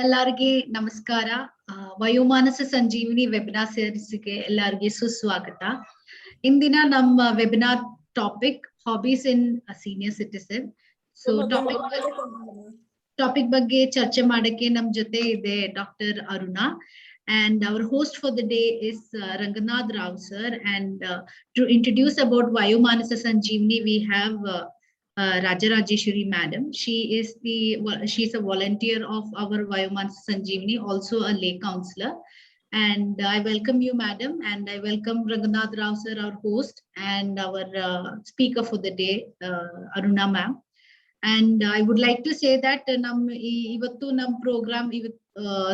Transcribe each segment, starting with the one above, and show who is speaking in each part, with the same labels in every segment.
Speaker 1: ಎಲ್ಲರಿಗೆ ನಮಸ್ಕಾರ. ವಯೋಮಾನಸ ಸಂಜೀವಿನಿ ವೆಬಿನಾರ್ ಸೀರೀಸ್ಗೆ ಎಲ್ಲರಿಗೆ ಸುಸ್ವಾಗತ. ಇಂದಿನ ನಮ್ಮ ವೆಬಿನಾರ್ ಟಾಪಿಕ್ ಹಾಬೀಸ್ ಇನ್ ಸೀನಿಯರ್ ಸಿಟಿಸನ್. ಸೊ ಟಾಪಿಕ್ ಬಗ್ಗೆ ಚರ್ಚೆ ಮಾಡಕ್ಕೆ ನಮ್ ಜೊತೆ ಇದೆ doctor Aruna. And our host for the day is Ranganath Rao sir. And to introduce about Vayomanasa Sanjeevani, we have Rajarajeshwari madam. She is a volunteer of our Vayomanasa Sanjeevani, also a lay counselor. And I welcome you, madam, and I welcome Ranganath Rao sir, our host, and our speaker for the day, Aruna ma'am. And I would like to say that ivattu nam program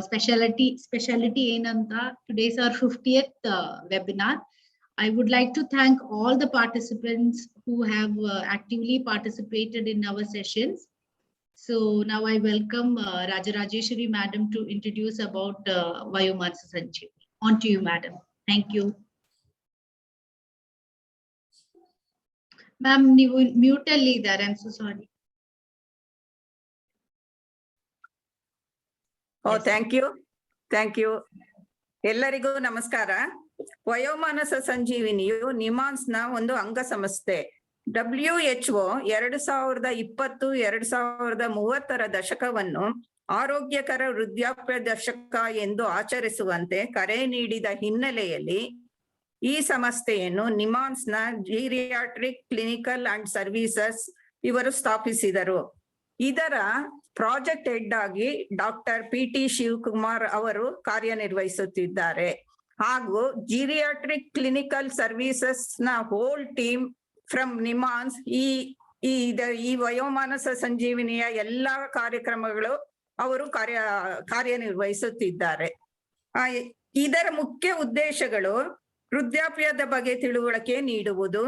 Speaker 1: speciality ಏನಂತ, today is our 50th webinar. I would like to thank all the participants who have actively participated in our sessions. So now I welcome Rajarajeshwari madam to introduce about Vayomanasa Sanjeevani. On to you, madam. Thank you. Ma'am, ನೀವು mute ಅಲ್ಲಿ ಇದ್ದಾರೆ. I'm so sorry.
Speaker 2: Oh, thank you. ಎಲ್ಲರಿಗೂ ನಮಸ್ಕಾರ. ವಯೋಮಾನಸ ಸಂಜೀವಿನಿಯು ನಿಮಾನ್ಸ್ ನ ಒಂದು ಅಂಗಸಂಸ್ಥೆ. WHO 2020-2030 ದಶಕವನ್ನು ಆರೋಗ್ಯಕರ ವೃದ್ಧಾಪ್ಯ ದಶಕ ಎಂದು ಆಚರಿಸುವಂತೆ ಕರೆ ನೀಡಿದ ಹಿನ್ನೆಲೆಯಲ್ಲಿ ಈ ಸಂಸ್ಥೆಯನ್ನು ನಿಮಾನ್ಸ್ ನ ಜೀರಿಯಾಟ್ರಿಕ್ ಕ್ಲಿನಿಕಲ್ ಅಂಡ್ ಸರ್ವಿಸಸ್ ಇವರು ಸ್ಥಾಪಿಸಿದರು. ಇದರ ಪ್ರಾಜೆಕ್ಟ್ ಹೆಡ್ ಆಗಿ ಡಾಕ್ಟರ್ PT ಶಿವಕುಮಾರ್ ಅವರು ಕಾರ್ಯನಿರ್ವಹಿಸುತ್ತಿದ್ದಾರೆ. ಹಾಗೂ ಜೀರಿಯಾಟ್ರಿಕ್ ಕ್ಲಿನಿಕಲ್ ಸರ್ವಿಸಸ್ ನ ಹೋಲ್ ಟೀಮ್ ಫ್ರಮ್ ನಿಮಾನ್ಸ್ ಈ ವಯೋಮಾನಸ ಸಂಜೀವಿನಿಯ ಎಲ್ಲಾ ಕಾರ್ಯಕ್ರಮಗಳು ಅವರು ಕಾರ್ಯನಿರ್ವಹಿಸುತ್ತಿದ್ದಾರೆ. ಇದರ ಮುಖ್ಯ ಉದ್ದೇಶಗಳು ವೃದ್ಧಾಪ್ಯದ ಬಗ್ಗೆ ತಿಳುವಳಿಕೆ ನೀಡುವುದು,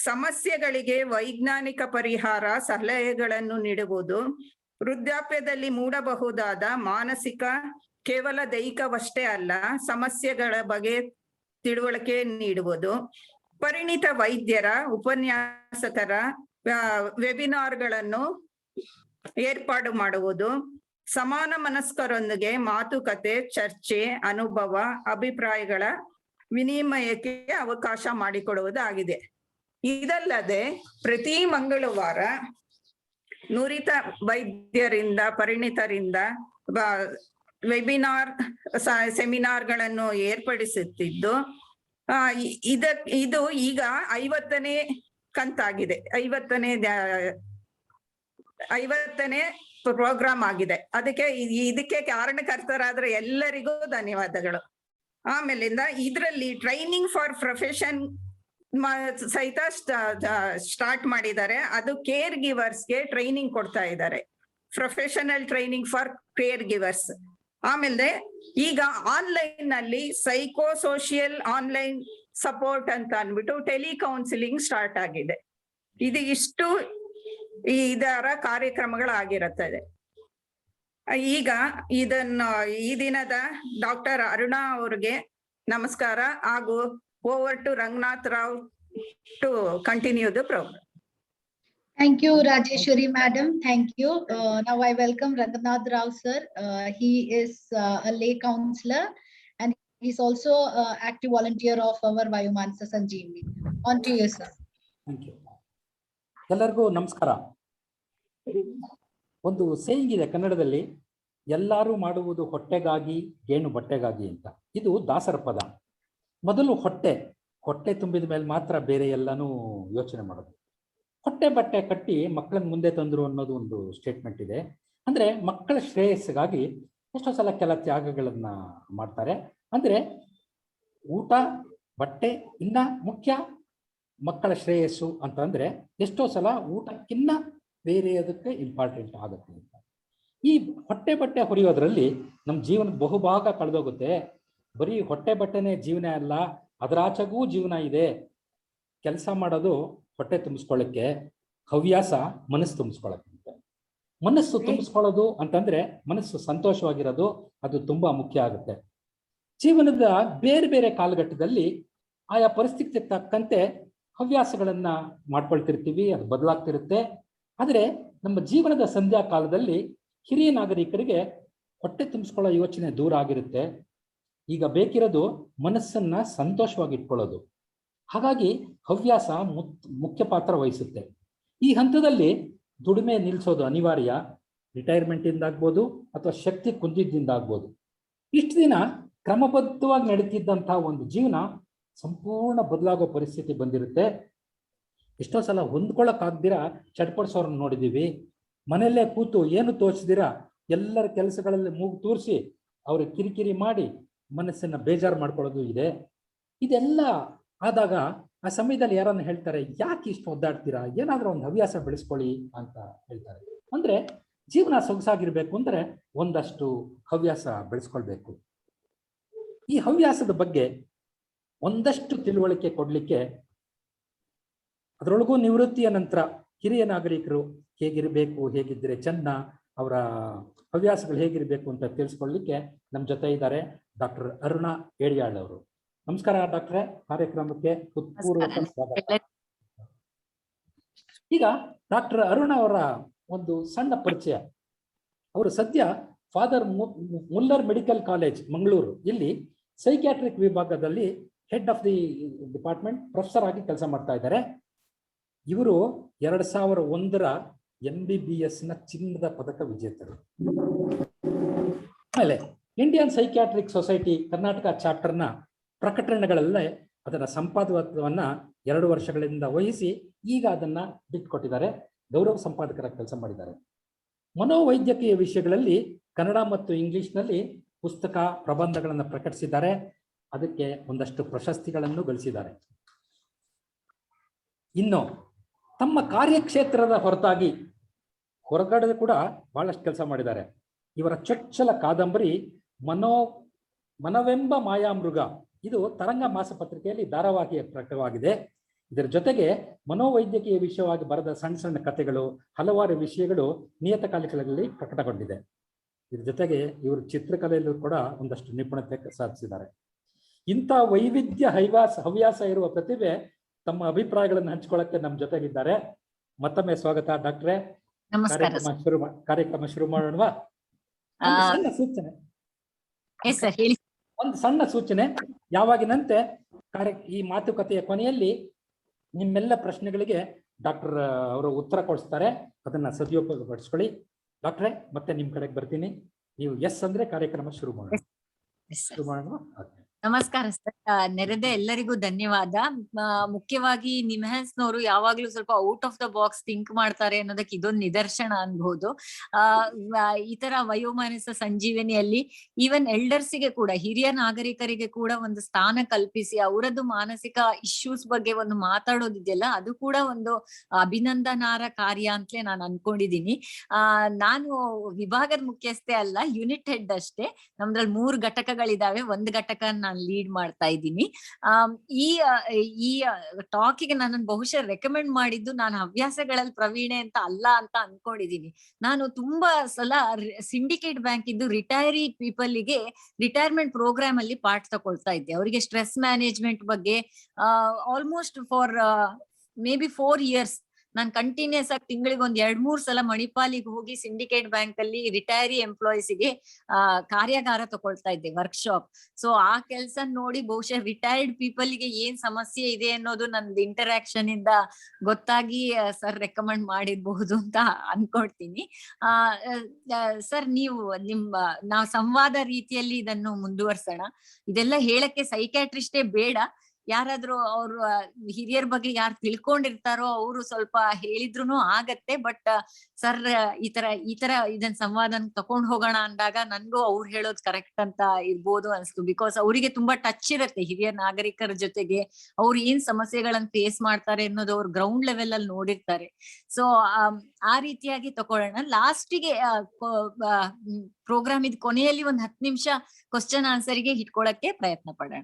Speaker 2: ಸಮಸ್ಯೆಗಳಿಗೆ ವೈಜ್ಞಾನಿಕ ಪರಿಹಾರ ಸಲಹೆಗಳನ್ನು ನೀಡುವುದು, ವೃದ್ಧಾಪ್ಯದಲ್ಲಿ ಮೂಡಬಹುದಾದ ಮಾನಸಿಕ ಕೇವಲ ದೈಹಿಕವಷ್ಟೇ ಅಲ್ಲ ಸಮಸ್ಯೆಗಳ ಬಗ್ಗೆ ತಿಳುವಳಿಕೆ ನೀಡುವುದು, ಪರಿಣಿತ ವೈದ್ಯರ ಉಪನ್ಯಾಸಕರ ವೆಬಿನಾರ್ಗಳನ್ನು ಏರ್ಪಾಡು ಮಾಡುವುದು, ಸಮಾನ ಮನಸ್ಕರೊಂದಿಗೆ ಮಾತುಕತೆ, ಚರ್ಚೆ, ಅನುಭವ, ಅಭಿಪ್ರಾಯಗಳ ವಿನಿಮಯಕ್ಕೆ ಅವಕಾಶ ಮಾಡಿಕೊಡುವುದಾಗಿದೆ. ಇದಲ್ಲದೆ ಪ್ರತಿ ಮಂಗಳವಾರ ನುರಿತ ವೈದ್ಯರಿಂದ ಪರಿಣಿತರಿಂದ ವೆಬಿನಾರ್ ಸೆಮಿನಾರ್ಗಳನ್ನು ಏರ್ಪಡಿಸುತ್ತಿದ್ದು ಇದು ಈಗ 50ನೇ ಕಂತಾಗಿದೆ, 50ನೇ ಪ್ರೋಗ್ರಾಮ್ ಆಗಿದೆ. ಇದಕ್ಕೆ ಕಾರಣಕರ್ತರಾದ್ರೆ ಎಲ್ಲರಿಗೂ ಧನ್ಯವಾದಗಳು. ಆಮೇಲಿಂದ ಇದರಲ್ಲಿ ಟ್ರೈನಿಂಗ್ ಫಾರ್ ಪ್ರೊಫೆಷನ್ ಸಹಿತ ಸ್ಟಾರ್ಟ್ ಮಾಡಿದ್ದಾರೆ. ಅದು ಕೇರ್ ಗಿವರ್ಸ್ಗೆ ಟ್ರೈನಿಂಗ್ ಕೊಡ್ತಾ ಇದ್ದಾರೆ, professional training for care givers. ಆಮೇಲೆ ಈಗ ಆನ್ಲೈನ್ ನಲ್ಲಿ ಸೈಕೋಸೋಷಿಯಲ್ ಆನ್ಲೈನ್ ಸಪೋರ್ಟ್ ಅಂತ ಅಂದ್ಬಿಟ್ಟು ಟೆಲಿಕೌನ್ಸಿಲಿಂಗ್ ಸ್ಟಾರ್ಟ್ ಆಗಿದೆ. ಇಷ್ಟು ಇದರ ಕಾರ್ಯಕ್ರಮಗಳಾಗಿರುತ್ತದೆ. ಈಗ ಈ ದಿನದ ಡಾಕ್ಟರ್ ಅರುಣಾ ಅವ್ರಿಗೆ ನಮಸ್ಕಾರ. ಹಾಗೂ over to Ranganath Rao to continue the program.
Speaker 1: Thank you, Rajeshwari madam. Thank you. Now I welcome Ranganath Rao sir. He is a lay counselor and he's also active volunteer of our Vayomanasa Sanjeevani. On to you, sir.
Speaker 3: Thank you. ಎಲ್ಲರಿಗೂ ನಮಸ್ಕಾರ. ಒಂದು saying ಇದೆ ಕನ್ನಡದಲ್ಲಿ, ಎಲ್ಲರೂ ಮಾಡುವುದು ಹೊಟ್ಟೆಗಾಗಿ ಗೇಣು ಬಟ್ಟೆಗಾಗಿ ಅಂತ. ಇದು ದಾಸರ ಪದ. ಮೊದಲು ಹೊಟ್ಟೆ ತುಂಬಿದ ಮೇಲೆ ಮಾತ್ರ ಬೇರೆ ಎಲ್ಲಾನು ಯೋಚನೆ ಮಾಡೋದು. ಹೊಟ್ಟೆ ಬಟ್ಟೆ ಕಟ್ಟಿ ಮಕ್ಕಳನ್ನ ಮುಂದೆ ತಂದ್ರು ಅನ್ನೋದು ಒಂದು ಸ್ಟೇಟ್ಮೆಂಟ್ ಇದೆ. ಅಂದ್ರೆ ಮಕ್ಕಳ ಶ್ರೇಯಸ್ಸಿಗಾಗಿ ಎಷ್ಟೋ ಸಲ ಕೆಲ ತ್ಯಾಗಗಳನ್ನ ಮಾಡ್ತಾರೆ. ಅಂದ್ರೆ ಊಟ ಬಟ್ಟೆ ಇನ್ನ ಮುಖ್ಯ, ಮಕ್ಕಳ ಶ್ರೇಯಸ್ಸು ಅಂತಂದ್ರೆ ಎಷ್ಟೋ ಸಲ ಊಟಕ್ಕಿನ್ನ ಬೇರೆ ಅದಕ್ಕೆ ಇಂಪಾರ್ಟೆಂಟ್ ಆಗುತ್ತೆ ಅಂತ. ಈ ಹೊಟ್ಟೆ ಬಟ್ಟೆ ಹೊರೆಯೋದ್ರಲ್ಲಿ ನಮ್ಮ ಜೀವನದ ಬಹುಭಾಗ ಕಳೆದೋಗುತ್ತೆ. ಬರೀ ಹೊಟ್ಟೆ ಬಟ್ಟೆನೇ ಜೀವನ ಅಲ್ಲ, ಅದರಾಚೆಗೂ ಜೀವನ ಇದೆ. ಕೆಲಸ ಮಾಡೋದು ಹೊಟ್ಟೆ ತುಂಬಿಸ್ಕೊಳ್ಳಕ್ಕೆ, ಹವ್ಯಾಸ ಮನಸ್ಸು ತುಂಬಿಸ್ಕೊಳ್ಳಕ್ಕೆ. ಮನಸ್ಸು ತುಂಬಿಸ್ಕೊಳ್ಳೋದು ಅಂತಂದ್ರೆ ಮನಸ್ಸು ಸಂತೋಷವಾಗಿರೋದು, ಅದು ತುಂಬಾ ಮುಖ್ಯ ಆಗುತ್ತೆ. ಜೀವನದ ಬೇರೆ ಬೇರೆ ಕಾಲಘಟ್ಟದಲ್ಲಿ ಆಯಾ ಪರಿಸ್ಥಿತಿಗೆ ತಕ್ಕಂತೆ ಹವ್ಯಾಸಗಳನ್ನ ಮಾಡ್ಕೊಳ್ತಿರ್ತೀವಿ, ಅದು ಬದಲಾಗ್ತಿರುತ್ತೆ. ಆದರೆ ನಮ್ಮ ಜೀವನದ ಸಂಧ್ಯಾ ಕಾಲದಲ್ಲಿ ಹಿರಿಯ ನಾಗರಿಕರಿಗೆ ಹೊಟ್ಟೆ ತುಂಬಿಸ್ಕೊಳ್ಳೋ ಯೋಚನೆ ದೂರ ಆಗಿರುತ್ತೆ. ಈಗ ಬೇಕಿರೋದು ಮನಸ್ಸನ್ನ ಸಂತೋಷವಾಗಿ ಇಟ್ಕೊಳ್ಳೋದು. ಹಾಗಾಗಿ ಹವ್ಯಾಸ ಮುಖ್ಯ ಪಾತ್ರ ವಹಿಸುತ್ತೆ. ಈ ಹಂತದಲ್ಲಿ ದುಡಿಮೆ ನಿಲ್ಲಿಸೋದು ಅನಿವಾರ್ಯ. ರಿಟೈರ್ಮೆಂಟ್ ಇಂದಾಗ್ಬೋದು ಅಥವಾ ಶಕ್ತಿ ಕುಂದಿದ್ದಿಂದ ಆಗ್ಬೋದು. ಇಷ್ಟು ದಿನ ಕ್ರಮಬದ್ಧವಾಗಿ ನಡೀತಿದ್ದಂತಹ ಒಂದು ಜೀವನ ಸಂಪೂರ್ಣ ಬದಲಾಗೋ ಪರಿಸ್ಥಿತಿ ಬಂದಿರುತ್ತೆ. ಎಷ್ಟೋ ಸಲ ಹೊಂದ್ಕೊಳ್ಳೋಕ್ಕಾಗ್ದಿರ ಚಟ್ಪಡಿಸೋರನ್ನ ನೋಡಿದ್ದೀವಿ. ಮನೆಯಲ್ಲೇ ಕೂತು ಏನು ತೋಚಿದಿರ ಎಲ್ಲರ ಕೆಲಸಗಳಲ್ಲಿ ಮೂಗು ತೂರಿಸಿ ಅವ್ರಿಗೆ ಕಿರಿಕಿರಿ ಮಾಡಿ ಮನಸ್ಸನ್ನ ಬೇಜಾರು ಮಾಡ್ಕೊಳ್ಳೋದು ಇದೆ. ಇದೆಲ್ಲ ಆದಾಗ ಆ ಸಮಯದಲ್ಲಿ ಯಾರನ್ನ ಹೇಳ್ತಾರೆ, ಯಾಕೆ ಇಷ್ಟು ಒದ್ದಾಡ್ತೀರಾ, ಏನಾದ್ರೂ ಒಂದು ಹವ್ಯಾಸ ಬೆಳೆಸ್ಕೊಳ್ಳಿ ಅಂತ ಹೇಳ್ತಾರೆ. ಅಂದ್ರೆ ಜೀವನ ಸೊಗಸಾಗಿರ್ಬೇಕು ಅಂದ್ರೆ ಒಂದಷ್ಟು ಹವ್ಯಾಸ ಬೆಳೆಸ್ಕೊಳ್ಬೇಕು. ಈ ಹವ್ಯಾಸದ ಬಗ್ಗೆ ಒಂದಷ್ಟು ತಿಳುವಳಿಕೆ ಕೊಡ್ಲಿಕ್ಕೆ, ಅದರೊಳಗೂ ನಿವೃತ್ತಿಯ ನಂತರ ಹಿರಿಯ ನಾಗರಿಕರು ಹೇಗಿರಬೇಕು, ಹೇಗಿದ್ರೆ ಚೆನ್ನ, ಅವರ ಹವ್ಯಾಸಗಳು ಹೇಗಿರಬೇಕು ಅಂತ ತಿಳಿಸ್ಕೊಳ್ಳಿಕ್ಕೆ ನಮ್ಮ ಜೊತೆ ಇದ್ದಾರೆ ಡಾಕ್ಟರ್ ಅರುಣಾ ಏಡಿಯಾಳ್ ಅವರು. ನಮಸ್ಕಾರ ಡಾಕ್ಟ್ರೆ, ಕಾರ್ಯಕ್ರಮಕ್ಕೆ ಹೃತ್ಪೂರ್ವಕ ಸ್ವಾಗತ. ಈಗ ಡಾಕ್ಟರ್ ಅರುಣ ಅವರ ಒಂದು ಸಣ್ಣ ಪರಿಚಯ. ಅವರು ಸದ್ಯ father Muller medical college Mangaluru ಇಲ್ಲಿ ಸೈಕ್ಯಾಟ್ರಿಕ್ ವಿಭಾಗದಲ್ಲಿ head of the department professor ಆಗಿ ಕೆಲಸ ಮಾಡ್ತಾ ಇದ್ದಾರೆ. ಇವರು 2001ರ MBBS ನ ಚಿನ್ನದ ಪದಕ ವಿಜೇತರು. ಆಮೇಲೆ ಇಂಡಿಯನ್ ಸೈಕ್ಯಾಟ್ರಿಕ್ ಸೊಸೈಟಿ ಕರ್ನಾಟಕ ಚಾಪ್ಟರ್ನ ಪ್ರಕಟಣೆಗಳಲ್ಲೇ ಅದರ ಸಂಪಾದಕತ್ವವನ್ನ 2 ವರ್ಷಗಳಿಂದ ವಹಿಸಿ ಈಗ ಅದನ್ನ ಬಿಟ್ಟುಕೊಟ್ಟಿದ್ದಾರೆ. ಗೌರವ ಸಂಪಾದಕರಾಗಿ ಕೆಲಸ ಮಾಡಿದ್ದಾರೆ. ಮನೋವೈದ್ಯಕೀಯ ವಿಷಯಗಳಲ್ಲಿ ಕನ್ನಡ ಮತ್ತು ಇಂಗ್ಲಿಷ್ನಲ್ಲಿ ಪುಸ್ತಕ ಪ್ರಬಂಧಗಳನ್ನು ಪ್ರಕಟಿಸಿದ್ದಾರೆ. ಅದಕ್ಕೆ ಒಂದಷ್ಟು ಪ್ರಶಸ್ತಿಗಳನ್ನು ಗಳಿಸಿದ್ದಾರೆ. ಇನ್ನು ತಮ್ಮ ಕಾರ್ಯಕ್ಷೇತ್ರದ ಹೊರತಾಗಿ ಹೊರಗಡೆ ಕೂಡ ಬಹಳಷ್ಟು ಕೆಲಸ ಮಾಡಿದ್ದಾರೆ. ಇವರ ಚೊಚ್ಚಲ ಕಾದಂಬರಿ ಮನವೆಂಬ ಮಾಯಾಮೃಗ, ಇದು ತರಂಗ ಮಾಸಪತ್ರಿಕೆಯಲ್ಲಿ ಧಾರಾವಾಹಿಯ ಪ್ರಕಟವಾಗಿದೆ. ಇದರ ಜೊತೆಗೆ ಮನೋವೈದ್ಯಕೀಯ ವಿಷಯವಾಗಿ ಬರೆದ ಸಣ್ಣ ಸಣ್ಣ ಕಥೆಗಳು, ಹಲವಾರು ವಿಷಯಗಳು ನಿಯತಕಾಲಿಕೆಗಳಲ್ಲಿ ಪ್ರಕಟಗೊಂಡಿದೆ. ಇದ್ರ ಜೊತೆಗೆ ಇವರು ಚಿತ್ರಕಲೆಯಲ್ಲೂ ಕೂಡ ಒಂದಷ್ಟು ನಿಪುಣತೆ ಸಾಧಿಸಿದ್ದಾರೆ. ಇಂಥ ವೈವಿಧ್ಯ ಹವ್ಯಾಸ ಇರುವ ಪ್ರತಿಭೆ ತಮ್ಮ ಅಭಿಪ್ರಾಯಗಳನ್ನು ಹಂಚಿಕೊಳ್ಳಕ್ಕೆ ನಮ್ಮ ಜೊತೆಗಿದ್ದಾರೆ. ಮತ್ತೊಮ್ಮೆ ಸ್ವಾಗತ ಡಾಕ್ಟ್ರೆ. ಕಾರ್ಯಕ್ರಮ ಶುರು ಮಾಡೋಣವಾ? ಒಂದು ಸಣ್ಣ ಸೂಚನೆ. ಯಾವಾಗಿನಂತೆ ಈ ಮಾತುಕತೆಯ ಕೊನೆಯಲ್ಲಿ ನಿಮ್ಮೆಲ್ಲ ಪ್ರಶ್ನೆಗಳಿಗೆ ಡಾಕ್ಟರ್ ಅವರು ಉತ್ತರ ಕೊಡಿಸ್ತಾರೆ. ಅದನ್ನ ಸದುಪಯೋಗಪಡಿಸ್ಕೊಳ್ಳಿ. ಡಾಕ್ಟ್ರೆ, ಮತ್ತೆ ನಿಮ್ ಕಡೆಗೆ ಬರ್ತೀನಿ. ನೀವು ಎಸ್ ಅಂದ್ರೆ ಕಾರ್ಯಕ್ರಮ ಶುರು ಮಾಡೋಣ.
Speaker 4: ನಮಸ್ಕಾರ ಸರ್. ನೆರೆದ ಎಲ್ಲರಿಗೂ ಧನ್ಯವಾದ. ಮುಖ್ಯವಾಗಿ ನಿಮ್ಹಾನ್ಸ್ನವರು ಯಾವಾಗ್ಲೂ ಸ್ವಲ್ಪ out of the box think ಮಾಡ್ತಾರೆ ಅನ್ನೋದಕ್ಕೆ ಇದೊಂದು ನಿದರ್ಶನ ಅನ್ಬಹುದು. ಈ ತರ ವಯೋಮಾನಸ ಸಂಜೀವನಿಯಲ್ಲಿ ಈವನ್ ಎಲ್ಡರ್ಸಿಗೆ ಕೂಡ, ಹಿರಿಯ ನಾಗರಿಕರಿಗೆ ಕೂಡ ಒಂದು ಸ್ಥಾನ ಕಲ್ಪಿಸಿ ಅವರದ್ದು ಮಾನಸಿಕ ಇಶ್ಯೂಸ್ ಬಗ್ಗೆ ಒಂದು ಮಾತಾಡೋದಿದೆಯಲ್ಲ, ಅದು ಕೂಡ ಒಂದು ಅಭಿನಂದನಾರ್ಹ ಕಾರ್ಯ ಅಂತಲೇ ನಾನು ಅನ್ಕೊಂಡಿದೀನಿ. ನಾನು ವಿಭಾಗದ ಮುಖ್ಯಸ್ಥೆ ಅಲ್ಲ, ಯೂನಿಟ್ ಹೆಡ್ ಅಷ್ಟೇ. ನಮ್ದ್ರಲ್ಲಿ 3 ಘಟಕಗಳಿದಾವೆ. ಒಂದು ಘಟಕ ನಾನು ಲೀಡ್ ಮಾಡ್ತಾ ಇದ್ದೀನಿ. ಈ ಟಾಕಿಗೆ ನನ್ನನ್ನು ಬಹುಶಃ ರೆಕಮೆಂಡ್ ಮಾಡಿದ್ದು ನಾನು ಹವ್ಯಾಸಗಳಲ್ಲಿ ಪ್ರವೀಣೆ ಅಂತ ಅಲ್ಲ ಅಂತ ಅನ್ಕೊಂಡಿದೀನಿ. ನಾನು ತುಂಬಾ ಸಲ ಸಿಂಡಿಕೇಟ್ ಬ್ಯಾಂಕ್ ಇದ್ದು ರಿಟೈರಿ ಪೀಪಲ್ಗೆ ರಿಟೈರ್ಮೆಂಟ್ ಪ್ರೋಗ್ರಾಮ್ ಅಲ್ಲಿ ಪಾರ್ಟ್ ತಗೊಳ್ತಾ ಇದ್ದೆ. ಅವರಿಗೆ ಸ್ಟ್ರೆಸ್ ಮ್ಯಾನೇಜ್ಮೆಂಟ್ ಬಗ್ಗೆ almost for may be 4 years ನಾನು ಕಂಟಿನ್ಯೂಸ್ ಆಗಿ ತಿಂಗಳಿಗೆ 1-2-3 ಸಲ ಮಣಿಪಾಲಿಗೆ ಹೋಗಿ ಸಿಂಡಿಕೇಟ್ ಬ್ಯಾಂಕ್ ಅಲ್ಲಿ ರಿಟೈರಿ ಎಂಪ್ಲಾಯೀಸ್ಗೆ ಕಾರ್ಯಾಗಾರ ತಗೊಳ್ತಾ ಇದ್ದೆ, ವರ್ಕ್ಶಾಪ್. ಸೊ ಆ ಕೆಲಸ ನೋಡಿ ಬಹುಶಃ ರಿಟೈರ್ಡ್ ಪೀಪಲ್ಗೆ ಏನ್ ಸಮಸ್ಯೆ ಇದೆ ಅನ್ನೋದು ನಂದು ಇಂಟರಾಕ್ಷನ್ ಇಂದ ಗೊತ್ತಾಗಿ ಸರ್ ರೆಕಮೆಂಡ್ ಮಾಡಿರ್ಬಹುದು ಅಂತ ಅನ್ಕೊಳ್ತೀನಿ. ಸರ್, ನಾವು ಸಂವಾದ ರೀತಿಯಲ್ಲಿ ಇದನ್ನು ಮುಂದುವರ್ಸೋಣ. ಇದೆಲ್ಲ ಹೇಳಕ್ಕೆ ಸೈಕ್ಯಾಟ್ರಿಸ್ಟೇ ಬೇಡ, ಯಾರಾದ್ರೂ ಅವ್ರು ಹಿರಿಯರ ಬಗ್ಗೆ ಯಾರು ತಿಳ್ಕೊಂಡಿರ್ತಾರೋ ಅವರು ಸ್ವಲ್ಪ ಹೇಳಿದ್ರು ಆಗತ್ತೆ. ಬಟ್ ಸರ್ ಈ ತರ ಇದನ್ನ ಸಂವಾದನ ತಕೊಂಡ್ ಹೋಗೋಣ ಅಂದಾಗ ನನ್ಗೂ ಅವ್ರು ಹೇಳೋದು ಕರೆಕ್ಟ್ ಅಂತ ಇರ್ಬೋದು ಅನ್ಸ್ತು. ಬಿಕಾಸ್ ಅವರಿಗೆ ತುಂಬಾ ಟಚ್ ಇರುತ್ತೆ ಹಿರಿಯ ನಾಗರಿಕರ ಜೊತೆಗೆ. ಅವ್ರು ಏನ್ ಸಮಸ್ಯೆಗಳನ್ನ ಫೇಸ್ ಮಾಡ್ತಾರೆ ಅನ್ನೋದು ಅವ್ರು ಗ್ರೌಂಡ್ ಲೆವೆಲ್ ಅಲ್ಲಿ ನೋಡಿರ್ತಾರೆ. ಸೊ ಆ ರೀತಿಯಾಗಿ ತಕೊಳ್ಳೋಣ. ಲಾಸ್ಟಿಗೆ ಪ್ರೋಗ್ರಾಮ್ ಇದ್ ಕೊನೆಯಲ್ಲಿ 10 ನಿಮಿಷ ಕ್ವಶನ್ ಆನ್ಸರ್ಗೆ ಇಟ್ಕೊಳಕ್ಕೆ ಪ್ರಯತ್ನ ಪಡೋಣ.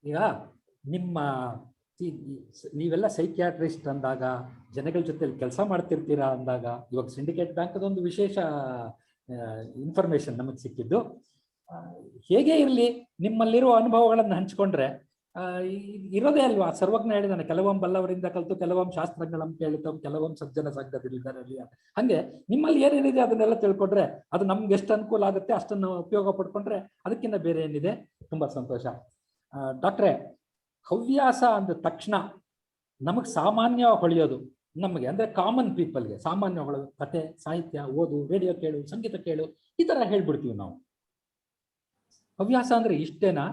Speaker 3: ಈಗ ನೀವೆಲ್ಲ ಸೈಕ್ಯಾಟ್ರಿಸ್ಟ್ ಅಂದಾಗ, ಜನಗಳ ಜೊತೆಲಿ ಕೆಲಸ ಮಾಡ್ತಿರ್ತೀರಾ ಅಂದಾಗ, ಇವಾಗ ಸಿಂಡಿಕೇಟ್ ಬ್ಯಾಂಕ್ ಅದೊಂದು ವಿಶೇಷ ಇನ್ಫಾರ್ಮೇಶನ್ ನಮಗೆ ಸಿಕ್ಕಿದ್ದು. ಹೇಗೆ ಇರಲಿ, ನಿಮ್ಮಲ್ಲಿರುವ ಅನುಭವಗಳನ್ನು ಹಂಚಿಕೊಂಡ್ರೆ ಇರೋದೇ ಅಲ್ವಾ, ಸರ್ವಜ್ಞ ಹೇಳಿದಾನೆ, ಕೆಲವೊಂ ಬಲ್ಲವರಿಂದ ಕಲಿತು ಕೆಲವೊಂ ಶಾಸ್ತ್ರಗಳಂ ಕೇಳಿತು ಕೆಲವೊಂ ಸಜ್ಜನ ಸಂಘದಲ್ಲಿ. ಹಂಗೆ ನಿಮ್ಮಲ್ಲಿ ಏನೇನಿದೆ ಅದನ್ನೆಲ್ಲ ತಿಳ್ಕೊಂಡ್ರೆ ಅದು ನಮ್ಗೆ ಎಷ್ಟು ಅನುಕೂಲ ಆಗುತ್ತೆ ಅಷ್ಟನ್ನು ಉಪಯೋಗ ಪಡ್ಕೊಂಡ್ರೆ ಅದಕ್ಕಿಂತ ಬೇರೆ ಏನಿದೆ. ತುಂಬಾ ಸಂತೋಷ. ಡಾಕ್ಟ್ರೆ, ಹವ್ಯಾಸ ಅಂದ ತಕ್ಷಣ ನಮಗ್ ಸಾಮಾನ್ಯ ಹೊಳೆಯೋದು, ನಮಗೆ ಅಂದ್ರೆ ಕಾಮನ್ ಪೀಪಲ್ಗೆ ಸಾಮಾನ್ಯ ಹೊಳೆಯೋದು ಕತೆ, ಸಾಹಿತ್ಯ ಓದು, ರೇಡಿಯೋ ಕೇಳು, ಸಂಗೀತ ಕೇಳು, ಈ ತರ ಹೇಳ್ಬಿಡ್ತೀವಿ ನಾವು. ಹವ್ಯಾಸ ಅಂದ್ರೆ ಇಷ್ಟೇನಾ?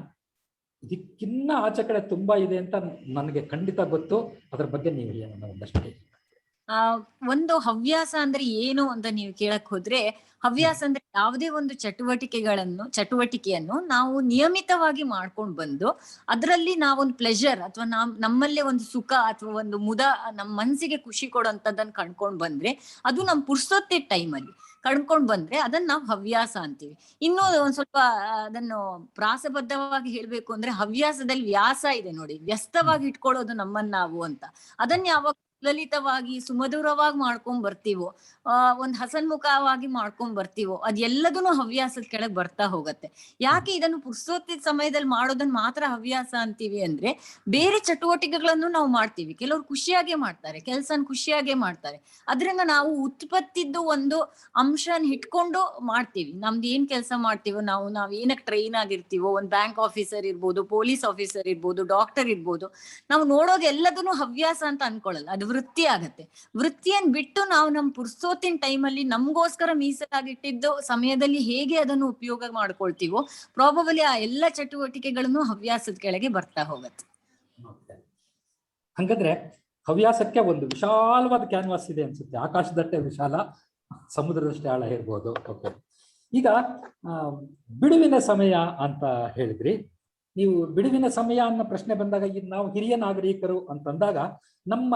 Speaker 3: ಇದಕ್ಕಿನ್ನ ಆಚೆ ಕಡೆ ತುಂಬಾ ಇದೆ ಅಂತ ನನಗೆ ಖಂಡಿತ ಗೊತ್ತು. ಅದ್ರ ಬಗ್ಗೆ ನೀವು ಏನನ್ನ ಒಂದಷ್ಟು ಹೇಳಿ.
Speaker 4: ಒಂದು ಹವ್ಯಾಸ ಅಂದ್ರೆ ಏನು ಅಂತ ನೀವು ಕೇಳಕ್ ಹೋದ್ರೆ, ಹವ್ಯಾಸ ಅಂದ್ರೆ ಯಾವುದೇ ಒಂದು ಚಟುವಟಿಕೆಯನ್ನು ನಾವು ನಿಯಮಿತವಾಗಿ ಮಾಡ್ಕೊಂಡು ಬಂದು ಅದರಲ್ಲಿ ನಾವೊಂದು ಪ್ಲೆಜರ್ ಅಥವಾ ನಮ್ಮಲ್ಲೇ ಒಂದು ಸುಖ ಅಥವಾ ಒಂದು ಮುದ ನಮ್ಮ ಮನಸ್ಸಿಗೆ ಖುಷಿ ಕೊಡುವಂತದನ್ನ ಕಂಡ್ಕೊಂಡ್ ಬಂದ್ರೆ, ಅದು ನಮ್ ಪುರ್ಸೊತ್ತೆ ಟೈಮಲ್ಲಿ ಕಂಡ್ಕೊಂಡ್ ಬಂದ್ರೆ ಅದನ್ನ ನಾವು ಹವ್ಯಾಸ ಅಂತೀವಿ. ಇನ್ನು ಒಂದ್ ಸ್ವಲ್ಪ ಅದನ್ನು ಪ್ರಾಸಬದ್ಧವಾಗಿ ಹೇಳ್ಬೇಕು ಅಂದ್ರೆ, ಹವ್ಯಾಸದಲ್ಲಿ ವ್ಯಾಸ ಇದೆ ನೋಡಿ, ವ್ಯಸ್ತವಾಗಿ ಇಟ್ಕೊಳ್ಳೋದು ನಮ್ಮನ್ನ ನಾವು ಅಂತ. ಅದನ್ನ ಯಾವಾಗ ಲಲಿತವಾಗಿ ಸುಮಧುರವಾಗಿ ಮಾಡ್ಕೊಂಡ್ ಬರ್ತೀವೋ, ಒಂದ್ ಹಸನ್ಮುಖವಾಗಿ ಮಾಡ್ಕೊಂಡ್ ಬರ್ತೀವೋ, ಅದೆಲ್ಲದನ್ನು ಹವ್ಯಾಸದ ಕೆಳಗ್ ಬರ್ತಾ ಹೋಗತ್ತೆ. ಯಾಕೆ ಇದನ್ನು ಪುರ್ಸೊತ್ತಿನ ಸಮಯದಲ್ಲಿ ಮಾಡೋದನ್ನ ಮಾತ್ರ ಹವ್ಯಾಸ ಅಂತೀವಿ ಅಂದ್ರೆ, ಬೇರೆ ಚಟುವಟಿಕೆಗಳನ್ನು ನಾವು ಮಾಡ್ತೀವಿ, ಕೆಲವ್ರು ಖುಷಿಯಾಗೆ ಮಾಡ್ತಾರೆ, ಕೆಲ್ಸನ ಖುಷಿಯಾಗೆ ಮಾಡ್ತಾರೆ, ಅದ್ರಿಂದ ನಾವು ಉತ್ಪತ್ತಿದ್ದು ಒಂದು ಅಂಶನ ಇಟ್ಕೊಂಡು ಮಾಡ್ತೀವಿ. ನಮ್ದು ಏನ್ ಕೆಲಸ ಮಾಡ್ತೀವೋ, ನಾವ್ ಏನಕ್ಕೆ ಟ್ರೈನ್ ಆಗಿರ್ತೀವೋ, ಒಂದ್ ಬ್ಯಾಂಕ್ ಆಫೀಸರ್ ಇರ್ಬೋದು, ಪೊಲೀಸ್ ಆಫೀಸರ್ ಇರ್ಬೋದು, ಡಾಕ್ಟರ್ ಇರ್ಬೋದು, ನಾವು ನೋಡೋದು ಎಲ್ಲದನ್ನು ಹವ್ಯಾಸ ಅಂತ ಅನ್ಕೊಳ್ಳಲ್ಲ, ಅದು ವೃತ್ತಿ ಆಗತ್ತೆ. ವೃತ್ತಿಯನ್ನ ಬಿಟ್ಟು ನಾವು ನಮ್ ಪುರ್ಸೋತಿನ ಟೈಮಲ್ಲಿ ನಮ್ಗೋಸ್ಕರ ಮೀಸಲಾಗಿಟ್ಟಿದ್ದು ಸಮಯದಲ್ಲಿ ಹೇಗೆ ಅದನ್ನು ಉಪಯೋಗ ಮಾಡ್ಕೊಳ್ತೀವೋ, ಪ್ರಾಬಬಲಿ ಆ ಎಲ್ಲ ಚಟುವಟಿಕೆಗಳನ್ನು ಹವ್ಯಾಸದ ಕೆಳಗೆ ಬರ್ತಾ ಹೋಗತ್ತೆ.
Speaker 3: ಹಂಗಂದ್ರೆ ಹವ್ಯಾಸಕ್ಕೆ ಒಂದು ವಿಶಾಲವಾದ ಕ್ಯಾನ್ವಾಸ್ ಇದೆ ಅನ್ಸುತ್ತೆ. ಆಕಾಶದಷ್ಟೇ ವಿಶಾಲ, ಸಮುದ್ರದಷ್ಟೇ ಆಳ ಇರ್ಬೋದು. ಓಕೆ, ಈಗ ಬಿಡುವಿನ ಸಮಯ ಅಂತ ಹೇಳಿದ್ರಿ ನೀವು. ಬಿಡುವಿನ ಸಮಯ ಅನ್ನೋ ಪ್ರಶ್ನೆ ಬಂದಾಗ, ನಾವು ಹಿರಿಯ ನಾಗರಿಕರು ಅಂತಂದಾಗ ನಮ್ಮ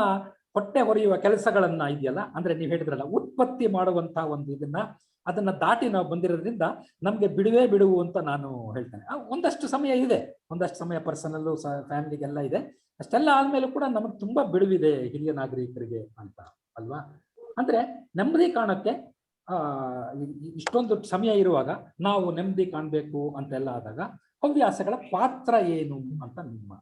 Speaker 3: ಹೊಟ್ಟೆ ಹೊರೆಯುವ ಕೆಲಸಗಳನ್ನ ಇದೆಯಲ್ಲ, ಅಂದ್ರೆ ನೀವು ಹೇಳಿದ್ರಲ್ಲ, ಉತ್ಪತ್ತಿ ಮಾಡುವಂತ ಒಂದು ಅದನ್ನ ದಾಟಿ ನಾವು ಬಂದಿರೋದ್ರಿಂದ ನಮ್ಗೆ ಬಿಡುವು ಅಂತ ನಾನು ಹೇಳ್ತೇನೆ. ಒಂದಷ್ಟು ಸಮಯ ಇದೆ, ಒಂದಷ್ಟು ಸಮಯ ಪರ್ಸನಲ್ಲು, ಫ್ಯಾಮಿಲಿಗೆಲ್ಲ ಇದೆ. ಅಷ್ಟೆಲ್ಲ ಆದ್ಮೇಲೂ ಕೂಡ ನಮಗೆ ತುಂಬಾ ಬಿಡುವಿದೆ ಹಿರಿಯ ನಾಗರಿಕರಿಗೆ ಅಂತ ಅಲ್ವಾ? ಅಂದ್ರೆ ನೆಮ್ಮದಿ ಕಾಣಕ್ಕೆ ಇಷ್ಟೊಂದು ಸಮಯ ಇರುವಾಗ ನಾವು ನೆಮ್ಮದಿ ಕಾಣ್ಬೇಕು ಅಂತೆಲ್ಲ ಆದಾಗ ಹವ್ಯಾಸಗಳ ಪಾತ್ರ ಏನು ಅಂತ ನಿಮ್ಮ?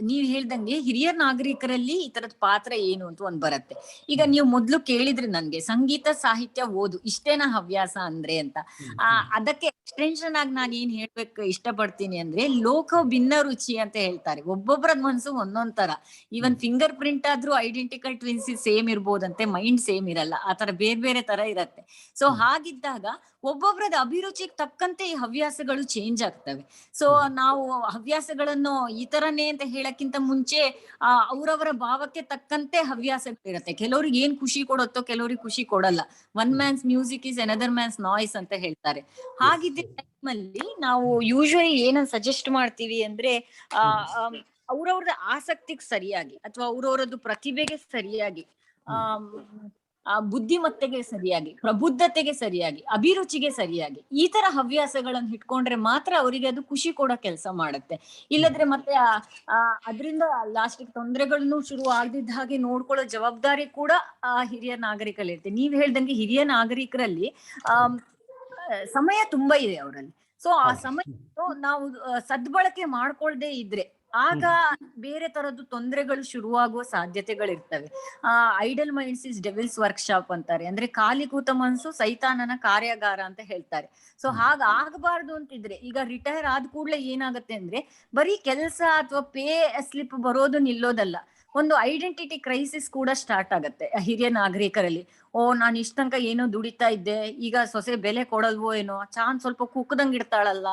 Speaker 4: ನೀವ್ ಹೇಳ್ದಂಗೆ ಹಿರಿಯ ನಾಗರಿಕರಲ್ಲಿ ಈ ತರದ ಪಾತ್ರ ಏನು ಅಂತ ಒಂದ್ ಬರುತ್ತೆ. ಈಗ ನೀವು ಮೊದ್ಲು ಕೇಳಿದ್ರಿ ನನ್ಗೆ, ಸಂಗೀತ ಸಾಹಿತ್ಯ ಓದು ಇಷ್ಟೇನಾ ಹವ್ಯಾಸ ಅಂದ್ರೆ ಅಂತ. ಅದಕ್ಕೆ ಎಕ್ಸ್ಟೆನ್ಷನ್ ಆಗಿ ನಾನು ಏನ್ ಹೇಳ್ಬೇಕು ಇಷ್ಟಪಡ್ತೀನಿ ಅಂದ್ರೆ, ಲೋಕ ಭಿನ್ನ ರುಚಿ ಅಂತ ಹೇಳ್ತಾರೆ. ಒಬ್ಬೊಬ್ಬರ ಮನ್ಸು ಒಂದೊಂದ್ ತರ. ಈವನ್ ಫಿಂಗರ್ ಪ್ರಿಂಟ್ ಆದ್ರೂ ಐಡೆಂಟಿಕಲ್ ಟ್ವಿನ್ಸ್ ಸೇಮ್ ಇರ್ಬೋದಂತೆ, ಮೈಂಡ್ ಸೇಮ್ ಇರಲ್ಲ, ಆತರ ಬೇರೆ ಬೇರೆ ತರ ಇರತ್ತೆ. ಸೊ ಹಾಗಿದ್ದಾಗ ಒಬ್ಬೊಬ್ರದ ಅಭಿರುಚಿಗೆ ತಕ್ಕಂತೆ ಈ ಹವ್ಯಾಸಗಳು ಚೇಂಜ್ ಆಗ್ತವೆ. ಸೊ ನಾವು ಹವ್ಯಾಸಗಳನ್ನು ಈ ತರನೇ ಅಂತ ಹೇಳಕ್ಕಿಂತ ಮುಂಚೆ ಅವರವರ ಭಾವಕ್ಕೆ ತಕ್ಕಂತೆ ಹವ್ಯಾಸಗಳಿರತ್ತೆ. ಕೆಲವ್ರಿಗೆ ಏನ್ ಖುಷಿ ಕೊಡುತ್ತೋ ಕೆಲವ್ರಿಗೆ ಖುಷಿ ಕೊಡಲ್ಲ. One man's music is another man's noise ಅಂತ ಹೇಳ್ತಾರೆ. ಹಾಗಿದ್ದ ಟೈಮಲ್ಲಿ ನಾವು ಯೂಶುವಲಿ ಏನನ್ನ ಸಜೆಸ್ಟ್ ಮಾಡ್ತೀವಿ ಅಂದ್ರೆ, ಅವ್ರವ್ರದ ಆಸಕ್ತಿಗೆ ಸರಿಯಾಗಿ ಅಥವಾ ಅವ್ರವ್ರದ್ದು ಪ್ರತಿಭೆಗೆ ಸರಿಯಾಗಿ, ಬುದ್ಧಿಮತ್ತೆಗೆ ಸರಿಯಾಗಿ, ಪ್ರಬುದ್ಧತೆಗೆ ಸರಿಯಾಗಿ, ಅಭಿರುಚಿಗೆ ಸರಿಯಾಗಿ ಈ ತರ ಹವ್ಯಾಸಗಳನ್ನು ಇಟ್ಕೊಂಡ್ರೆ ಮಾತ್ರ ಅವರಿಗೆ ಅದು ಖುಷಿ ಕೊಡೋ ಕೆಲಸ ಮಾಡುತ್ತೆ. ಇಲ್ಲದ್ರೆ ಮತ್ತೆ ಅದರಿಂದ ಲಾಸ್ಟಿಗೆ ತೊಂದರೆಗಳನ್ನು ಶುರು ಆಗದಿದ್ದ ಹಾಗೆ ನೋಡ್ಕೊಳ್ಳೋ ಜವಾಬ್ದಾರಿ ಕೂಡ ಹಿರಿಯ ನಾಗರಿಕರಿರುತ್ತೆ. ನೀವ್ ಹೇಳ್ದಂಗೆ ಹಿರಿಯ ನಾಗರಿಕರಲ್ಲಿ ಸಮಯ ತುಂಬಾ ಇದೆ ಅವರಲ್ಲಿ. ಸೊ ಆ ಸಮಯ ನಾವು ಸದ್ಬಳಕೆ ಮಾಡ್ಕೊಳ್ದೇ ಇದ್ರೆ ಆಗ ಬೇರೆ ತರದ್ದು ತೊಂದರೆಗಳು ಶುರುವಾಗುವ ಸಾಧ್ಯತೆಗಳಿರ್ತವೆ. Idle minds is devil's workshop ಅಂತಾರೆ. ಅಂದ್ರೆ ಖಾಲಿ ಕೂತ ಮನಸ್ಸು ಸೈತಾನನ ಕಾರ್ಯಾಗಾರ ಅಂತ ಹೇಳ್ತಾರೆ. ಸೊ ಹಾಗ ಆಗಬಾರ್ದು ಅಂತಿದ್ರೆ, ಈಗ ರಿಟೈರ್ ಆದ ಕೂಡಲೇ ಏನಾಗುತ್ತೆ ಅಂದ್ರೆ, ಬರೀ ಕೆಲಸ ಅಥವಾ ಪೇ ಸ್ಲಿಪ್ ಬರೋದು ನಿಲ್ಲೋದಲ್ಲ, ಒಂದು ಐಡೆಂಟಿಟಿ ಕ್ರೈಸಿಸ್ ಕೂಡ ಸ್ಟಾರ್ಟ್ ಆಗತ್ತೆ ಹಿರಿಯ ನಾಗರಿಕರಲ್ಲಿ. ನಾನು ಇಷ್ಟ ತನಕ ಏನೋ ದುಡಿತಾ ಇದ್ದೆ, ಈಗ ಸೊಸೆ ಬೆಲೆ ಕೊಡಲ್ವೋ ಏನೋ, ಚಾನ್ ಸ್ವಲ್ಪ ಕುಕ್ಕದಂಗ್ ಇಡ್ತಾಳಲ್ಲ,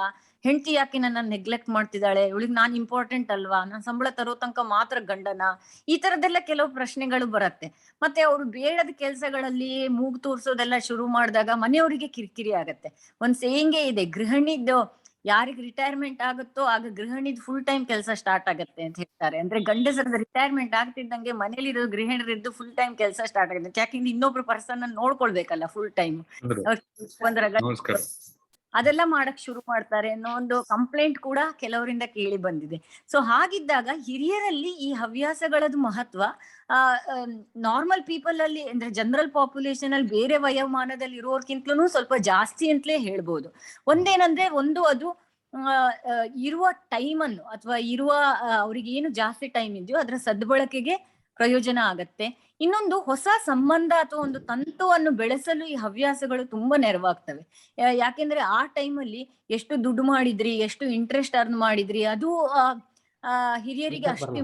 Speaker 4: ಹೆಂಡತಿ ಯಾಕೆ ನನ್ನ ನೆಗ್ಲೆಕ್ಟ್ ಮಾಡ್ತಿದ್ದಾಳೆ, ಇವಳಿಗೆ ನಾನ್ ಇಂಪಾರ್ಟೆಂಟ್ ಅಲ್ವಾ, ನಾನ್ ಸಂಬಳ ತರೋ ತನಕ ಮಾತ್ರ ಗಂಡನ, ಈ ತರದೆಲ್ಲ ಕೆಲವು ಪ್ರಶ್ನೆಗಳು ಬರತ್ತೆ. ಮತ್ತೆ ಅವ್ರು ಬೇಡದ ಕೆಲ್ಸಗಳಲ್ಲಿ ಮೂಗು ತೋರ್ಸೋದೆಲ್ಲ ಶುರು ಮಾಡಿದಾಗ ಮನೆಯವರಿಗೆ ಕಿರಿಕಿರಿ ಆಗತ್ತೆ. ಒಂದ್ ಸೇಯಿಂಗೇ ಇದೆ, ಗೃಹಿಣಿದ್ದು ಯಾರಿಗ್ ರಿಟೈರ್ಮೆಂಟ್ ಆಗುತ್ತೋ ಆಗ ಗೃಹಿಣಿದ್ ಫುಲ್ ಟೈಮ್ ಕೆಲಸ ಸ್ಟಾರ್ಟ್ ಆಗತ್ತೆ ಅಂತ ಹೇಳ್ತಾರೆ. ಅಂದ್ರೆ ಗಂಡಸರದ ರಿಟೈರ್ಮೆಂಟ್ ಆಗ್ತಿದ್ದಂಗೆ ಮನೇಲಿರೋ ಗೃಹಿಣಿಯರಿದ್ದು ಫುಲ್ ಟೈಮ್ ಕೆಲಸ ಸ್ಟಾರ್ಟ್ ಆಗುತ್ತೆ. ಯಾಕೆಂದ್ರೆ ಇನ್ನೊಬ್ರು ಪರ್ಸನ್ ನೋಡ್ಕೊಳ್ಬೇಕಲ್ಲ ಫುಲ್ ಟೈಮ್. ಅದೆಲ್ಲ ಮಾಡಕ್ ಶುರು ಮಾಡ್ತಾರೆ ಅನ್ನೋ ಒಂದು ಕಂಪ್ಲೇಂಟ್ ಕೂಡ ಕೆಲವರಿಂದ ಕೇಳಿ ಬಂದಿದೆ. ಸೊ ಹಾಗಿದ್ದಾಗ ಹಿರಿಯರಲ್ಲಿ ಈ ಹವ್ಯಾಸಗಳದ್ದು ಮಹತ್ವ ನಾರ್ಮಲ್ ಪೀಪಲ್ ಅಲ್ಲಿ, ಅಂದ್ರೆ ಜನರಲ್ ಪಾಪ್ಯುಲೇಷನ್ ಅಲ್ಲಿ ಬೇರೆ ವಯೋಮಾನದಲ್ಲಿ ಇರೋರ್ಕಿಂತಲೂ ಸ್ವಲ್ಪ ಜಾಸ್ತಿ ಅಂತಲೇ ಹೇಳ್ಬೋದು. ಒಂದೇನಂದ್ರೆ, ಅದು ಇರುವ ಟೈಮ್ ಅನ್ನು ಅಥವಾ ಇರುವ ಅವ್ರಿಗೆ ಏನು ಜಾಸ್ತಿ ಟೈಮ್ ಇದೆಯೋ ಅದರ ಸದ್ಬಳಕೆಗೆ ಪ್ರಯೋಜನ ಆಗತ್ತೆ. ಇನ್ನೊಂದು ಹೊಸ ಸಂಬಂಧ ಅಥವಾ ಒಂದು ತಂತುವನ್ನು ಬೆಳೆಸಲು ಈ ಹವ್ಯಾಸಗಳು ತುಂಬಾ ನೆರವಾಗ್ತವೆ. ಯಾಕೆಂದ್ರೆ ಆ ಟೈಮಲ್ಲಿ ಎಷ್ಟು ದುಡ್ಡು ಮಾಡಿದ್ರಿ, ಎಷ್ಟು ಇಂಟ್ರೆಸ್ಟ್ ಅರ್ನ್ ಮಾಡಿದ್ರಿ, ಅದು ಹಿರಿಯರಿಗೆ ಅಷ್ಟು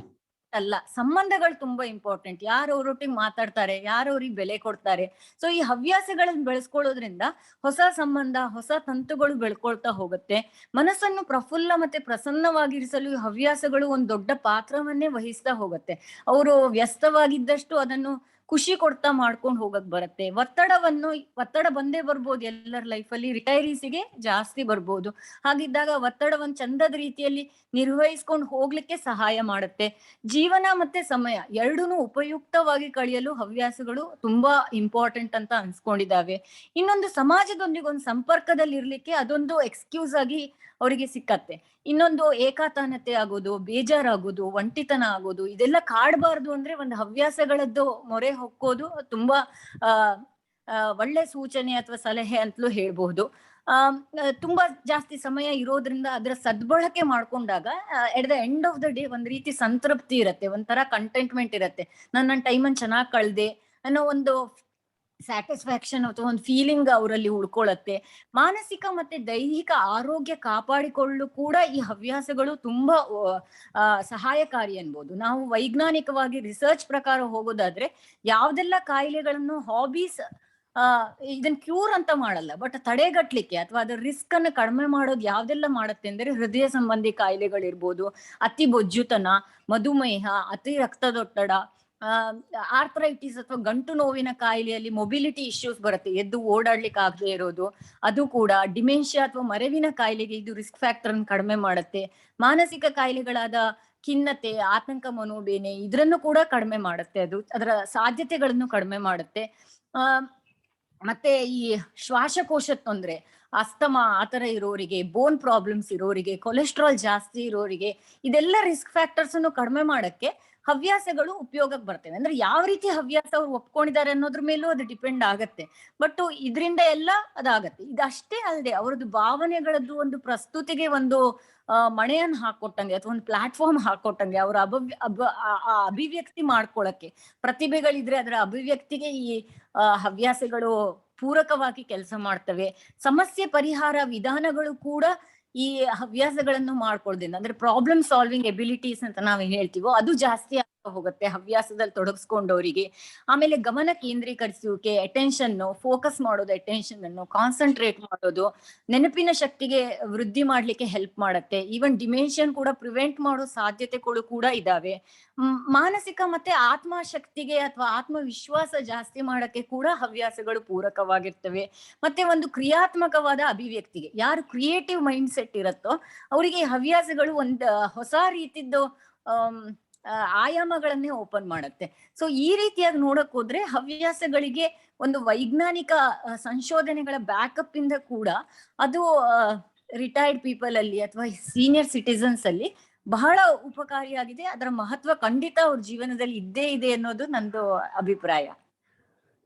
Speaker 4: ಅಲ್ಲ. ಸಂಬಂಧಗಳು ತುಂಬಾ ಇಂಪಾರ್ಟೆಂಟ್. ಯಾರು ಅವ್ರೊಟ್ಟಿಗೆ ಮಾತಾಡ್ತಾರೆ, ಯಾರು ಅವ್ರಿಗೆ ಬೆಲೆ ಕೊಡ್ತಾರೆ. ಸೊ ಈ ಹವ್ಯಾಸಗಳನ್ನ ಬೆಳೆಸ್ಕೊಳ್ಳೋದ್ರಿಂದ ಹೊಸ ಸಂಬಂಧ, ಹೊಸ ತಂತುಗಳು ಬೆಳ್ಕೊಳ್ತಾ ಹೋಗುತ್ತೆ. ಮನಸ್ಸನ್ನು ಪ್ರಫುಲ್ಲ ಮತ್ತೆ ಪ್ರಸನ್ನವಾಗಿರಿಸಲು ಈ ಹವ್ಯಾಸಗಳು ಒಂದು ದೊಡ್ಡ ಪಾತ್ರವನ್ನೇ ವಹಿಸ್ತಾ ಹೋಗುತ್ತೆ. ಅವರು ವ್ಯಸ್ತವಾಗಿದ್ದಷ್ಟು ಅದನ್ನು ಖುಷಿ ಕೊಡ್ತಾ ಮಾಡ್ಕೊಂಡು ಹೋಗಕ್ ಬರುತ್ತೆ. ಒತ್ತಡ ಬಂದೇ ಬರ್ಬೋದು ಎಲ್ಲರ ಲೈಫಲ್ಲಿ, ರಿಟೈರೀಸಿಗೆ ಜಾಸ್ತಿ ಬರ್ಬೋದು. ಹಾಗಿದ್ದಾಗ ಒತ್ತಡವನ್ನು ಚಂದದ ರೀತಿಯಲ್ಲಿ ನಿರ್ವಹಿಸ್ಕೊಂಡು ಹೋಗ್ಲಿಕ್ಕೆ ಸಹಾಯ ಮಾಡುತ್ತೆ. ಜೀವನ ಮತ್ತೆ ಸಮಯ ಎರಡೂನು ಉಪಯುಕ್ತವಾಗಿ ಕಳೆಯಲು ಹವ್ಯಾಸಗಳು ತುಂಬಾ ಇಂಪಾರ್ಟೆಂಟ್ ಅಂತ ಅನ್ಸ್ಕೊಂಡಿದ್ದಾವೆ. ಇನ್ನೊಂದು ಸಮಾಜದೊಂದಿಗೆ ಒಂದು ಸಂಪರ್ಕದಲ್ಲಿ ಇರ್ಲಿಕ್ಕೆ ಅದೊಂದು ಎಕ್ಸ್ಕ್ಯೂಸ್ ಆಗಿ ಅವರಿಗೆ ಸಿಕ್ಕತ್ತೆ. ಇನ್ನೊಂದು ಏಕಾತಾನತೆ ಆಗೋದು, ಬೇಜಾರಾಗೋದು, ಒಂಟಿತನ ಆಗೋದು ಇದೆಲ್ಲ ಕಾಡಬಾರ್ದು ಅಂದ್ರೆ ಒಂದು ಹವ್ಯಾಸಗಳದ್ದು ಮೊರೆ ಹೊಕ್ಕೋದು ತುಂಬಾ ಒಳ್ಳೆ ಸೂಚನೆ ಅಥವಾ ಸಲಹೆ ಅಂತಲೂ ಹೇಳ್ಬಹುದು. ತುಂಬಾ ಜಾಸ್ತಿ ಸಮಯ ಇರೋದ್ರಿಂದ ಅದರ ಸದ್ಬಳಕೆ ಮಾಡ್ಕೊಂಡಾಗ at the end of the day ಒಂದ್ ರೀತಿ ಸಂತೃಪ್ತಿ ಇರತ್ತೆ, ಒಂಥರ ಕಂಟೆಂಟ್ಮೆಂಟ್ ಇರತ್ತೆ. ನನ್ನ ಟೈಮನ್ನು ಚೆನ್ನಾಗಿ ಕಳ್ದೆ ಅನ್ನೋ ಒಂದು ಸ್ಯಾಟಿಸ್ಫ್ಯಾಕ್ಷನ್ ಅಥವಾ ಒಂದು ಫೀಲಿಂಗ್ ಅವರಲ್ಲಿ ಉಳ್ಕೊಳತ್ತೆ. ಮಾನಸಿಕ ಮತ್ತೆ ದೈಹಿಕ ಆರೋಗ್ಯ ಕಾಪಾಡಿಕೊಳ್ಳಲು ಕೂಡ ಈ ಹವ್ಯಾಸಗಳು ತುಂಬಾ ಸಹಾಯಕಾರಿ ಅನ್ಬೋದು. ನಾವು ವೈಜ್ಞಾನಿಕವಾಗಿ ರಿಸರ್ಚ್ ಪ್ರಕಾರ ಹೋಗೋದಾದ್ರೆ ಯಾವ್ದೆಲ್ಲ ಕಾಯಿಲೆಗಳನ್ನು ಹಾಬೀಸ್ ಇದನ್ನ ಕ್ಯೂರ್ ಅಂತ ಮಾಡಲ್ಲ, ಬಟ್ ತಡೆಗಟ್ಲಿಕ್ಕೆ ಅಥವಾ ಅದರ ರಿಸ್ಕ್ ಅನ್ನು ಕಡಿಮೆ ಮಾಡೋದು ಯಾವ್ದೆಲ್ಲ ಮಾಡುತ್ತೆ ಅಂದ್ರೆ ಹೃದಯ ಸಂಬಂಧಿ ಕಾಯಿಲೆಗಳಿರ್ಬೋದು, ಅತಿ ಬೊಜ್ಜುತನ, ಮಧುಮೇಹ, ಅತಿ ರಕ್ತದೊತ್ತಡ, ಆರ್ಥರೈಟಿಸ್ ಅಥವಾ ಗಂಟು ನೋವಿನ ಕಾಯಿಲೆಯಲ್ಲಿ ಮೊಬಿಲಿಟಿ ಇಶ್ಯೂಸ್ ಬರುತ್ತೆ, ಎದ್ದು ಓಡಾಡ್ಲಿಕ್ಕೆ ಆಗದೆ ಇರೋದು. ಅದು ಕೂಡ ಡಿಮೆನ್ಷಿಯಾ ಅಥವಾ ಮರೆವಿನ ಕಾಯಿಲೆಗೆ ಇದು ರಿಸ್ಕ್ ಫ್ಯಾಕ್ಟರ್ ಅನ್ನು ಕಡಿಮೆ ಮಾಡುತ್ತೆ. ಮಾನಸಿಕ ಕಾಯಿಲೆಗಳಾದ ಖಿನ್ನತೆ, ಆತಂಕ ಮನೋಬೇನೆ ಇದ್ರನ್ನು ಕೂಡ ಕಡಿಮೆ ಮಾಡುತ್ತೆ. ಅದು ಅದರ ಸಾಧ್ಯತೆಗಳನ್ನು ಕಡಿಮೆ ಮಾಡುತ್ತೆ. ಮತ್ತೆ ಈ ಶ್ವಾಸಕೋಶದ ತೊಂದ್ರೆ, ಅಸ್ತಮಾ ಆತರ ಇರೋರಿಗೆ, ಬೋನ್ ಪ್ರಾಬ್ಲಮ್ಸ್ ಇರೋರಿಗೆ, ಕೊಲೆಸ್ಟ್ರಾಲ್ ಜಾಸ್ತಿ ಇರೋರಿಗೆ ಇದೆಲ್ಲ ರಿಸ್ಕ್ ಫ್ಯಾಕ್ಟರ್ಸ್ ಅನ್ನು ಕಡಿಮೆ ಮಾಡಕ್ಕೆ ಹವ್ಯಾಸಗಳು ಉಪಯೋಗಕ್ಕೆ ಬರ್ತವೆ. ಅಂದ್ರೆ ಯಾವ ರೀತಿ ಹವ್ಯಾಸ ಅವ್ರು ಒಪ್ಕೊಂಡಿದ್ದಾರೆ ಅನ್ನೋದ್ರ ಮೇಲೂ ಅದು ಡಿಪೆಂಡ್ ಆಗತ್ತೆ. ಬಟ್ ಇದರಿಂದ ಎಲ್ಲ ಅದಾಗತ್ತೆ. ಇದಷ್ಟೇ ಅಲ್ಲದೆ ಅವ್ರದ್ದು ಭಾವನೆಗಳದ್ದು ಒಂದು ಪ್ರಸ್ತುತಿಗೆ ಒಂದು ಮಣೆಯನ್ನು ಹಾಕೊಟ್ಟಂಗೆ ಅಥವಾ ಒಂದು ಪ್ಲಾಟ್ಫಾರ್ಮ್ ಹಾಕೊಟ್ಟಂಗೆ ಅವ್ರ ಅಭಿವ್ಯಕ್ತಿ ಮಾಡ್ಕೊಳಕ್ಕೆ ಪ್ರತಿಭೆಗಳಿದ್ರೆ ಅದರ ಅಭಿವ್ಯಕ್ತಿಗೆ ಈ ಹವ್ಯಾಸಗಳು ಪೂರಕವಾಗಿ ಕೆಲಸ ಮಾಡ್ತವೆ. ಸಮಸ್ಯೆ ಪರಿಹಾರ ವಿಧಾನಗಳು ಕೂಡ ಈ ಹವ್ಯಾಸಗಳನ್ನು ಮಾಡ್ಕೊಳ್ದಿಂದ ಅಂದ್ರೆ ಪ್ರಾಬ್ಲಮ್ ಸಾಲ್ವಿಂಗ್ ಎಬಿಲಿಟೀಸ್ ಅಂತ ನಾವ್ ಹೇಳ್ತೀವೋ ಅದು ಜಾಸ್ತಿ ಆಗ್ತಾ ಹೋಗುತ್ತೆ ಹವ್ಯಾಸದಲ್ಲಿ ತೊಡಗಿಸ್ಕೊಂಡವರಿಗೆ. ಆಮೇಲೆ ಗಮನ ಕೇಂದ್ರೀಕರಿಸುವಿಕೆ, ಅಟೆನ್ಷನ್, ಫೋಕಸ್ ಮಾಡೋದು, ಅಟೆನ್ಷನ್ ಅನ್ನು ಕಾನ್ಸಂಟ್ರೇಟ್ ಮಾಡೋದು, ನೆನಪಿನ ಶಕ್ತಿಗೆ ವೃದ್ಧಿ ಮಾಡ್ಲಿಕ್ಕೆ ಹೆಲ್ಪ್ ಮಾಡುತ್ತೆ. ಈವನ್ ಡಿಮೆನ್ಷನ್ ಕೂಡ ಪ್ರಿವೆಂಟ್ ಮಾಡೋ ಸಾಧ್ಯತೆಗಳು ಕೂಡ ಇದಾವೆ. ಮಾನಸಿಕ ಮತ್ತೆ ಆತ್ಮಶಕ್ತಿಗೆ ಅಥವಾ ಆತ್ಮವಿಶ್ವಾಸ ಜಾಸ್ತಿ ಮಾಡಕ್ಕೆ ಕೂಡ ಹವ್ಯಾಸಗಳು ಪೂರಕವಾಗಿರ್ತವೆ. ಮತ್ತೆ ಒಂದು ಕ್ರಿಯಾತ್ಮಕವಾದ ಅಭಿವ್ಯಕ್ತಿಗೆ, ಯಾರು ಕ್ರಿಯೇಟಿವ್ ಮೈಂಡ್ ಸೆಟ್ ಇರತ್ತೋ ಅವರಿಗೆ ಹವ್ಯಾಸಗಳು ಒಂದು ಹೊಸ ರೀತಿದ್ದು ಆಯಾಮಗಳನ್ನೇ ಓಪನ್ ಮಾಡುತ್ತೆ. ಸೊ ಈ ರೀತಿಯಾಗಿ ನೋಡಕ್ ಹೋದ್ರೆ ಹವ್ಯಾಸಗಳಿಗೆ ಒಂದು ವೈಜ್ಞಾನಿಕ ಸಂಶೋಧನೆಗಳ ಬ್ಯಾಕಪ್ ಇಂದ ಕೂಡ ಅದು ರಿಟೈರ್ಡ್ ಪೀಪಲ್ ಅಲ್ಲಿ ಅಥವಾ ಸೀನಿಯರ್ ಸಿಟಿಸನ್ಸ್ ಅಲ್ಲಿ ಬಹಳ ಉಪಕಾರಿಯಾಗಿದೆ. ಅದರ ಮಹತ್ವ ಖಂಡಿತ ಅವ್ರ ಜೀವನದಲ್ಲಿ ಇದ್ದೇ ಇದೆ ಅನ್ನೋದು ನಂದು ಅಭಿಪ್ರಾಯ.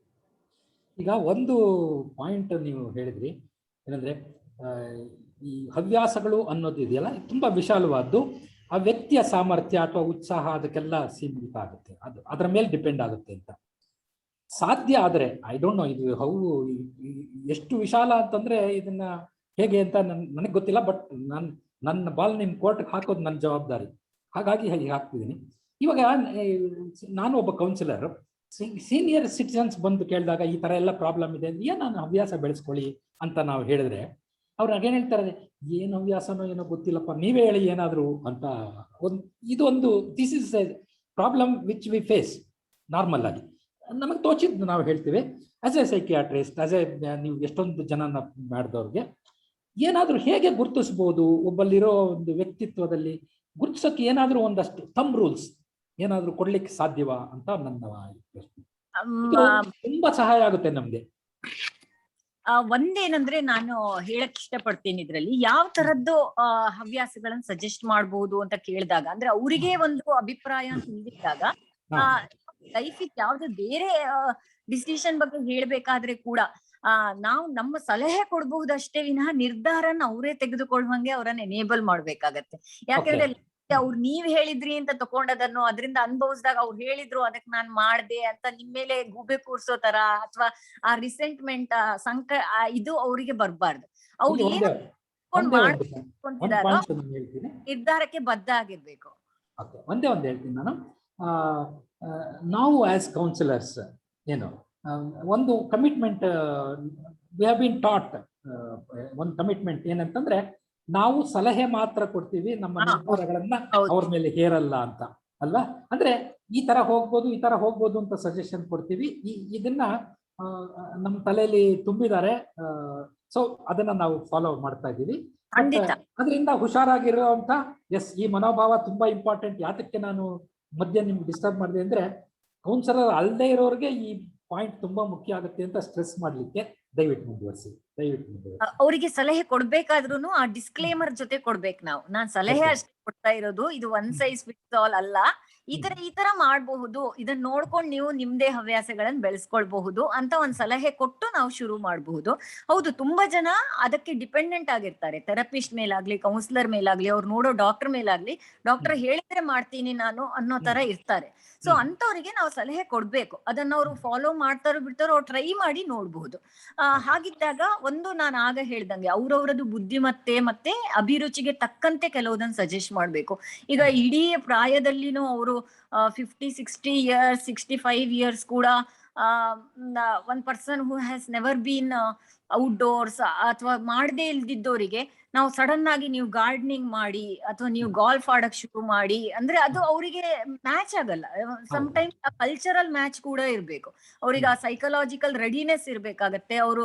Speaker 3: ಈಗ ಒಂದು ಪಾಯಿಂಟ್ ನೀವು ಹೇಳಿದ್ರಿ ಏನಂದ್ರೆ ಈ ಹವ್ಯಾಸಗಳು ಅನ್ನೋದು ಇದೆಯಲ್ಲ ತುಂಬಾ ವಿಶಾಲವಾದ್ದು. ಆ ವ್ಯಕ್ತಿಯ ಸಾಮರ್ಥ್ಯ ಅಥವಾ ಉತ್ಸಾಹ ಅದಕ್ಕೆಲ್ಲ ಸೀಮಿತ ಆಗುತ್ತೆ, ಅದು ಅದರ ಮೇಲೆ ಡಿಪೆಂಡ್ ಆಗುತ್ತೆ ಅಂತ. ಸಾಧ್ಯ ಆದರೆ ಐ ಡೋಂಟ್ ನೋ ಇದು ಎಷ್ಟು ವಿಶಾಲ ಅಂತಂದ್ರೆ ಇದನ್ನ ಹೇಗೆ ಅಂತ ನನಗೆ ಗೊತ್ತಿಲ್ಲ. ಬಟ್ ನನ್ನ ಬಾಲ್ ನಿಮ್ ಕೋರ್ಟ್ಗೆ ಹಾಕೋದು ನನ್ನ ಜವಾಬ್ದಾರಿ, ಹಾಗಾಗಿ ಹೇಗೆ ಹಾಕ್ತಿದ್ದೀನಿ. ಇವಾಗ ನಾನು ಒಬ್ಬ ಕೌನ್ಸಿಲರ್, ಸೀನಿಯರ್ ಸಿಟಿಸನ್ಸ್ ಬಂದು ಕೇಳಿದಾಗ ಈ ತರ ಎಲ್ಲ ಪ್ರಾಬ್ಲಮ್ ಇದೆ, ನಾನು ಹವ್ಯಾಸ ಬೆಳೆಸ್ಕೊಳ್ಳಿ ಅಂತ ನಾವು ಹೇಳಿದ್ರೆ ಅವ್ರು ಹಾಗೇನು ಹೇಳ್ತಾರೆ, ಏನು ಹವ್ಯಾಸನೋ ಏನೋ ಗೊತ್ತಿಲ್ಲಪ್ಪ, ನೀವೇ ಹೇಳಿ ಏನಾದ್ರು ಅಂತ. ಇದೊಂದು this is a problem which we face normal ಆಗಿ. ನಮಗೆ ತೋಚಿದ್ದು ನಾವು ಹೇಳ್ತೀವಿ as a psychiatrist, as a ನೀವು ಎಷ್ಟೊಂದು ಜನನ ಮಾಡಿದವ್ರಿಗೆ ಏನಾದರೂ ಹೇಗೆ ಗುರುತಿಸ್ಬೋದು, ಒಬ್ಬಲ್ಲಿರೋ ಒಂದು ವ್ಯಕ್ತಿತ್ವದಲ್ಲಿ ಗುರುತಿಸೋಕೆ ಏನಾದರೂ ಒಂದಷ್ಟು ಥಂಬ್ ರೂಲ್ಸ್ ಏನಾದರೂ ಕೊಡ್ಲಿಕ್ಕೆ ಸಾಧ್ಯವಾ ಅಂತ ನನ್ನ ಪ್ರಶ್ನೆ. ತುಂಬಾ ಸಹಾಯ ಆಗುತ್ತೆ ನಮ್ಗೆ.
Speaker 4: ಒಂದೇನಂದ್ರೆ ನಾನು ಹೇಳಕ್ ಇಷ್ಟಪಡ್ತೀನಿ, ಇದ್ರಲ್ಲಿ ಯಾವ ತರದ್ದು ಹವ್ಯಾಸಗಳನ್ನ ಸಜೆಸ್ಟ್ ಮಾಡಬಹುದು ಅಂತ ಕೇಳಿದಾಗ, ಅಂದ್ರೆ ಅವರಿಗೆ ಒಂದು ಅಭಿಪ್ರಾಯ ಅಂತ ಹೇಳಿದಾಗ ಲೈಫಿಗೆ ಯಾವ್ದು ಬೇರೆ ಡಿಸಿಷನ್ ಬಗ್ಗೆ ಹೇಳ್ಬೇಕಾದ್ರೆ ಕೂಡ ನಾವು ನಮ್ಮ ಸಲಹೆ ಕೊಡ್ಬಹುದಷ್ಟೇ ವಿನಃ ನಿರ್ಧಾರನ ಅವರೇ ತೆಗೆದುಕೊಳ್ಳುವಂಗೆ ಅವರನ್ನ ಎನೇಬಲ್ ಮಾಡ್ಬೇಕಾಗತ್ತೆ. ಯಾಕಂದ್ರೆ ಅವ್ರು ನೀವ್ ಹೇಳಿದ್ರಿ ಅಂತ ತಕೊಂಡದನ್ನು ಅದರಿಂದ ಅನುಭವಿಸಿದಾಗ ಅವ್ರು ಹೇಳಿದ್ರು ಅದಕ್ಕೆ ನಾನ್ ಮಾಡ್ದೆ ಅಂತ ನಿಮ್ ಮೇಲೆ ಗೂಬೆ ಕೂರ್ಸೋ ತರ ಅಥವಾ ಆ ರಿಸೆಂಟ್ಮೆಂಟ್ ಇದು ಅವರಿಗೆ ಬರ್ಬಾರ್ದು. ಅವ್ರು ಏನು ನಿರ್ಧಾರಕ್ಕೆ ಬದ್ಧ ಆಗಿರ್ಬೇಕು.
Speaker 3: ಒಂದೇ ಒಂದು ಹೇಳ್ತೀನಿ ನಾನು. ನಾವು ಆಸ್ ಕೌನ್ಸಿಲರ್ಸ್ ಏನು ಒಂದು commitment we have been taught, ಒಂದು ಕಮಿಟ್ಮೆಂಟ್ ಏನಂತಂದ್ರೆ ನಾವು ಸಲಹೆ ಮಾತ್ರ ಕೊಡ್ತೀವಿ, ನಮ್ಮ ನಿರ್ಧಾರಗಳನ್ನ ಅವ್ರ ಮೇಲೆ ಹೇರಲ್ಲ ಅಂತ ಅಲ್ವಾ. ಅಂದ್ರೆ ಈ ತರ ಹೋಗ್ಬೋದು ಅಂತ ಸಜೆಷನ್ ಕೊಡ್ತೀವಿ. ಇದನ್ನ ನಮ್ಮ ತಲೆಯಲ್ಲಿ ತುಂಬಿದ್ದಾರೆ. ಸೊ ಅದನ್ನ ನಾವು ಫಾಲೋ ಮಾಡ್ತಾ ಇದ್ದೀವಿ. ಅದರಿಂದ ಹುಷಾರಾಗಿರುವಂತ ಈ ಮನೋಭಾವ ತುಂಬಾ ಇಂಪಾರ್ಟೆಂಟ್. ಯಾತಕ್ಕೆ ನಾನು ಮಧ್ಯ ನಿಮ್ಗೆ ಡಿಸ್ಟರ್ಬ್ ಮಾಡಿದೆ ಅಂದ್ರೆ ಕೌನ್ಸಿಲರ್ ಅಲ್ಲದೆ ಇರೋರಿಗೆ ಈ ಪಾಯಿಂಟ್ ತುಂಬಾ ಮುಖ್ಯ ಆಗುತ್ತೆ ಅಂತ ಸ್ಟ್ರೆಸ್ ಮಾಡ್ಲಿಕ್ಕೆ ದಯವಿಟ್ಟು ಮುಂದುವರಿಸಿ.
Speaker 4: ಅವರಿಗೆ ಸಲಹೆ ಕೊಡ್ಬೇಕಾದ್ರೂ ಆ ಡಿಸ್ಕ್ಲೇಮರ್ ಜೊತೆ ಕೊಡ್ಬೇಕು. ನಾನ್ ಸಲಹೆ ಅಷ್ಟೇ ಕೊಡ್ತಾ ಇರೋದು, ಇದು ಒನ್ ಸೈಜ್ ಫಿಟ್ಸ್ ಆಲ್ ಅಲ್ಲ. ಈ ತರ ಮಾಡಬಹುದು, ಇದನ್ನ ನೋಡ್ಕೊಂಡು ನೀವು ನಿಮ್ದೇ ಹವ್ಯಾಸಗಳನ್ನ ಬೆಳೆಸ್ಕೊಳ್ಬಹುದು ಅಂತ ಒಂದ್ ಸಲಹೆ ಕೊಟ್ಟು ನಾವು ಶುರು ಮಾಡಬಹುದು. ಹೌದು, ತುಂಬಾ ಜನ ಅದಕ್ಕೆ ಡಿಪೆಂಡೆಂಟ್ ಆಗಿರ್ತಾರೆ. ಥೆರಪಿಸ್ಟ್ ಮೇಲಾಗ್ಲಿ, ಕೌನ್ಸಿಲರ್ ಮೇಲಾಗ್ಲಿ, ಅವ್ರು ನೋಡೋ ಡಾಕ್ಟರ್ ಮೇಲಾಗ್ಲಿ, ಡಾಕ್ಟರ್ ಹೇಳಿದ್ರೆ ಮಾಡ್ತೀನಿ ನಾನು ಅನ್ನೋ ತರ ಇರ್ತಾರೆ. ಸೊ ಅಂತವ್ರಿಗೆ ನಾವು ಸಲಹೆ ಕೊಡ್ಬೇಕು. ಅದನ್ನ ಅವ್ರು ಫಾಲೋ ಮಾಡ್ತಾರೋ ಬಿಡ್ತಾರೋ ಅವ್ರು ಟ್ರೈ ಮಾಡಿ ನೋಡ್ಬಹುದು. ಹಾಗಿದ್ದಾಗ ಒಂದು ನಾನು ಆಗ ಹೇಳ್ದಂಗೆ ಅವ್ರವ್ರದ್ದು ಬುದ್ಧಿಮತ್ತೆ ಮತ್ತೆ ಅಭಿರುಚಿಗೆ ತಕ್ಕಂತೆ ಕೆಲವುದನ್ನ ಸಜೆಸ್ಟ್ ಮಾಡ್ಬೇಕು. ಈಗ ಇಡೀ ಪ್ರಾಯದಲ್ಲಿನೂ ಅವರು 50-60 years 65 years ಕೂಡ one person who has never bean outdoors ಅಥವಾ ಮಾಡದೇ ಇಲ್ದಿದ್ದವರಿಗೆ ನಾವು ಸಡನ್ ಆಗಿ ನೀವು ಗಾರ್ಡನಿಂಗ್ ಮಾಡಿ ಅಥವಾ ನೀವು ಗಾಲ್ಫ್ ಆಡಕ್ ಶುರು ಮಾಡಿ ಅಂದ್ರೆ ಅದು ಅವರಿಗೆ ಮ್ಯಾಚ್ ಆಗಲ್ಲ. ಸಮ್ಟೈಮ್ಸ್ ಆ ಕಲ್ಚರಲ್ ಮ್ಯಾಚ್ ಕೂಡ ಇರ್ಬೇಕು. ಅವ್ರಿಗೆ ಆ ಸೈಕಲಾಜಿಕಲ್ ರೆಡಿನೆಸ್ ಇರ್ಬೇಕಾಗತ್ತೆ. ಅವರು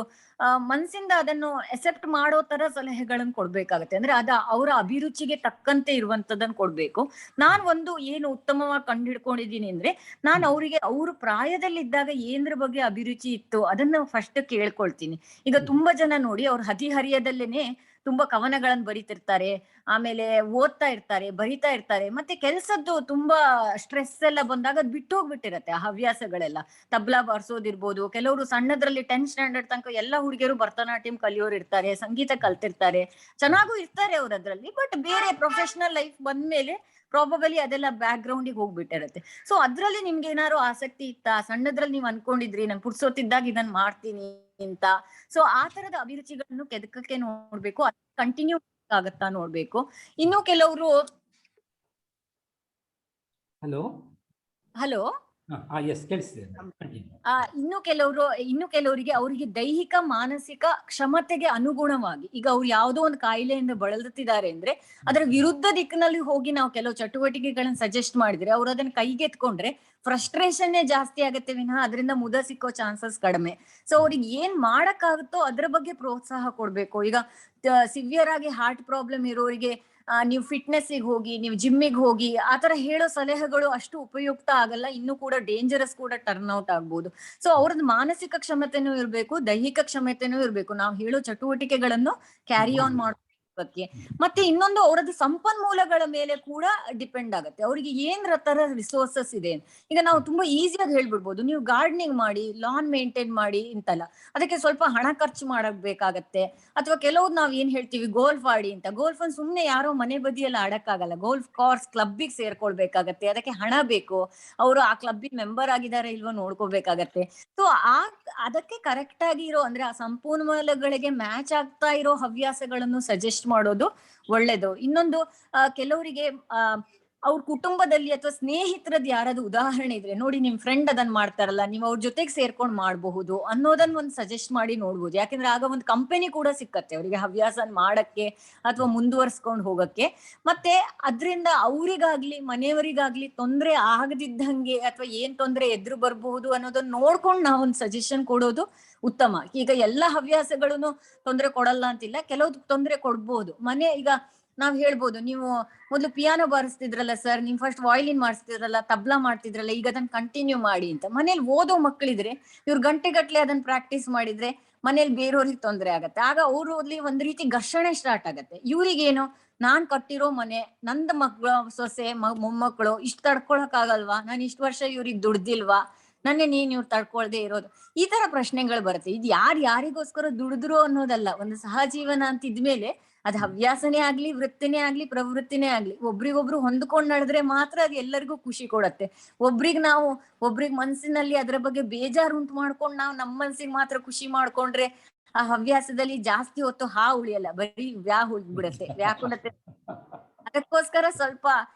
Speaker 4: ಮನ್ಸಿಂದ ಅದನ್ನು ಅಕ್ಸೆಪ್ಟ್ ಮಾಡೋ ತರ ಸಲಹೆಗಳನ್ನ ಕೊಡ್ಬೇಕಾಗತ್ತೆ. ಅಂದ್ರೆ ಅವರ ಅಭಿರುಚಿಗೆ ತಕ್ಕಂತೆ ಇರುವಂತದನ್ನ ಕೊಡ್ಬೇಕು. ನಾನ್ ಒಂದು ಏನು ಉತ್ತಮವಾಗಿ ಕಂಡುಹಿಡ್ಕೊಂಡಿದೀನಿ ಅಂದ್ರೆ ನಾನು ಅವರಿಗೆ ಅವ್ರ ಪ್ರಾಯದಲ್ಲಿದ್ದಾಗ ಏನ್ರ ಬಗ್ಗೆ ಅಭಿರುಚಿ ಇತ್ತು ಅದನ್ನ ಫಸ್ಟ್ ಕೇಳ್ಕೊಳ್ತೀನಿ. ಈಗ ತುಂಬಾ ಜನ ನೋಡಿ ಅವ್ರ ಹದಿಹರಿಯದಲ್ಲೇನೆ ತುಂಬಾ ಕವನಗಳನ್ನ ಬರೀತಿರ್ತಾರೆ, ಆಮೇಲೆ ಓದ್ತಾ ಇರ್ತಾರೆ, ಬರಿತಾ ಇರ್ತಾರೆ. ಮತ್ತೆ ಕೆಲ್ಸದ್ದು ತುಂಬಾ ಸ್ಟ್ರೆಸ್ ಎಲ್ಲ ಬಂದಾಗ ಅದ್ ಬಿಟ್ಟು ಹೋಗ್ಬಿಟ್ಟಿರತ್ತೆ ಆ ಹವ್ಯಾಸಗಳೆಲ್ಲ. ತಬ್ಲಾ ಬಾರ್ಸೋದಿರ್ಬೋದು, ಕೆಲವರು ಸಣ್ಣದ್ರಲ್ಲಿ 10th ಸ್ಟ್ಯಾಂಡರ್ಡ್ ತನಕ ಎಲ್ಲ ಹುಡುಗಿಯರು ಭರತನಾಟ್ಯಂ ಕಲಿಯೋರು ಇರ್ತಾರೆ, ಸಂಗೀತ ಕಲ್ತಿರ್ತಾರೆ, ಚೆನ್ನಾಗೂ ಇರ್ತಾರೆ ಅವ್ರ ಅದ್ರಲ್ಲಿ. ಬಟ್ ಬೇರೆ ಪ್ರೊಫೆಷನಲ್ ಲೈಫ್ ಬಂದ್ಮೇಲೆ ಪ್ರಾಬಬಲಿ ಅದೆಲ್ಲ ಬ್ಯಾಕ್ ಗ್ರೌಂಡಿಗೆ ಹೋಗ್ಬಿಟ್ಟಿರತ್ತೆ. ಸೊ ಅದ್ರಲ್ಲಿ ನಿಮ್ಗೆ ಏನಾದ್ರು ಆಸಕ್ತಿ ಇತ್ತಾ, ಸಣ್ಣದ್ರಲ್ಲಿ ನೀವ್ ಅನ್ಕೊಂಡಿದ್ರಿ ನಂಗೆ ಪುರ್ಸೋತಿದ್ದಾಗ ಇದನ್ ಮಾಡ್ತೀನಿ ಅಂತ, ಸೊ ಆ ತರದ ಅಭಿರುಚಿಗಳನ್ನು ಕೆದಕಕ್ಕೆ ನೋಡ್ಬೇಕು, ಕಂಟಿನ್ಯೂ ಆಗತ್ತಾ ನೋಡ್ಬೇಕು. ಇನ್ನು ಕೆಲವರು ಹಲೋ ಇನ್ನು ಕೆಲವರಿಗೆ ಅವರಿಗೆ ದೈಹಿಕ ಮಾನಸಿಕ ಕ್ಷಮತೆಗೆ ಅನುಗುಣವಾಗಿ ಈಗ ಅವ್ರು ಯಾವ್ದೋ ಒಂದು ಕಾಯಿಲೆಯಿಂದ ಬಳಲುತ್ತಿದ್ದಾರೆ ಅಂದ್ರೆ ಅದರ ವಿರುದ್ಧ ದಿಕ್ಕಿನಲ್ಲಿ ಹೋಗಿ ನಾವು ಕೆಲವು ಚಟುವಟಿಕೆಗಳನ್ನ ಸಜೆಸ್ಟ್ ಮಾಡಿದ್ರೆ ಅವ್ರು ಅದನ್ನ ಕೈಗೆತ್ಕೊಂಡ್ರೆ ಫ್ರಸ್ಟ್ರೇಷನ್ನೇ ಜಾಸ್ತಿ ಆಗತ್ತೆ ವಿನಃ ಅದರಿಂದ ಮುದ ಸಿಕ್ಕೋ ಚಾನ್ಸಸ್ ಕಡಿಮೆ. ಸೊ ಅವ್ರಿಗೆ ಏನ್ ಮಾಡಕ್ಕಾಗುತ್ತೋ ಅದ್ರ ಬಗ್ಗೆ ಪ್ರೋತ್ಸಾಹ ಕೊಡ್ಬೇಕು. ಈಗ ಸಿವಿಯರ್ ಆಗಿ ಹಾರ್ಟ್ ಪ್ರಾಬ್ಲಮ್ ಇರೋರಿಗೆ ನೀವು ಫಿಟ್ನೆಸ್ಸಿಗೆ ಹೋಗಿ, ನೀವು ಜಿಮ್ಮಿಗೆ ಹೋಗಿ ಆತರ ಹೇಳೋ ಸಲಹೆಗಳು ಅಷ್ಟು ಉಪಯುಕ್ತ ಆಗಲ್ಲ, ಇನ್ನು ಕೂಡ ಡೇಂಜರಸ್ ಕೂಡ ಟರ್ನ್ ಔಟ್ ಆಗ್ಬೋದು. ಸೊ ಅವ್ರದ್ದು ಮಾನಸಿಕ ಕ್ಷಮತೆನೂ ಇರ್ಬೇಕು, ದೈಹಿಕ ಕ್ಷಮತೆನೂ ಇರ್ಬೇಕು, ನಾವು ಹೇಳೋ ಚಟುವಟಿಕೆಗಳನ್ನು ಕ್ಯಾರಿ ಆನ್ ಮಾಡೋ ಬಗ್ಗೆ. ಮತ್ತೆ ಇನ್ನೊಂದು ಅವರದ್ದು ಸಂಪನ್ಮೂಲಗಳ ಮೇಲೆ ಕೂಡ ಡಿಪೆಂಡ್ ಆಗುತ್ತೆ. ಅವ್ರಿಗೆ ಏನ್ ತರ ರಿಸೋರ್ಸಸ್ ಇದೆ. ಈಗ ನಾವು ತುಂಬಾ ಈಸಿಯಾಗಿ ಹೇಳ್ಬಿಡ್ಬೋದು, ನೀವು ಗಾರ್ಡನಿಂಗ್ ಮಾಡಿ, ಲಾನ್ ಮೇಂಟೈನ್ ಮಾಡಿ ಇಂತಲ್ಲ, ಅದಕ್ಕೆ ಸ್ವಲ್ಪ ಹಣ ಖರ್ಚು ಮಾಡಬೇಕಾಗತ್ತೆ. ಅಥವಾ ಕೆಲವ್ರು ನಾವ್ ಏನ್ ಹೇಳ್ತೀವಿ ಗೋಲ್ಫ್ ಆಡಿ ಅಂತ, ಗೋಲ್ಫ್ ಅನ್ನು ಸುಮ್ನೆ ಯಾರೋ ಮನೆ ಬದಿಯಲ್ಲಿ ಆಡಕ್ಕಾಗಲ್ಲ, ಗೋಲ್ಫ್ ಕೋರ್ಸ್ ಕ್ಲಬ್ಬಿಗೆ ಸೇರ್ಕೊಳ್ಬೇಕಾಗತ್ತೆ, ಅದಕ್ಕೆ ಹಣ ಬೇಕು, ಅವರು ಆ ಕ್ಲಬ್ಬಿಗೆ ಮೆಂಬರ್ ಆಗಿದ್ದಾರೆ ಇಲ್ವೋ ನೋಡ್ಕೋಬೇಕಾಗತ್ತೆ. ಸೊ ಅದಕ್ಕೆ ಕರೆಕ್ಟ್ ಆಗಿ ಇರೋ ಅಂದ್ರೆ ಆ ಸಂಪನ್ಮೂಲಗಳಿಗೆ ಮ್ಯಾಚ್ ಆಗ್ತಾ ಇರೋ ಹವ್ಯಾಸಗಳನ್ನು ಸಜೆಸ್ಟ್ ಮಾಡೋದು ಒಳ್ಳೇದು. ಇನ್ನೊಂದು ಕೆಲವರಿಗೆ ಅವ್ರ ಕುಟುಂಬದಲ್ಲಿ ಅಥವಾ ಸ್ನೇಹಿತರದ್ದು ಯಾರಾದ್ರೂ ಉದಾಹರಣೆ ಇದ್ರೆ ನೋಡಿ, ನಿಮ್ ಫ್ರೆಂಡ್ ಅದನ್ನ ಮಾಡ್ತಾರಲ್ಲ, ನೀವು ಅವ್ರ ಜೊತೆಗೆ ಸೇರ್ಕೊಂಡ್ ಮಾಡಬಹುದು ಅನ್ನೋದನ್ನ ಒಂದ್ ಸಜೆಸ್ಟ್ ಮಾಡಿ ನೋಡ್ಬೋದು. ಯಾಕಂದ್ರೆ ಆಗ ಒಂದು ಕಂಪನಿ ಕೂಡ ಸಿಕ್ಕತ್ತೆ ಅವರಿಗೆ ಹವ್ಯಾಸ ಮಾಡಕ್ಕೆ ಅಥವಾ ಮುಂದುವರ್ಸ್ಕೊಂಡ್ ಹೋಗಕ್ಕೆ. ಮತ್ತೆ ಅದ್ರಿಂದ ಅವರಿಗಾಗ್ಲಿ ಮನೆಯವರಿಗಾಗ್ಲಿ ತೊಂದ್ರೆ ಆಗದಿದ್ದಂಗೆ ಅಥವಾ ಏನ್ ತೊಂದ್ರೆ ಎದುರು ಬರ್ಬಹುದು ಅನ್ನೋದನ್ನ ನೋಡ್ಕೊಂಡು ನಾವೊಂದು ಸಜೆಷನ್ ಕೊಡೋದು ಉತ್ತಮ. ಈಗ ಎಲ್ಲಾ ಹವ್ಯಾಸಗಳನ್ನು ತೊಂದ್ರೆ ಕೊಡಲ್ಲ ಅಂತಿಲ್ಲ, ಕೆಲವು ತೊಂದ್ರೆ ಕೊಡ್ಬೋದು. ಈಗ ನಾವ್ ಹೇಳ್ಬೋದು, ನೀವು ಮೊದ್ಲು ಪಿಯಾನೋ ಬಾರಿಸ್ತಿದ್ರಲ್ಲ ಸರ್, ನಿಮ್ ಫಸ್ಟ್ ವಯಲಿನ್ ಮಾಡಿಸ್ತಿದ್ರಲ್ಲ, ತಬ್ಲಾ ಮಾಡ್ತಿದ್ರಲ್ಲ, ಈಗ ಅದನ್ನ ಕಂಟಿನ್ಯೂ ಮಾಡಿ ಅಂತ. ಮನೇಲಿ ಓದೋ ಮಕ್ಕಳಿದ್ರೆ ಇವ್ರು ಗಂಟೆಗಟ್ಲೆ ಅದನ್ನ ಪ್ರಾಕ್ಟೀಸ್ ಮಾಡಿದ್ರೆ ಮನೇಲಿ ಬೇರೆಯವ್ರಿಗೆ ತೊಂದರೆ ಆಗತ್ತೆ. ಆಗ ಅವ್ರಲ್ಲಿ ಒಂದ್ ರೀತಿ ಘರ್ಷಣೆ ಸ್ಟಾರ್ಟ್ ಆಗತ್ತೆ. ಇವ್ರಿಗೇನು, ನಾನ್ ಕಟ್ಟಿರೋ ಮನೆ, ನಂದ್ ಮಕ್ಳು ಸೊಸೆ ಮೊಮ್ಮಕ್ಕಳು ಇಷ್ಟ ತಡ್ಕೊಳಕ್ ಆಗಲ್ವಾ, ನಾನು ಇಷ್ಟು ವರ್ಷ ಇವ್ರಿಗೆ ದುಡ್ದಿಲ್ವಾ, ನನ್ನೇ ನೀನ್ ಇವ್ರು ತಡ್ಕೊಳ್ದೆ ಇರೋದು, ಈ ತರ ಪ್ರಶ್ನೆಗಳು ಬರುತ್ತೆ. ಇದು ಯಾರಿಗೋಸ್ಕರ ದುಡಿದ್ರು ಅನ್ನೋದಲ್ಲ. ಒಂದು ಸಹಜೀವನ ಅಂತ ಇದ್ಮೇಲೆ ಅದ್ ಹವ್ಯಾಸನೇ ಆಗ್ಲಿ, ವೃತ್ತಿನೇ ಆಗ್ಲಿ, ಪ್ರವೃತ್ತಿನೇ ಆಗ್ಲಿ, ಒಬ್ರಿಗೊಬ್ರು ಹೊಂದ್ಕೊಂಡ್ ನಡೆದ್ರೆ ಮಾತ್ರ ಅದು ಎಲ್ಲರಿಗೂ ಖುಷಿ ಕೊಡತ್ತೆ. ಒಬ್ರಿಗ್ ಮನ್ಸಿನಲ್ಲಿ ಅದ್ರ ಬಗ್ಗೆ ಬೇಜಾರು ಉಂಟು ಮಾಡ್ಕೊಂಡ್ ನಮ್ಮ ಮನ್ಸಿಗೆ ಮಾತ್ರ ಖುಷಿ ಮಾಡ್ಕೊಂಡ್ರೆ ಆ ಹವ್ಯಾಸದಲ್ಲಿ ಜಾಸ್ತಿ ಹೊತ್ತು ಉಳಿಯಲ್ಲ, ಬರೀ ಉಳಿದ್ಬಿಡತ್ತೆ, ವ್ಯಾಕುಲತೆ. ಅದಕ್ಕೋಸ್ಕರ ಸ್ವಲ್ಪ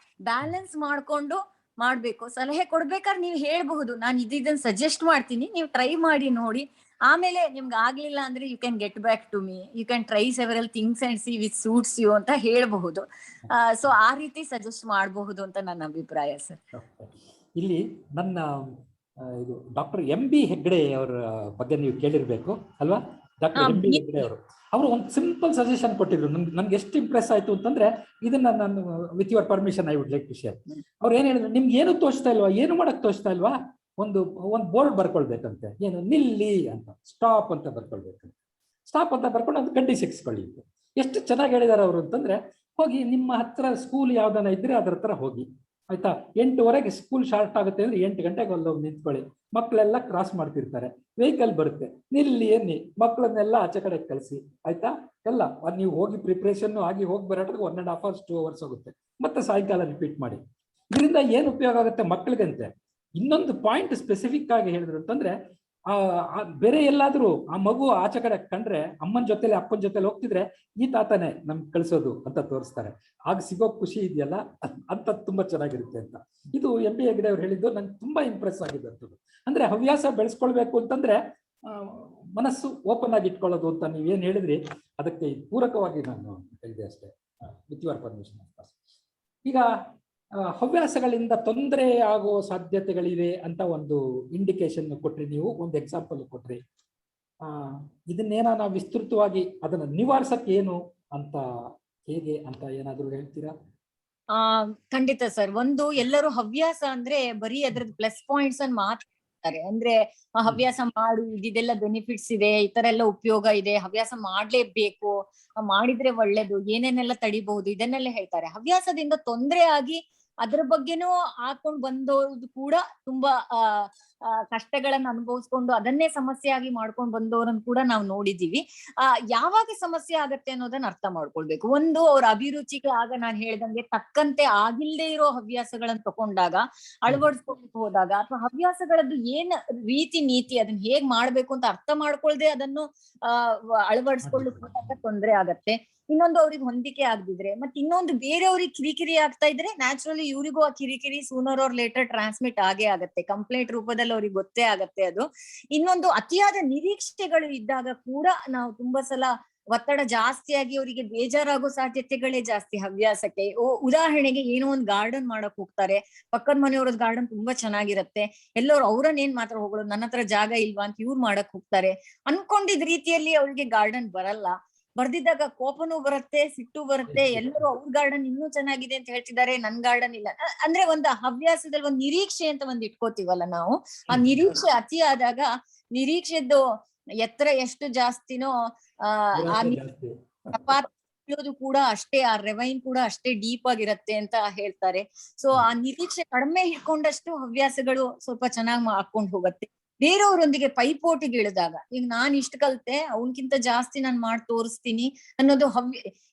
Speaker 4: ಬ್ಯಾಲೆನ್ಸ್ ಮಾಡ್ಕೊಂಡು ಮಾಡ್ಬೇಕು. ಸಲಹೆ ಕೊಡ್ಬೇಕಾದ್ರೆ ನೀವ್ ಹೇಳ್ಬಹುದು, ನಾನು ಇದನ್ನ ಸಜೆಸ್ಟ್ ಮಾಡ್ತೀನಿ, ನೀವು ಟ್ರೈ ಮಾಡಿ ನೋಡಿ, ಆಮೇಲೆ ನಿಮ್ಗೆ ಆಗ್ಲಿಲ್ಲ ಅಂದ್ರೆ you can get back to me, you can try several things and see which suits you ಅಂತ ಹೇಳ್ಬಹುದು. ಸೊ ಆ ರೀತಿ ಸಜೆಸ್ಟ್ ಮಾಡಬಹುದು ಅಂತ ನನ್ನ ಅಭಿಪ್ರಾಯ ಸರ್.
Speaker 3: ಇಲ್ಲಿ ನನ್ನ ಇದು ಡಾಕ್ಟರ್ MB ಹೆಗ್ಡೆ ಅವರ ಬಗ್ಗೆ ನೀವು ಕೇಳಿರ್ಬೇಕು ಅಲ್ವಾ? ಡಾಕ್ಟರ್ MB ಹೆಗ್ಡೆ ಅವರು ಒಂದು ಸಿಂಪಲ್ ಸಜೆಷನ್ ಕೊಟ್ಟಿದ್ರು. ನನ್ಗೆ ಎಷ್ಟು ಇಂಪ್ರೆಸ್ ಆಯ್ತು ಅಂತಂದ್ರೆ, ಇದನ್ನ ನಾನು with your permission I would like to share. ಅವ್ರು ಏನ್ ಹೇಳಿದ್ರು, ನಿಮ್ಗೆ ಏನು ತೋಚ್ತಾ ಇಲ್ವಾ, ಏನು ಮಾಡಕ್ ತೋಚ್ತಾ ಇಲ್ವಾ, ಒಂದು ಬೋರ್ಡ್ ಬರ್ಕೊಳ್ಬೇಕಂತೆ, ಏನು ನಿಲ್ಲಿ ಅಂತ, ಸ್ಟಾಪ್ ಅಂತ ಬರ್ಕೊಳ್ಬೇಕಂತೆ. ಸ್ಟಾಪ್ ಅಂತ ಬರ್ಕೊಂಡು ಅದು ಗಂಡಿ ಸಿಕ್ಸ್ಕೊಳ್ಳಿ. ಎಷ್ಟು ಚೆನ್ನಾಗಿ ಹೇಳಿದಾರೆ ಅವರು ಅಂತಂದ್ರೆ, ಹೋಗಿ ನಿಮ್ಮ ಹತ್ರ ಸ್ಕೂಲ್ ಯಾವ್ದಾನ ಇದ್ರೆ ಅದ್ರ ಹತ್ರ ಹೋಗಿ, ಆಯ್ತಾ, 8:00 ಸ್ಕೂಲ್ ಸ್ಟಾರ್ಟ್ ಆಗುತ್ತೆ ಅಂದ್ರೆ 8 ಗಂಟೆಗೆ ಅಲ್ಲೋಗಿ ನಿಂತ್ಕೊಳ್ಳಿ. ಮಕ್ಕಳೆಲ್ಲ ಕ್ರಾಸ್ ಮಾಡ್ತಿರ್ತಾರೆ, ವೆಹಿಕಲ್ ಬರುತ್ತೆ, ನಿಲ್ಲಿ ಎನ್ನಿ, ಮಕ್ಕಳನ್ನೆಲ್ಲ ಆಚೆ ಕಡೆ ಕಳಿಸಿ, ಆಯ್ತಾ. ಎಲ್ಲ ನೀವು ಹೋಗಿ ಪ್ರಿಪ್ರೇಷನ್ ಆಗಿ ಹೋಗಿ ಬರೋಟ್ರಿಗೆ 1.5 hours 2 hours ಹೋಗುತ್ತೆ. ಮತ್ತೆ ಸಾಯಂಕಾಲ ರಿಪೀಟ್ ಮಾಡಿ. ಇದರಿಂದ ಏನು ಉಪಯೋಗ ಆಗುತ್ತೆ ಮಕ್ಕಳಿಗಂತೆ. ಇನ್ನೊಂದು ಪಾಯಿಂಟ್ ಸ್ಪೆಸಿಫಿಕ್ ಆಗಿ ಹೇಳಿದ್ರು ಅಂತಂದ್ರೆ, ಬೇರೆ ಎಲ್ಲಾದ್ರೂ ಆ ಮಗು ಆಚೆ ಕಡೆ ಕಂಡ್ರೆ ಅಮ್ಮನ ಜೊತೆಲಿ ಅಪ್ಪನ ಜೊತೆಲಿ ಹೋಗ್ತಿದ್ರೆ ಈ ತಾತನೇ ನಮ್ಗೆ ಕಳಿಸೋದು ಅಂತ ತೋರಿಸ್ತಾರೆ. ಆಗ ಸಿಗೋ ಖುಷಿ ಇದೆಯಲ್ಲ ಅಂತ ತುಂಬಾ ಚೆನ್ನಾಗಿರುತ್ತೆ ಅಂತ. ಇದು MB ಹೆಗ್ಡೆ ಅವ್ರು ಹೇಳಿದ್ದು ನಂಗೆ ತುಂಬಾ ಇಂಪ್ರೆಸ್ ಆಗಿದ್ದಂಥದ್ದು. ಅಂದ್ರೆ ಹವ್ಯಾಸ ಬೆಳೆಸ್ಕೊಳ್ಬೇಕು ಅಂತಂದ್ರೆ ಮನಸ್ಸು ಓಪನ್ ಆಗಿ ಇಟ್ಕೊಳ್ಳೋದು ಅಂತ ನೀವೇನ್ ಹೇಳಿದ್ರಿ, ಅದಕ್ಕೆ ಪೂರಕವಾಗಿ ನಾನು ಹೇಳಿದೆ ಅಷ್ಟೇ, ವಿತ್ ಯುವರ್ ಪರ್ಮಿಷನ್. ಈಗ ಹವ್ಯಾಸಗಳಿಂದ ತೊಂದರೆ ಆಗೋ ಸಾಧ್ಯತೆಗಳಿವೆ ಅಂತ ಒಂದು ಇಂಡಿಕೇಶನ್ ಕೊಟ್ರಿ, ನೀವು ಒಂದು ಎಕ್ಸಾಂಪಲ್ ಕೊಟ್ರಿ. ಇದನ್ನೇನ ನಾವು ವಿಸ್ತೃತವಾಗಿ ಅದನ್ನ ನಿವಾರಿಸಕ್ಕೆ ಏನು ಅಂತ, ಹೇಗೆ ಅಂತ ಏನಾದ್ರು ಹೇಳ್ತೀರಾ?
Speaker 4: ಖಂಡಿತ ಸರ್. ಒಂದು, ಎಲ್ಲರೂ ಹವ್ಯಾಸ ಅಂದ್ರೆ ಬರೀ ಅದ್ರದ್ದು ಪ್ಲಸ್ ಪಾಯಿಂಟ್ಸ್ ಅನ್ನು ಮಾತಾಡ್ತಾರೆ. ಅಂದ್ರೆ ಹವ್ಯಾಸ ಮಾಡು, ಇದೆಲ್ಲ ಬೆನಿಫಿಟ್ಸ್ ಇದೆ, ಈ ತರ ಎಲ್ಲ ಉಪಯೋಗ ಇದೆ, ಹವ್ಯಾಸ ಮಾಡ್ಲೇಬೇಕು, ಮಾಡಿದ್ರೆ ಒಳ್ಳೇದು, ಏನೇನೆಲ್ಲ ತಡಿಬಹುದು, ಇದನ್ನೆಲ್ಲ ಹೇಳ್ತಾರೆ. ಹವ್ಯಾಸದಿಂದ ತೊಂದರೆ ಆಗಿ ಅದ್ರ ಬಗ್ಗೆನೂ ಹಾಕೊಂಡ್ ಬಂದವ್ರದ್ದು ಕೂಡ ತುಂಬಾ ಕಷ್ಟಗಳನ್ನ ಅನುಭವಿಸ್ಕೊಂಡು ಅದನ್ನೇ ಸಮಸ್ಯೆ ಆಗಿ ಮಾಡ್ಕೊಂಡ್ ಬಂದವ್ರನ್ನ ಕೂಡ ನಾವು ನೋಡಿದೀವಿ. ಯಾವಾಗ ಸಮಸ್ಯೆ ಆಗತ್ತೆ ಅನ್ನೋದನ್ನ ಅರ್ಥ ಮಾಡ್ಕೊಳ್ಬೇಕು. ಒಂದು, ಅವ್ರ ಅಭಿರುಚಿಗೆ ಆಗ ನಾನು ಹೇಳ್ದಂಗೆ ತಕ್ಕಂತೆ ಆಗಿಲ್ದೇ ಇರೋ ಹವ್ಯಾಸಗಳನ್ನ ತಕೊಂಡಾಗ, ಅಳವಡಿಸ್ಕೊಂಡು ಹೋದಾಗ, ಅಥವಾ ಹವ್ಯಾಸಗಳದ್ದು ಏನ್ ರೀತಿ ನೀತಿ ಅದನ್ನ ಹೇಗ್ ಮಾಡ್ಬೇಕು ಅಂತ ಅರ್ಥ ಮಾಡ್ಕೊಳ್ದೆ ಅದನ್ನು ಅಳವಡಿಸ್ಕೊಳ್ಳೋಕೆ ತೊಂದ್ರೆ ಆಗತ್ತೆ. ಇನ್ನೊಂದು, ಅವ್ರಿಗೆ ಹೊಂದಿಕೆ ಆಗದಿದ್ರೆ, ಮತ್ತೆ ಇನ್ನೊಂದು, ಬೇರೆಯವ್ರಿಗೆ ಕಿರಿಕಿರಿ ಆಗ್ತಾ ಇದ್ರೆ ನ್ಯಾಚುರಲಿ ಇವ್ರಿಗೂ ಆ ಕಿರಿಕಿರಿ ಸೂನರ್ ಆರ್ ಲೇಟರ್ ಟ್ರಾನ್ಸ್ಮಿಟ್ ಆಗೇ ಆಗತ್ತೆ, ಕಂಪ್ಲೇಂಟ್ ರೂಪದಲ್ಲಿ ಅವ್ರಿಗೆ ಗೊತ್ತೇ ಆಗತ್ತೆ ಅದು. ಇನ್ನೊಂದು, ಅತಿಯಾದ ನಿರೀಕ್ಷೆಗಳು ಇದ್ದಾಗ ಕೂಡ ನಾವು ತುಂಬಾ ಸಲ ಒತ್ತಡ ಜಾಸ್ತಿಯಾಗಿ ಅವರಿಗೆ ಬೇಜಾರಾಗೋ ಸಾಧ್ಯತೆಗಳೇ ಜಾಸ್ತಿ ಹವ್ಯಾಸಕ್ಕೆ. ಉದಾಹರಣೆಗೆ, ಏನೋ ಒಂದು ಗಾರ್ಡನ್ ಮಾಡಕ್ ಹೋಗ್ತಾರೆ, ಪಕ್ಕದ ಮನೆಯವ್ರದ್ ಗಾರ್ಡನ್ ತುಂಬಾ ಚೆನ್ನಾಗಿರತ್ತೆ, ಎಲ್ಲರೂ ಅವ್ರನ್ನ ಏನ್ ಮಾತ್ರ ಹೋಗೋದು, ನನ್ನ ಹತ್ರ ಜಾಗ ಇಲ್ವಾ ಅಂತ ಇವ್ರು ಮಾಡಕ್ ಹೋಗ್ತಾರೆ. ಅನ್ಕೊಂಡಿದ್ ರೀತಿಯಲ್ಲಿ ಅವ್ರಿಗೆ ಗಾರ್ಡನ್ ಬರಲ್ಲ. ಬರ್ದಿದ್ದಾಗ ಕೋಪನೂ ಬರುತ್ತೆ, ಸಿಟ್ಟು ಬರುತ್ತೆ, ಎಲ್ಲರೂ ಅವ್ರ ಗಾರ್ಡನ್ ಇನ್ನೂ ಚೆನ್ನಾಗಿದೆ ಅಂತ ಹೇಳ್ತಿದ್ದಾರೆ, ನನ್ ಗಾರ್ಡನ್ ಇಲ್ಲ. ಅಂದ್ರೆ ಒಂದು ಹವ್ಯಾಸದಲ್ಲಿ ಒಂದು ನಿರೀಕ್ಷೆ ಅಂತ ಒಂದ್ ಇಟ್ಕೋತೀವಲ್ಲ ನಾವು, ಆ ನಿರೀಕ್ಷೆ ಅತಿ ಆದಾಗ ನಿರೀಕ್ಷೆದ್ದು ಎತ್ತರ ಎಷ್ಟು ಜಾಸ್ತಿನೋ ಇಳೋದು ಕೂಡ ಅಷ್ಟೇ, ಆ ರೆವೈನ್ ಕೂಡ ಅಷ್ಟೇ ಡೀಪ್ ಆಗಿರತ್ತೆ ಅಂತ ಹೇಳ್ತಾರೆ. ಸೊ ಆ ನಿರೀಕ್ಷೆ ಕಡಿಮೆ ಇಟ್ಕೊಂಡಷ್ಟು ಹವ್ಯಾಸಗಳು ಸ್ವಲ್ಪ ಚೆನ್ನಾಗಿ ಹಾಕೊಂಡ್ ಹೋಗತ್ತೆ. ಬೇರೆಯವ್ರೊಂದಿಗೆ ಪೈಪೋಟಿಗೆ ಇಳಿದಾಗ, ಈಗ ನಾನ್ ಇಷ್ಟ ಕಲ್ತೆ, ಅವನ್ಕಿಂತ ಜಾಸ್ತಿ ನಾನ್ ಮಾಡಿ ತೋರಿಸ್ತೀನಿ ಅನ್ನೋದು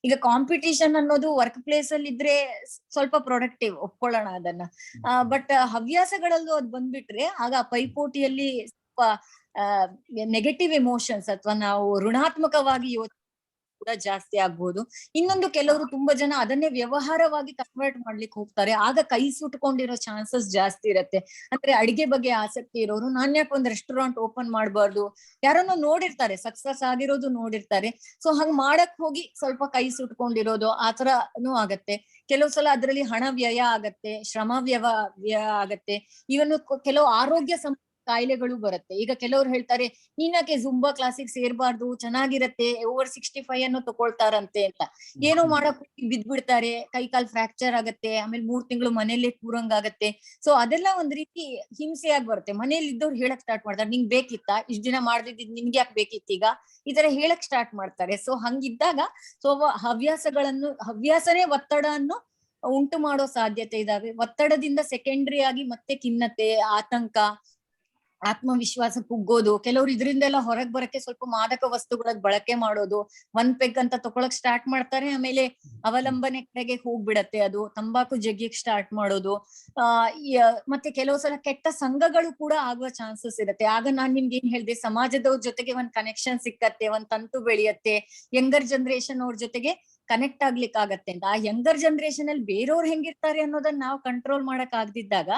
Speaker 4: ಈಗ ಕಾಂಪಿಟಿಷನ್ ಅನ್ನೋದು ವರ್ಕ್ ಪ್ಲೇಸ್ ಅಲ್ಲಿ ಇದ್ರೆ ಸ್ವಲ್ಪ ಪ್ರೊಡಕ್ಟಿವ್, ಒಪ್ಕೊಳ್ಳೋಣ ಅದನ್ನ. ಬಟ್ ಹವ್ಯಾಸಗಳಲ್ಲೂ ಅದ್ ಬಂದ್ಬಿಟ್ರೆ ಆಗ ಪೈಪೋಟಿಯಲ್ಲಿ ಸ್ವಲ್ಪ ನೆಗೆಟಿವ್ ಎಮೋಷನ್ಸ್ ಅಥವಾ ನಾವು ಋಣಾತ್ಮಕವಾಗಿ ಯೋಚನೆ ಕೂಡ ಜಾಸ್ತಿ ಆಗ್ಬಹುದು. ಇನ್ನೊಂದು, ಕೆಲವರು ತುಂಬಾ ಜನ ಅದನ್ನೇ ವ್ಯವಹಾರವಾಗಿ ಕನ್ವರ್ಟ್ ಮಾಡ್ಲಿಕ್ಕೆ ಹೋಗ್ತಾರೆ, ಆಗ ಕೈ ಸುಟ್ಕೊಂಡಿರೋ ಚಾನ್ಸಸ್ ಜಾಸ್ತಿ ಇರತ್ತೆ. ಅಂದ್ರೆ ಅಡಿಗೆ ಬಗ್ಗೆ ಆಸಕ್ತಿ ಇರೋರು, ನಾನ್ ಯಾಕೆ ಒಂದ್ ರೆಸ್ಟೋರೆಂಟ್ ಓಪನ್ ಮಾಡ್ಬಾರ್ದು, ಯಾರನ್ನೋ ನೋಡಿರ್ತಾರೆ, ಸಕ್ಸಸ್ ಆಗಿರೋದು ನೋಡಿರ್ತಾರೆ, ಸೊ ಹಂಗ್ ಮಾಡಕ್ ಹೋಗಿ ಸ್ವಲ್ಪ ಕೈ ಸುಟ್ಕೊಂಡಿರೋದು ಆ ತರನೂ ಆಗತ್ತೆ. ಕೆಲವು ಸಲ ಅದ್ರಲ್ಲಿ ಹಣ ವ್ಯಯ ಆಗತ್ತೆ, ಶ್ರಮ ವ್ಯಯ ಆಗತ್ತೆ, ಇವನು ಕೆಲವು ಆರೋಗ್ಯ ಕಾಯಿಲೆಗಳು ಬರುತ್ತೆ. ಈಗ ಕೆಲವ್ರು ಹೇಳ್ತಾರೆ, ನೀನಕ್ಕೆ ಜುಂಬಾ ಕ್ಲಾಸಿಗೆ ಸೇರ್ಬಾರ್ದು, ಚೆನ್ನಾಗಿರತ್ತೆ, ಓವರ್ 65 ಅನ್ನೋ ತಗೊಳ್ತಾರಂತೆ ಅಂತ. ಏನೋ ಮಾಡಕ್ ಬಿದ್ಬಿಡ್ತಾರೆ, ಕೈ ಕಾಲ್ ಫ್ರಾಕ್ಚರ್ ಆಗತ್ತೆ, ಆಮೇಲೆ 3 ತಿಂಗಳು ಮನೇಲೆ ಕೂರಂಗಾಗತ್ತೆ. ಸೊ ಅದೆಲ್ಲ ಒಂದ್ ರೀತಿ ಹಿಂಸೆಯಾಗಿ ಬರುತ್ತೆ. ಮನೇಲಿ ಇದ್ದವ್ರು ಹೇಳಕ್ ಸ್ಟಾರ್ಟ್ ಮಾಡ್ತಾರೆ, ನಿಂಗ್ ಬೇಕಿತ್ತಾ, ಇಷ್ಟ ದಿನ ಮಾಡ್ದಿದ್ ನಿನ್ಗೆ ಯಾಕೆ ಬೇಕಿತ್ತು ಈಗ, ಈ ತರ ಹೇಳಕ್ ಸ್ಟಾರ್ಟ್ ಮಾಡ್ತಾರೆ. ಸೊ ಹಂಗಿದ್ದಾಗ ಹವ್ಯಾಸನೇ ಒತ್ತಡವನ್ನು ಉಂಟು ಮಾಡೋ ಸಾಧ್ಯತೆ ಇದಾವೆ. ಒತ್ತಡದಿಂದ ಸೆಕೆಂಡ್ರಿ ಆಗಿ ಮತ್ತೆ ಖಿನ್ನತೆ, ಆತಂಕ, ಆತ್ಮವಿಶ್ವಾಸ ಕುಗ್ಗೋದು, ಕೆಲವ್ರು ಇದರಿಂದೆಲ್ಲ ಹೊರಗ್ ಬರಕ್ಕೆ ಸ್ವಲ್ಪ ಮಾದಕ ವಸ್ತುಗಳ ಬಳಕೆ ಮಾಡೋದು, ಒಂದ್ ಪೆಗ್ ಅಂತ ತಗೊಳಕ್ ಸ್ಟಾರ್ಟ್ ಮಾಡ್ತಾರೆ, ಆಮೇಲೆ ಅವಲಂಬನೆ ಕಡೆಗೆ ಹೋಗ್ಬಿಡತ್ತೆ, ಅದು ತಂಬಾಕು ಜಗ್ಗಿಕ್ ಸ್ಟಾರ್ಟ್ ಮಾಡೋದು. ಮತ್ತೆ ಕೆಲವು ಸಲ ಕೆಟ್ಟ ಸಂಘಗಳು ಕೂಡ ಆಗುವ ಚಾನ್ಸಸ್ ಇರುತ್ತೆ. ಆಗ ನಾನ್ ನಿಮ್ಗೆ ಏನ್ ಹೇಳ್ದೆ, ಸಮಾಜದವ್ರ ಜೊತೆಗೆ ಒಂದ್ ಕನೆಕ್ಷನ್ ಸಿಕ್ಕತ್ತೆ, ಒಂದ್ ತಂತು ಬೆಳೆಯತ್ತೆ, ಯಂಗರ್ ಜನರೇಷನ್ ಅವ್ರ ಜೊತೆಗೆ ಕನೆಕ್ಟ್ ಆಗ್ಲಿಕ್ಕೆ ಆಗತ್ತೆ ಅಂತ. ಆ ಯಂಗರ್ ಜನರೇಷನ್ ಅಲ್ಲಿ ಬೇರೆಯವ್ರು ಹೆಂಗಿರ್ತಾರೆ ಅನ್ನೋದನ್ನ ನಾವು ಕಂಟ್ರೋಲ್ ಮಾಡಕ್ ಆಗದಿದ್ದಾಗ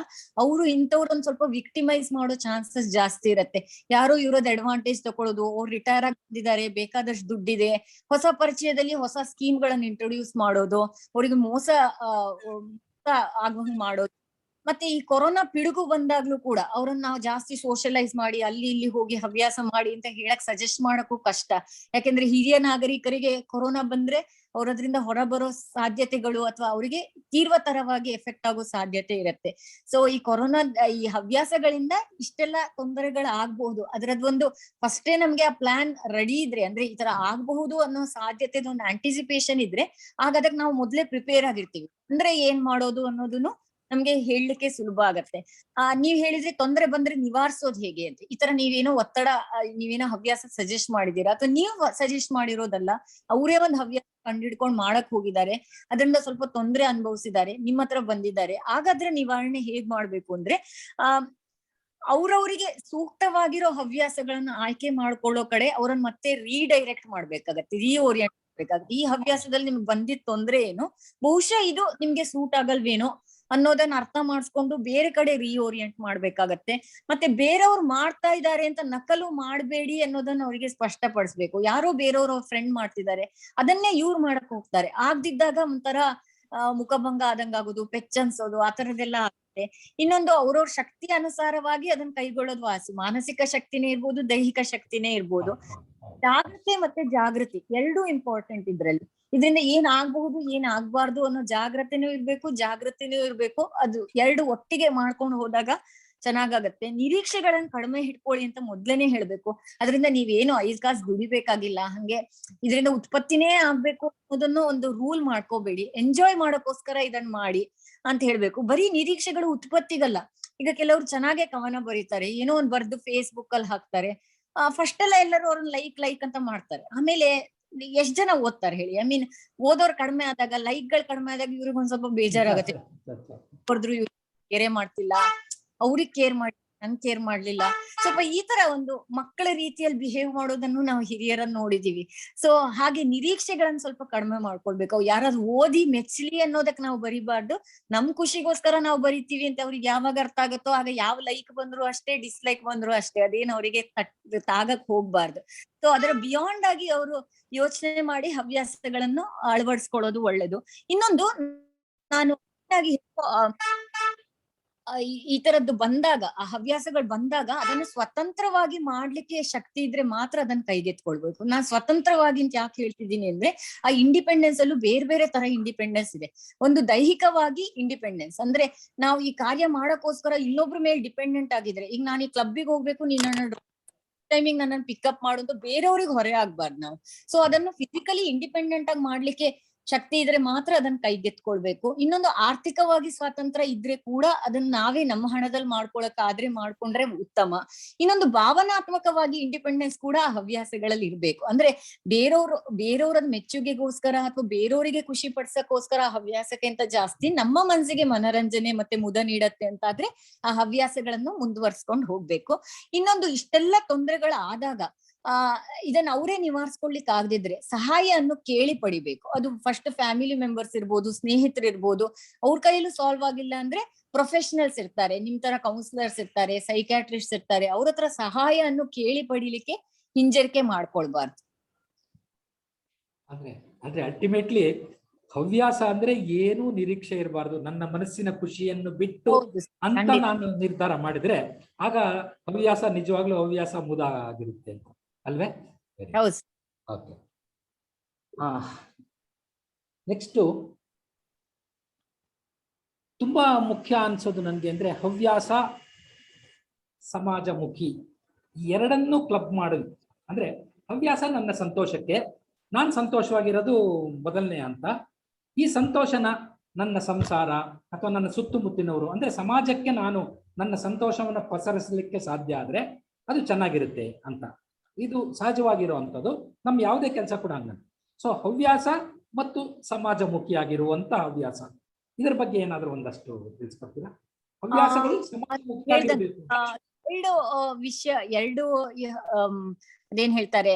Speaker 4: ಅವರು ಇಂಥವ್ರು ಒಂದ್ ಸ್ವಲ್ಪ ವಿಕ್ಟಿಮೈಸ್ ಮಾಡೋ ಚಾನ್ಸಸ್ ಜಾಸ್ತಿ ಇರತ್ತೆ. ಯಾರೋ ಇರೋದ್ ಅಡ್ವಾಂಟೇಜ್ ತಗೊಳ್ಳೋದು, ಅವ್ರು ರಿಟೈರ್ ಆಗಿದ್ದಾರೆ, ಬೇಕಾದಷ್ಟು ದುಡ್ಡಿದೆ, ಹೊಸ ಪರಿಚಯದಲ್ಲಿ ಹೊಸ ಸ್ಕೀಮ್ ಗಳನ್ನ ಇಂಟ್ರೊಡ್ಯೂಸ್ ಮಾಡೋದು, ಅವ್ರಿಗೆ ಮೋಸ ಆಗುವಂಗ್ ಮಾಡೋದು. ಮತ್ತೆ ಈ ಕೊರೋನಾ ಪಿಡುಗು ಬಂದಾಗ್ಲೂ ಕೂಡ ಅವ್ರನ್ನ ನಾವು ಜಾಸ್ತಿ ಸೋಷಲೈಸ್ ಮಾಡಿ ಅಲ್ಲಿ ಇಲ್ಲಿ ಹೋಗಿ ಹವ್ಯಾಸ ಮಾಡಿ ಅಂತ ಹೇಳಕ್ ಸಜೆಸ್ಟ್ ಮಾಡಕ್ಕೂ ಕಷ್ಟ. ಯಾಕೆಂದ್ರೆ ಹಿರಿಯ ನಾಗರಿಕರಿಗೆ ಕೊರೋನಾ ಬಂದ್ರೆ ಅವ್ರ ಅದ್ರಿಂದ ಹೊರ ಬರೋ ಸಾಧ್ಯತೆಗಳು ಅಥವಾ ಅವರಿಗೆ ತೀವ್ರತರವಾಗಿ ಎಫೆಕ್ಟ್ ಆಗೋ ಸಾಧ್ಯತೆ ಇರುತ್ತೆ. ಸೊ ಈ ಕೊರೋನಾ ಈ ಹವ್ಯಾಸಗಳಿಂದ ಇಷ್ಟೆಲ್ಲ ತೊಂದರೆಗಳು ಆಗ್ಬಹುದು. ಅದ್ರದ್ದೊಂದು ಫಸ್ಟೇ ನಮ್ಗೆ ಆ ಪ್ಲಾನ್ ರೆಡಿ ಇದ್ರೆ, ಅಂದ್ರೆ ಈ ತರ ಆಗ್ಬಹುದು ಅನ್ನೋ ಸಾಧ್ಯತೆ ಒಂದು ಆಂಟಿಸಿಪೇಷನ್ ಇದ್ರೆ ಆಗ ಅದಕ್ಕೆ ನಾವು ಮೊದ್ಲೇ ಪ್ರಿಪೇರ್ ಆಗಿರ್ತೀವಿ. ಅಂದ್ರೆ ಏನ್ ಮಾಡೋದು ಅನ್ನೋದನ್ನು ನಮ್ಗೆ ಹೇಳಲಿಕ್ಕೆ ಸುಲಭ ಆಗತ್ತೆ. ನೀವ್ ಹೇಳಿದ್ರೆ ತೊಂದ್ರೆ ಬಂದ್ರೆ ನಿವಾರಿಸೋದು ಹೇಗೆ ಅಂತ. ಈ ತರ ನೀವೇನೋ ಒತ್ತಡ, ನೀವೇನೋ ಹವ್ಯಾಸ ಸಜೆಸ್ಟ್ ಮಾಡಿದೀರಾ ಅಥವಾ ನೀವು ಸಜೆಸ್ಟ್ ಮಾಡಿರೋದಲ್ಲ, ಅವರೇ ಒಂದ್ ಹವ್ಯಾಸ ಕಂಡಿಡ್ಕೊಂಡ್ ಮಾಡಕ್ ಹೋಗಿದ್ದಾರೆ, ಅದರಿಂದ ಸ್ವಲ್ಪ ತೊಂದ್ರೆ ಅನುಭವಿಸಿದ್ದಾರೆ, ನಿಮ್ಮ ಹತ್ರ ಬಂದಿದ್ದಾರೆ. ಹಾಗಾದ್ರೆ ನಿವಾರಣೆ ಹೇಗ್ ಮಾಡ್ಬೇಕು ಅಂದ್ರೆ ಅವ್ರವ್ರಿಗೆ ಸೂಕ್ತವಾಗಿರೋ ಹವ್ಯಾಸಗಳನ್ನ ಆಯ್ಕೆ ಮಾಡ್ಕೊಳ್ಳೋ ಕಡೆ ಅವ್ರನ್ನ ಮತ್ತೆ ರೀಡೈರೆಕ್ಟ್ ಮಾಡ್ಬೇಕಾಗತ್ತೆ, ರೀಓರಿಯಂಟ್ ಮಾಡ್ಬೇಕಾಗತ್ತೆ. ಈ ಹವ್ಯಾಸದಲ್ಲಿ ನಿಮ್ಗೆ ಬಂದಿದ್ ತೊಂದ್ರೆ ಏನು, ಬಹುಶಃ ಇದು ನಿಮ್ಗೆ ಸೂಟ್ ಆಗಲ್ವೇನೋ ಅನ್ನೋದನ್ನ ಅರ್ಥ ಮಾಡಿಸ್ಕೊಂಡು ಬೇರೆ ಕಡೆ ರೀಓರಿಯಂಟ್ ಮಾಡ್ಬೇಕಾಗತ್ತೆ. ಮತ್ತೆ ಬೇರೆಯವ್ರು ಮಾಡ್ತಾ ಇದ್ದಾರೆ ಅಂತ ನಕಲು ಮಾಡ್ಬೇಡಿ ಅನ್ನೋದನ್ನ ಅವರಿಗೆ ಸ್ಪಷ್ಟಪಡಿಸ್ಬೇಕು. ಯಾರೋ ಬೇರೆಯವ್ರ ಫ್ರೆಂಡ್ ಮಾಡ್ತಿದ್ದಾರೆ, ಅದನ್ನೇ ಇವ್ರು ಮಾಡಕ್ ಹೋಗ್ತಾರೆ. ಆಗ್ದಿದ್ದಾಗ ಒಂಥರ ಮುಖಭಂಗ ಆದಂಗ ಆಗೋದು, ಪೆಚ್ಚನ್ಸೋದು, ಆ ತರದೆಲ್ಲ ಆಗುತ್ತೆ. ಇನ್ನೊಂದು ಅವ್ರವ್ರ ಶಕ್ತಿ ಅನುಸಾರವಾಗಿ ಅದನ್ನ ಕೈಗೊಳ್ಳೋದು ವಾಸಿ. ಮಾನಸಿಕ ಶಕ್ತಿನೇ ಇರ್ಬೋದು, ದೈಹಿಕ ಶಕ್ತಿನೇ ಇರ್ಬೋದು. ಜಾಗೃತಿ ಮತ್ತೆ ಜಾಗೃತಿ ಎರಡೂ ಇಂಪಾರ್ಟೆಂಟ್ ಇದ್ರಲ್ಲಿ. ಇದರಿಂದ ಏನ್ ಆಗ್ಬಹುದು ಏನ್ ಆಗ್ಬಾರ್ದು ಅನ್ನೋ ಜಾಗ್ರತೆನೂ ಇರ್ಬೇಕು, ಜಾಗೃತಿನೂ ಇರ್ಬೇಕು. ಅದು ಎರಡು ಒಟ್ಟಿಗೆ ಮಾಡ್ಕೊಂಡು ಹೋದಾಗ ಚೆನ್ನಾಗಾಗತ್ತೆ. ನಿರೀಕ್ಷೆಗಳನ್ನ ಕಡಿಮೆ ಇಟ್ಕೊಳ್ಳಿ ಅಂತ ಮೊದ್ಲೇನೆ ಹೇಳ್ಬೇಕು. ಅದರಿಂದ ನೀವೇನು 5 ಕಾಸು ದುಡಿಬೇಕಾಗಿಲ್ಲ, ಹಂಗೆ ಇದರಿಂದ ಉತ್ಪತ್ತಿನೇ ಆಗ್ಬೇಕು ಅನ್ನೋದನ್ನು ಒಂದು ರೂಲ್ ಮಾಡ್ಕೋಬೇಡಿ. ಎಂಜಾಯ್ ಮಾಡೋಕ್ಕೋಸ್ಕರ ಇದನ್ನ ಮಾಡಿ ಅಂತ ಹೇಳ್ಬೇಕು. ಬರೀ ನಿರೀಕ್ಷೆಗಳು ಉತ್ಪತ್ತಿಗಲ್ಲ. ಈಗ ಕೆಲವ್ರು ಚೆನ್ನಾಗೆ ಕವನ ಬರೀತಾರೆ, ಏನೋ ಒಂದ್ ಬರ್ದು ಫೇಸ್ಬುಕ್ ಅಲ್ಲಿ ಹಾಕ್ತಾರೆ. ಫಸ್ಟ್ ಎಲ್ಲ ಎಲ್ಲರೂ ಅವ್ರನ್ನ ಲೈಕ್ ಅಂತ ಮಾಡ್ತಾರೆ, ಆಮೇಲೆ ಎಷ್ಟ್ ಜನ ಓದ್ತಾರೆ ಹೇಳಿ? ಐ ಮೀನ್ ಓದೋರ್ ಕಡಿಮೆ ಆದಾಗ, ಲೈಕ್ಗಳು ಕಡಿಮೆ ಆದಾಗ ಇವ್ರಿಗೆ ಒಂದ್ ಸ್ವಲ್ಪ ಬೇಜಾರಾಗತ್ತೆ. ಹೊರದ್ರು ಇವ್ರು ಕೇರೆ ಮಾಡ್ತಿಲ್ಲ, ಅವ್ರಿಗೆ ಕೇರ್ ಮಾಡಿ ನಂಗೆ ಕೇರ್ ಮಾಡ್ಲಿಲ್ಲ. ಸ್ವಲ್ಪ ಈ ತರ ಒಂದು ಮಕ್ಕಳ ರೀತಿಯಲ್ಲಿ ಬಿಹೇವ್ ಮಾಡೋದನ್ನು ನಾವು ಹಿರಿಯರನ್ನ ನೋಡಿದೀವಿ. ಸೊ ಹಾಗೆ ನಿರೀಕ್ಷೆಗಳನ್ನ ಸ್ವಲ್ಪ ಕಡಿಮೆ ಮಾಡ್ಕೊಳ್ಬೇಕು. ಯಾರಾದ್ರೂ ಓದಿ ಮೆಚ್ಚಲಿ ಅನ್ನೋದಕ್ ನಾವು ಬರಿಬಾರ್ದು, ನಮ್ ಖುಷಿಗೋಸ್ಕರ ನಾವು ಬರಿತೀವಿ ಅಂತ ಅವ್ರಿಗೆ ಯಾವಾಗ ಅರ್ಥ ಆಗುತ್ತೋ ಆಗ ಯಾವ ಲೈಕ್ ಬಂದ್ರು ಅಷ್ಟೇ, ಡಿಸ್ಲೈಕ್ ಬಂದ್ರು ಅಷ್ಟೇ, ಅದೇನು ಅವರಿಗೆ ತಾಗಕ್ ಹೋಗ್ಬಾರ್ದು. ಸೊ ಅದರ ಬಿಯಾಂಡ್ ಆಗಿ ಅವರು ಯೋಚನೆ ಮಾಡಿ ಹವ್ಯಾಸಗಳನ್ನು ಅಳವಡಿಸ್ಕೊಳ್ಳೋದು ಒಳ್ಳೇದು. ಇನ್ನೊಂದು, ನಾನು ಈ ತರದ್ದು ಬಂದಾಗ, ಆ ಹವ್ಯಾಸಗಳು ಬಂದಾಗ ಅದನ್ನ ಸ್ವತಂತ್ರವಾಗಿ ಮಾಡ್ಲಿಕ್ಕೆ ಶಕ್ತಿ ಇದ್ರೆ ಮಾತ್ರ ಅದನ್ನ ಕೈಗೆತ್ಕೊಳ್ಬೇಕು. ನಾನ್ ಸ್ವತಂತ್ರವಾಗಿ ಅಂತ ಯಾಕೆ ಹೇಳ್ತಿದ್ದೀನಿ ಅಂದ್ರೆ, ಆ ಇಂಡಿಪೆಂಡೆನ್ಸ್ ಅಲ್ಲೂ ಬೇರೆ ಬೇರೆ ತರ ಇಂಡಿಪೆಂಡೆನ್ಸ್ ಇದೆ. ಒಂದು ದೈಹಿಕವಾಗಿ ಇಂಡಿಪೆಂಡೆನ್ಸ್ ಅಂದ್ರೆ ನಾವು ಈ ಕಾರ್ಯ ಮಾಡಕ್ಕೋಸ್ಕರ ಇನ್ನೊಬ್ರ ಮೇಲೆ ಡಿಪೆಂಡೆಂಟ್ ಆಗಿದ್ರೆ, ಈಗ ನಾನು ಈ ಕ್ಲಬ್ಬಿಗೆ ಹೋಗ್ಬೇಕು, ನೀನ್ ನನ್ನ ಟೈಮಿಂಗ್ ನನ್ನನ್ನು ಪಿಕಪ್ ಮಾಡೋದು, ಬೇರೆಯವ್ರಿಗೆ ಹೊರೆ ಆಗ್ಬಾರ್ದು ನಾವು. ಸೊ ಅದನ್ನು ಫಿಸಿಕಲಿ ಇಂಡಿಪೆಂಡೆಂಟ್ ಆಗಿ ಮಾಡ್ಲಿಕ್ಕೆ ಶಕ್ತಿ ಇದ್ರೆ ಮಾತ್ರ ಅದನ್ನ ಕೈಗೆತ್ಕೊಳ್ಬೇಕು. ಇನ್ನೊಂದು, ಆರ್ಥಿಕವಾಗಿ ಸ್ವಾತಂತ್ರ್ಯ ಇದ್ರೆ ಕೂಡ ಅದನ್ನ ನಾವೇ ನಮ್ಮ ಹಣದಲ್ಲಿ ಮಾಡ್ಕೊಳಕ್ಕಾದ್ರೆ ಮಾಡ್ಕೊಂಡ್ರೆ ಉತ್ತಮ. ಇನ್ನೊಂದು, ಭಾವನಾತ್ಮಕವಾಗಿ ಇಂಡಿಪೆಂಡೆನ್ಸ್ ಕೂಡ ಆ ಹವ್ಯಾಸಗಳಲ್ಲಿ ಇರ್ಬೇಕು. ಅಂದ್ರೆ ಬೇರೆಯವ್ರ ಮೆಚ್ಚುಗೆಗೋಸ್ಕರ ಅಥವಾ ಬೇರೆಯವರಿಗೆ ಖುಷಿ ಪಡ್ಸಕ್ಕೋಸ್ಕರ ಆ ಹವ್ಯಾಸಕ್ಕಿಂತ ಜಾಸ್ತಿ ನಮ್ಮ ಮನಸ್ಸಿಗೆ ಮನರಂಜನೆ ಮತ್ತೆ ಮುದ ನೀಡತ್ತೆ ಅಂತಾದ್ರೆ ಆ ಹವ್ಯಾಸಗಳನ್ನು ಮುಂದುವರ್ಸ್ಕೊಂಡು ಹೋಗ್ಬೇಕು. ಇನ್ನೊಂದು, ಇಷ್ಟೆಲ್ಲ ತೊಂದರೆಗಳು ಆದಾಗ ಇದನ್ನ ಅವರೇ ನಿವಾರಿಸ್ಕೊಳ್ಲಿಕ್ಕೆ ಆಗದಿದ್ರೆ ಸಹಾಯವನ್ನು ಕೇಳಿ ಪಡಿಬೇಕು. ಅದು ಫಸ್ಟ್ ಫ್ಯಾಮಿಲಿ ಮೆಂಬರ್ಸ್ ಇರ್ಬೋದು, ಸ್ನೇಹಿತರು ಇರ್ಬೋದು. ಅವ್ರ ಕೈಯಲ್ಲೂ ಸಾಲ್ವ್ ಆಗಿಲ್ಲ ಅಂದ್ರೆ ಪ್ರೊಫೆಷನಲ್ಸ್ ಇರ್ತಾರೆ, ನಿಮ್ ತರ ಕೌನ್ಸಿಲರ್ಸ್ ಇರ್ತಾರೆ, ಸೈಕ್ಯಾಟ್ರಿಸ್ಟ್ ಇರ್ತಾರೆ. ಅವ್ರ ಹತ್ರ ಸಹಾಯವನ್ನು ಕೇಳಿ ಪಡಿಲಿಕ್ಕೆ ಹಿಂಜರಿಕೆ ಮಾಡ್ಕೊಳ್ಬಾರ್ದು.
Speaker 3: ಅಂದ್ರೆ ಅಲ್ಟಿಮೇಟ್ಲಿ ಹವ್ಯಾಸ ಅಂದ್ರೆ ಏನೂ ನಿರೀಕ್ಷೆ ಇರಬಾರ್ದು, ನನ್ನ ಮನಸ್ಸಿನ ಖುಷಿಯನ್ನು ಬಿಟ್ಟು ಅಂತ ನಾನು ನಿರ್ಧಾರ ಮಾಡಿದ್ರೆ ಆಗ ಹವ್ಯಾಸ ನಿಜವಾಗ್ಲೂ ಹವ್ಯಾಸ ಮುದ ಆಗಿರುತ್ತೆ ಅಂತ ಅಲ್ವೇ? ಓಕೆ. ನೆಕ್ಸ್ಟ್ ತುಂಬಾ ಮುಖ್ಯ ಅನ್ಸೋದು ನನ್ಗೆ ಅಂದ್ರೆ ಹವ್ಯಾಸ ಸಮಾಜಮುಖಿ ಎರಡನ್ನೂ ಕ್ಲಬ್ ಮಾಡೋದು. ಅಂದ್ರೆ ಹವ್ಯಾಸ ನನ್ನ ಸಂತೋಷಕ್ಕೆ, ನಾನ್ ಸಂತೋಷವಾಗಿರೋದು ಮೊದಲನೇ ಅಂತ. ಈ ಸಂತೋಷನ ನನ್ನ ಸಂಸಾರ ಅಥವಾ ನನ್ನ ಸುತ್ತಮುತ್ತಿನವರು, ಅಂದ್ರೆ ಸಮಾಜಕ್ಕೆ ನಾನು ನನ್ನ ಸಂತೋಷವನ್ನು ಪಸರಿಸಲಿಕ್ಕೆ ಸಾಧ್ಯ ಆದ್ರೆ ಅದು ಚೆನ್ನಾಗಿರುತ್ತೆ ಅಂತ. ಇದು ಸಹಜವಾಗಿರುವಂಥದ್ದು, ನಮ್ಮ ಯಾವುದೇ ಕೆಲಸ ಕೂಡ ಹಂಗ. ಸೊ ಹವ್ಯಾಸ ಮತ್ತು ಸಮಾಜಮುಖಿಯಾಗಿರುವಂತ ಹವ್ಯಾಸ, ಇದರ ಬಗ್ಗೆ ಏನಾದರೂ ಒಂದಷ್ಟು ತಿಳಿಸ್ಕೊಡ್ತೀರಾ? ಹವ್ಯಾಸಗಳು ಸಮಾಜಮುಖಿಯಾಗಿರಬೇಕು.
Speaker 4: ಎರಡು ವಿಷಯ, ಅದೇನ್ ಹೇಳ್ತಾರೆ,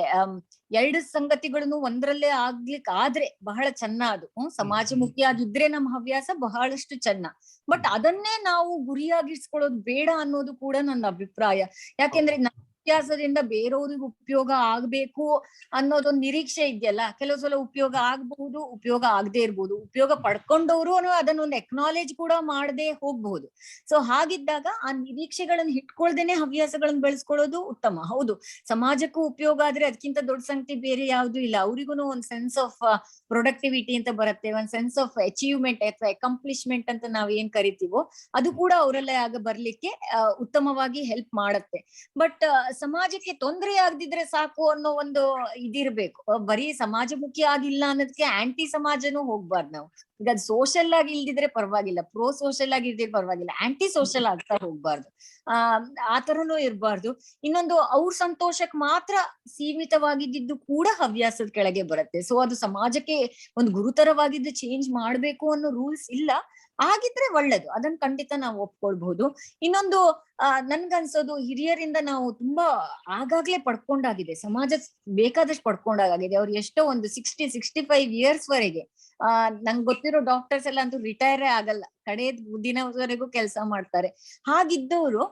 Speaker 4: ಎರಡು ಸಂಗತಿಗಳನ್ನು ಒಂದ್ರಲ್ಲೇ ಆಗ್ಲಿಕ್ಕೆ ಆದ್ರೆ ಬಹಳ ಚೆನ್ನ. ಅದು ಸಮಾಜಮುಖಿಯಾಗಿದ್ರೆ ನಮ್ಮ ಹವ್ಯಾಸ ಬಹಳಷ್ಟು ಚೆನ್ನ. ಬಟ್ ಅದನ್ನೇ ನಾವು ಗುರಿಯಾಗಿಸ್ಕೊಳ್ಳೋದು ಬೇಡ ಅನ್ನೋದು ಕೂಡ ನನ್ನ ಅಭಿಪ್ರಾಯ. ಯಾಕೆಂದ್ರೆ ಹವ್ಯಾಸದಿಂದ ಬೇರೆಯವ್ರಿಗೆ ಉಪಯೋಗ ಆಗ್ಬೇಕು ಅನ್ನೋದೊಂದು ನಿರೀಕ್ಷೆ ಇದೆಯಲ್ಲ. ಕೆಲವು ಸಲ ಉಪಯೋಗ ಆಗ್ಬಹುದು, ಉಪಯೋಗ ಆಗದೆ ಇರ್ಬೋದು. ಉಪಯೋಗ ಪಡ್ಕೊಂಡವರು ಅದನ್ನೊಂದು ಎಕ್ನಾಲೇಜ್ ಕೂಡ ಮಾಡದೆ ಹೋಗ್ಬಹುದು. ಸೊ ಹಾಗಿದ್ದಾಗ ಆ ನಿರೀಕ್ಷೆಗಳನ್ನ ಇಟ್ಕೊಳ್ದೇನೆ ಹವ್ಯಾಸಗಳನ್ನ ಬೆಳೆಸ್ಕೊಳ್ಳೋದು ಉತ್ತಮ. ಹೌದು, ಸಮಾಜಕ್ಕೂ ಉಪಯೋಗ ಆದ್ರೆ ಅದಕ್ಕಿಂತ ದೊಡ್ಡ ಸಂಗತಿ ಬೇರೆ ಯಾವ್ದು ಇಲ್ಲ. ಅವ್ರಿಗೂ ಒಂದ್ ಸೆನ್ಸ್ ಆಫ್ ಪ್ರೊಡಕ್ಟಿವಿಟಿ ಅಂತ ಬರುತ್ತೆ, ಒಂದ್ ಸೆನ್ಸ್ ಆಫ್ ಅಚೀವ್ಮೆಂಟ್ ಅಥವಾ ಅಕಂಪ್ಲಿಷ್ಮೆಂಟ್ ಅಂತ ನಾವ್ ಏನ್ ಕರಿತೀವೋ ಅದು ಕೂಡ ಅವರಲ್ಲೇ ಆಗ ಬರ್ಲಿಕ್ಕೆ ಉತ್ತಮವಾಗಿ ಹೆಲ್ಪ್ ಮಾಡತ್ತೆ. ಬಟ್ ಸಮಾಜಕ್ಕೆ ತೊಂದರೆ ಆಗದಿದ್ರೆ ಸಾಕು ಅನ್ನೋ ಒಂದು ಇದಿರ್ಬೇಕು. ಬರೀ ಸಮಾಜಮುಖಿ ಆಗಿಲ್ಲ ಅನ್ನೋದಕ್ಕೆ ಆಂಟಿ ಸಮಾಜನೂ ಹೋಗ್ಬಾರ್ದು ನಾವು. ಈಗ ಅದು ಸೋಷಲ್ ಆಗಿ ಇಲ್ದಿದ್ರೆ ಪರವಾಗಿಲ್ಲ, ಪ್ರೋ ಸೋಷಲ್ ಆಗಿ ಇಲ್ದಿದ್ರೆ ಪರವಾಗಿಲ್ಲ, ಆಂಟಿ ಸೋಷಲ್ ಆಗ್ತಾ ಹೋಗ್ಬಾರ್ದು. ಆ ತರನೂ ಇರ್ಬಾರ್ದು. ಇನ್ನೊಂದು, ಅವ್ರ ಸಂತೋಷಕ್ಕೆ ಮಾತ್ರ ಸೀಮಿತವಾಗಿದ್ದು ಕೂಡ ಹವ್ಯಾಸದ ಕೆಳಗೆ ಬರುತ್ತೆ. ಸೊ ಅದು ಸಮಾಜಕ್ಕೆ ಒಂದು ಗುರುತರವಾಗಿದ್ದು ಚೇಂಜ್ ಮಾಡ್ಬೇಕು ಅನ್ನೋ ರೂಲ್ಸ್ ಇಲ್ಲ. ಆಗಿದ್ರೆ ಒಳ್ಳೇದು, ಅದನ್ನ ಖಂಡಿತ ನಾವು ಒಪ್ಕೊಳ್ಬಹುದು. ಇನ್ನೊಂದು, ನನ್ಗನ್ಸೋದು ಹಿರಿಯರಿಂದ ನಾವು ತುಂಬಾ ಆಗಾಗ್ಲೇ ಪಡ್ಕೊಂಡಾಗಿದೆ, ಸಮಾಜ ಬೇಕಾದಷ್ಟು ಪಡ್ಕೊಂಡಾಗಿದೆ. ಅವ್ರು ಎಷ್ಟೋ ಒಂದು 65 ಇಯರ್ಸ್ ವರೆಗೆ, ನಂಗೆ ಗೊತ್ತಿರೋ ಡಾಕ್ಟರ್ಸ್ ಎಲ್ಲ ಅಂತೂ ರಿಟೈರೇ ಆಗಲ್ಲ, ಕಡೆ ದಿನವರೆಗೂ ಕೆಲಸ ಮಾಡ್ತಾರೆ. ಹಾಗಿದ್ದವರು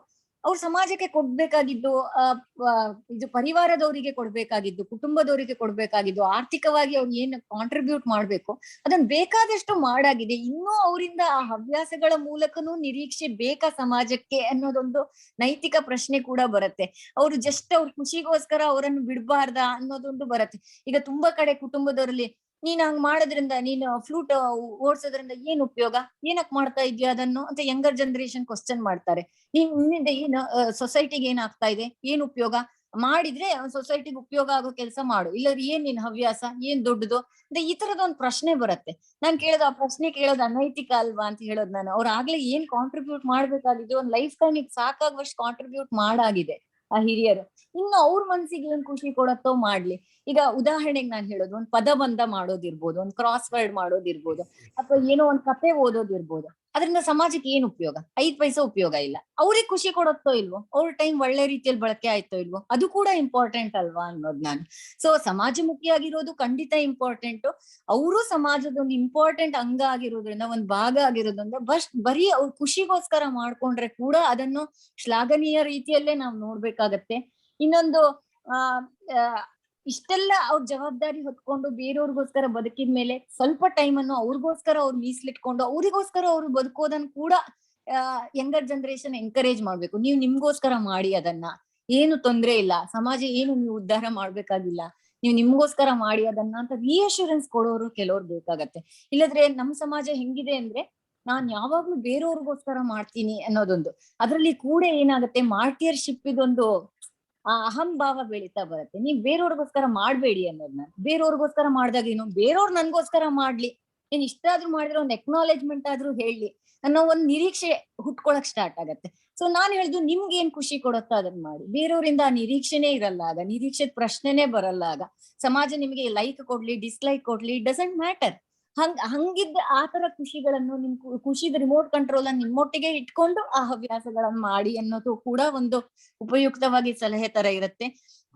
Speaker 4: ಅವ್ರು ಸಮಾಜಕ್ಕೆ ಕೊಡ್ಬೇಕಾಗಿದ್ದು, ಇದು ಪರಿವಾರದವರಿಗೆ ಕೊಡ್ಬೇಕಾಗಿದ್ದು, ಕುಟುಂಬದವರಿಗೆ ಕೊಡ್ಬೇಕಾಗಿದ್ದು, ಆರ್ಥಿಕವಾಗಿ ಅವ್ರು ಏನು ಕಾಂಟ್ರಿಬ್ಯೂಟ್ ಮಾಡ್ಬೇಕು ಅದನ್ನ ಬೇಕಾದಷ್ಟು ಮಾಡಾಗಿದೆ. ಇನ್ನೂ ಅವರಿಂದ ಆ ಹವ್ಯಾಸಗಳ ಮೂಲಕನೂ ನಿರೀಕ್ಷೆ ಬೇಕಾ ಸಮಾಜಕ್ಕೆ ಅನ್ನೋದೊಂದು ನೈತಿಕ ಪ್ರಶ್ನೆ ಕೂಡ ಬರುತ್ತೆ. ಅವ್ರು ಜಸ್ಟ್ ಅವ್ರ ಖುಷಿಗೋಸ್ಕರ ಅವರನ್ನು ಬಿಡ್ಬಾರ್ದ ಅನ್ನೋದೊಂದು ಬರುತ್ತೆ. ಈಗ ತುಂಬಾ ಕಡೆ ಕುಟುಂಬದವರಲ್ಲಿ, ನೀನ್ ಹಂಗ್ ಮಾಡೋದ್ರಿಂದ, ನೀನು ಫ್ಲೂಟ್ ಓಡ್ಸೋದ್ರಿಂದ ಏನ್ ಉಪಯೋಗ, ಏನಕ್ ಮಾಡ್ತಾ ಇದ್ಯಾ ಅದನ್ನು ಅಂತ ಯಂಗರ್ ಜನರೇಷನ್ ಕ್ವಶನ್ ಮಾಡ್ತಾರೆ. ನಿನ್ನಿಂದ ಏನು ಸೊಸೈಟಿಗೆ ಏನಾಗ್ತಾ ಇದೆ, ಏನ್ ಉಪಯೋಗ, ಮಾಡಿದ್ರೆ ಸೊಸೈಟಿಗೆ ಉಪಯೋಗ ಆಗೋ ಕೆಲಸ ಮಾಡು, ಇಲ್ಲದ್ರೆ ಏನ್ ನಿನ್ ಹವ್ಯಾಸ, ಏನ್ ದೊಡ್ಡದು ಅಂತ ಈ ತರದ ಒಂದ್ ಪ್ರಶ್ನೆ ಬರುತ್ತೆ. ನಾನ್ ಕೇಳೋದು, ಆ ಪ್ರಶ್ನೆ ಕೇಳೋದು ಅನೈತಿಕ ಅಲ್ವಾ ಅಂತ ಹೇಳೋದು ನಾನು. ಅವ್ರ ಆಗ್ಲೇ ಏನ್ ಕಾಂಟ್ರಿಬ್ಯೂಟ್ ಮಾಡ್ಬೇಕಾಗಿದೆ, ಒಂದ್ ಲೈಫ್ ಟೈಮಿಗೆ ಸಾಕಾಗುವಷ್ಟು ಕಾಂಟ್ರಿಬ್ಯೂಟ್ ಮಾಡಾಗಿದೆ ಆ ಹಿರಿಯರು. ಇನ್ನು ಅವ್ರ ಮನ್ಸಿಗೆ ಏನ್ ಖುಷಿ ಕೊಡತ್ತೋ ಮಾಡ್ಲಿ. ಈಗ ಉದಾಹರಣೆಗೆ ನಾನ್ ಹೇಳೋದು, ಒಂದ್ ಪದಬಂಧ ಮಾಡೋದಿರ್ಬೋದು, ಒಂದ್ ಕ್ರಾಸ್ ವರ್ಡ್ ಮಾಡೋದಿರ್ಬೋದು, ಅಥವಾ ಏನೋ ಒಂದ್ ಕತೆ ಓದೋದಿರ್ಬೋದು. ಅದರಿಂದ ಸಮಾಜಕ್ಕೆ ಏನ್ ಉಪಯೋಗ? 5 ಪೈಸೆ ಉಪಯೋಗ ಇಲ್ಲ. ಅವ್ರಿಗೆ ಖುಷಿ ಕೊಡತ್ತೋ ಇಲ್ವೋ, ಅವ್ರ ಟೈಮ್ ಒಳ್ಳೆ ರೀತಿಯಲ್ಲಿ ಬಳಕೆ ಆಯ್ತೋ ಇಲ್ವೋ, ಅದು ಕೂಡ ಇಂಪಾರ್ಟೆಂಟ್ ಅಲ್ವಾ ಅನ್ನೋದು ನಾನು. ಸೊ ಸಮಾಜಮುಖಿಯಾಗಿರೋದು ಖಂಡಿತ ಇಂಪಾರ್ಟೆಂಟ್. ಅವರು ಸಮಾಜದ ಒಂದು ಇಂಪಾರ್ಟೆಂಟ್ ಅಂಗ ಆಗಿರೋದ್ರಿಂದ, ಒಂದ್ ಭಾಗ ಆಗಿರೋದ್ರಿಂದ ಬರೀ ಅವ್ರ ಖುಷಿಗೋಸ್ಕರ ಮಾಡ್ಕೊಂಡ್ರೆ ಕೂಡ ಅದನ್ನು ಶ್ಲಾಘನೀಯ ರೀತಿಯಲ್ಲೇ ನಾವು ನೋಡ್ಬೇಕಾಗತ್ತೆ. ಇನ್ನೊಂದು, ಇಷ್ಟೆಲ್ಲ ಅವ್ರ ಜವಾಬ್ದಾರಿ ಹೊತ್ಕೊಂಡು ಬೇರೆಯವ್ರಿಗೋಸ್ಕರ ಬದುಕಿದ್ಮೇಲೆ ಸ್ವಲ್ಪ ಟೈಮ್ ಅನ್ನು ಅವ್ರಿಗೋಸ್ಕರ ಅವ್ರು ಮೀಸಲಿಟ್ಕೊಂಡು ಅವ್ರಿಗೋಸ್ಕರ ಅವ್ರು ಬದುಕೋದನ್ನ ಕೂಡ ಯಂಗರ್ ಜನರೇಷನ್ ಎಂಕರೇಜ್ ಮಾಡ್ಬೇಕು. ನೀವು ನಿಮ್ಗೋಸ್ಕರ ಮಾಡಿ, ಅದನ್ನ ಏನು ತೊಂದ್ರೆ ಇಲ್ಲ, ಸಮಾಜ ಏನು ನೀವು ಉದ್ಧಾರ ಮಾಡ್ಬೇಕಾಗಿಲ್ಲ, ನೀವು ನಿಮ್ಗೋಸ್ಕರ ಮಾಡಿ ಅದನ್ನ ಅಂತ ರಿಅಶ್ಯೂರೆನ್ಸ್ ಕೊಡೋರು ಕೆಲವ್ರು ಬೇಕಾಗತ್ತೆ. ಇಲ್ಲದ್ರೆ ನಮ್ ಸಮಾಜ ಹೆಂಗಿದೆ ಅಂದ್ರೆ, ನಾನ್ ಯಾವಾಗ್ಲೂ ಬೇರೆಯವ್ರಿಗೋಸ್ಕರ ಮಾಡ್ತೀನಿ ಅನ್ನೋದೊಂದು, ಅದ್ರಲ್ಲಿ ಕೂಡ ಏನಾಗುತ್ತೆ, ಮಾರ್ಟಿಯರ್ಶಿಪ್ ಇದೊಂದು ಅಹಂಭಾವ ಬೆಳೀತಾ ಬರುತ್ತೆ. ನೀವ್ ಬೇರೆಯವ್ರಿಗೋಸ್ಕರ ಮಾಡ್ಬೇಡಿ ಅನ್ನೋದನ್ನ. ಬೇರೆಯವ್ರಿಗೋಸ್ಕರ ಮಾಡ್ದಾಗ ಏನು, ಬೇರೆಯವ್ರು ನನ್ಗೋಸ್ಕರ ಮಾಡ್ಲಿ, ನೀನ್ ಇಷ್ಟಾದ್ರೂ ಮಾಡಿದ್ರೆ ಒಂದ್ ಎಕ್ನಾಲೇಜ್ಮೆಂಟ್ ಆದ್ರೂ ಹೇಳಿ ಅನ್ನೋ ಒಂದ್ ನಿರೀಕ್ಷೆ ಹುಟ್ಕೊಳಕ್ ಸ್ಟಾರ್ಟ್ ಆಗತ್ತೆ. ಸೊ ನಾನ್ ಹೇಳ್ದು, ನಿಮ್ಗೆ ಏನ್ ಖುಷಿ ಕೊಡುತ್ತೋ ಅದನ್ನ ಮಾಡಿ. ಬೇರೆಯವರಿಂದ ಆ ನಿರೀಕ್ಷೆನೇ ಇರಲ್ಲ, ಆಗ ನಿರೀಕ್ಷೆ ಪ್ರಶ್ನೆನೇ ಬರಲ್ಲ. ಆಗ ಸಮಾಜ ನಿಮ್ಗೆ ಲೈಕ್ ಕೊಡ್ಲಿ, ಡಿಸ್ಲೈಕ್ ಕೊಡ್ಲಿ, ಡಸಂಟ್ ಮ್ಯಾಟರ್. ಹಂಗಿದ್ದ ಆ ತರ ಖುಷಿಗಳನ್ನು, ನಿಮ್ ಖುಷಿದ ರಿಮೋಟ್ ಕಂಟ್ರೋಲ್ ಅನ್ನು ನಿಮ್ಮೊಟ್ಟಿಗೆ ಇಟ್ಕೊಂಡು ಆ ಹವ್ಯಾಸಗಳನ್ನ ಮಾಡಿ ಅನ್ನೋದು ಕೂಡ ಒಂದು ಉಪಯುಕ್ತವಾಗಿ ಸಲಹೆ ತರ ಇರುತ್ತೆ.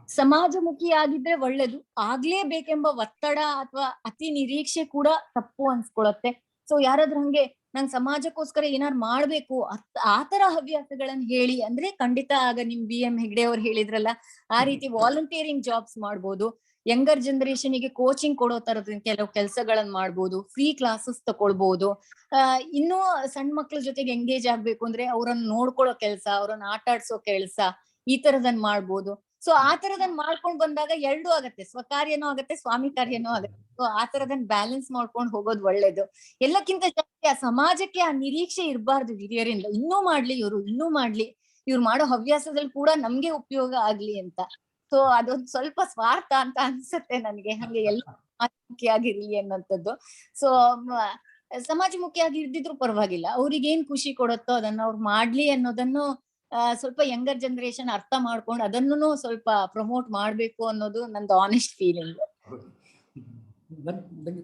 Speaker 4: ಸಮಾಜಮುಖಿ ಆಗಿದ್ರೆ ಒಳ್ಳೇದು, ಆಗ್ಲೇಬೇಕೆಂಬ ಒತ್ತಡ ಅಥವಾ ಅತಿ ನಿರೀಕ್ಷೆ ಕೂಡ ತಪ್ಪು ಅನ್ಸ್ಕೊಳತ್ತೆ. ಸೊ ಯಾರಾದ್ರೂ ಹಂಗೆ ನಂಗ್ ಸಮಾಜಕ್ಕೋಸ್ಕರ ಏನಾರು ಮಾಡ್ಬೇಕು ಆತರ ಹವ್ಯಾಸಗಳನ್ನ ಹೇಳಿ ಅಂದ್ರೆ ಖಂಡಿತ ಆಗ ನಿಮ್ BM ಹೆಗ್ಡೆ ಅವ್ರು ಹೇಳಿದ್ರಲ್ಲ, ಆ ರೀತಿ ವಾಲಂಟಿಯರಿಂಗ್ ಜಾಬ್ಸ್ ಮಾಡ್ಬೋದು. ಯಂಗರ್ ಜನರೇಷನ್ಗೆ ಕೋಚಿಂಗ್ ಕೊಡೋ ತರದ ಕೆಲವು ಕೆಲಸಗಳನ್ನ ಮಾಡ್ಬೋದು, ಫ್ರೀ ಕ್ಲಾಸಸ್ ತಕೊಳ್ಬಹುದು. ಇನ್ನೂ ಸಣ್ಣ ಮಕ್ಳ ಜೊತೆಗೆ ಎಂಗೇಜ್ ಆಗ್ಬೇಕು ಅಂದ್ರೆ ಅವ್ರನ್ನ ನೋಡ್ಕೊಳ್ಳೋ ಕೆಲ್ಸ, ಅವ್ರನ್ನ ಆಟ ಆಡ್ಸೋ ಕೆಲ್ಸ, ಈ ತರದನ್ ಮಾಡ್ಬೋದು. ಸೊ ಆ ತರದನ್ ಮಾಡ್ಕೊಂಡ್ ಬಂದಾಗ ಎರಡೂ ಆಗತ್ತೆ, ಸ್ವಕಾರ್ಯನೂ ಆಗತ್ತೆ, ಸ್ವಾಮಿ ಕಾರ್ಯನೂ ಆಗತ್ತೆ. ಸೊ ಆ ತರದನ್ ಬ್ಯಾಲೆನ್ಸ್ ಮಾಡ್ಕೊಂಡು ಹೋಗೋದು ಒಳ್ಳೇದು. ಎಲ್ಲಕ್ಕಿಂತ ಜಾಸ್ತಿ ಆ ಸಮಾಜಕ್ಕೆ ಆ ನಿರೀಕ್ಷೆ ಇರಬಾರ್ದು ಹಿರಿಯರಿಂದ, ಇನ್ನೂ ಮಾಡ್ಲಿ ಇವ್ರು ಮಾಡೋ ಹವ್ಯಾಸದಲ್ಲಿ ಕೂಡ ನಮ್ಗೆ ಉಪಯೋಗ ಆಗ್ಲಿ ಅಂತ. ಸೊ ಅದೊಂದು ಸ್ವಲ್ಪ ಸ್ವಾರ್ಥ ಅಂತ ಅನ್ಸುತ್ತೆ ನನ್ಗೆ, ಹಂಗೆ ಎಲ್ಲ ಆಗಿರ್ಲಿ ಅನ್ನೋಂಥದ್ದು. ಸೊ ಸಮಾಜಮುಖಿಯಾಗಿ ಇರ್ದಿದ್ರು ಪರವಾಗಿಲ್ಲ, ಅವ್ರಿಗೆ ಏನ್ ಖುಷಿ ಕೊಡುತ್ತೋ ಅದನ್ನ ಅವ್ರು ಮಾಡ್ಲಿ ಅನ್ನೋದನ್ನು ಸ್ವಲ್ಪ ಯಂಗರ್ ಜನರೇಷನ್ ಅರ್ಥ ಮಾಡ್ಕೊಂಡು ಅದನ್ನು ಸ್ವಲ್ಪ ಪ್ರಮೋಟ್ ಮಾಡ್ಬೇಕು ಅನ್ನೋದು ನಂದು ಆನೆಸ್ಟ್ ಫೀಲಿಂಗ್.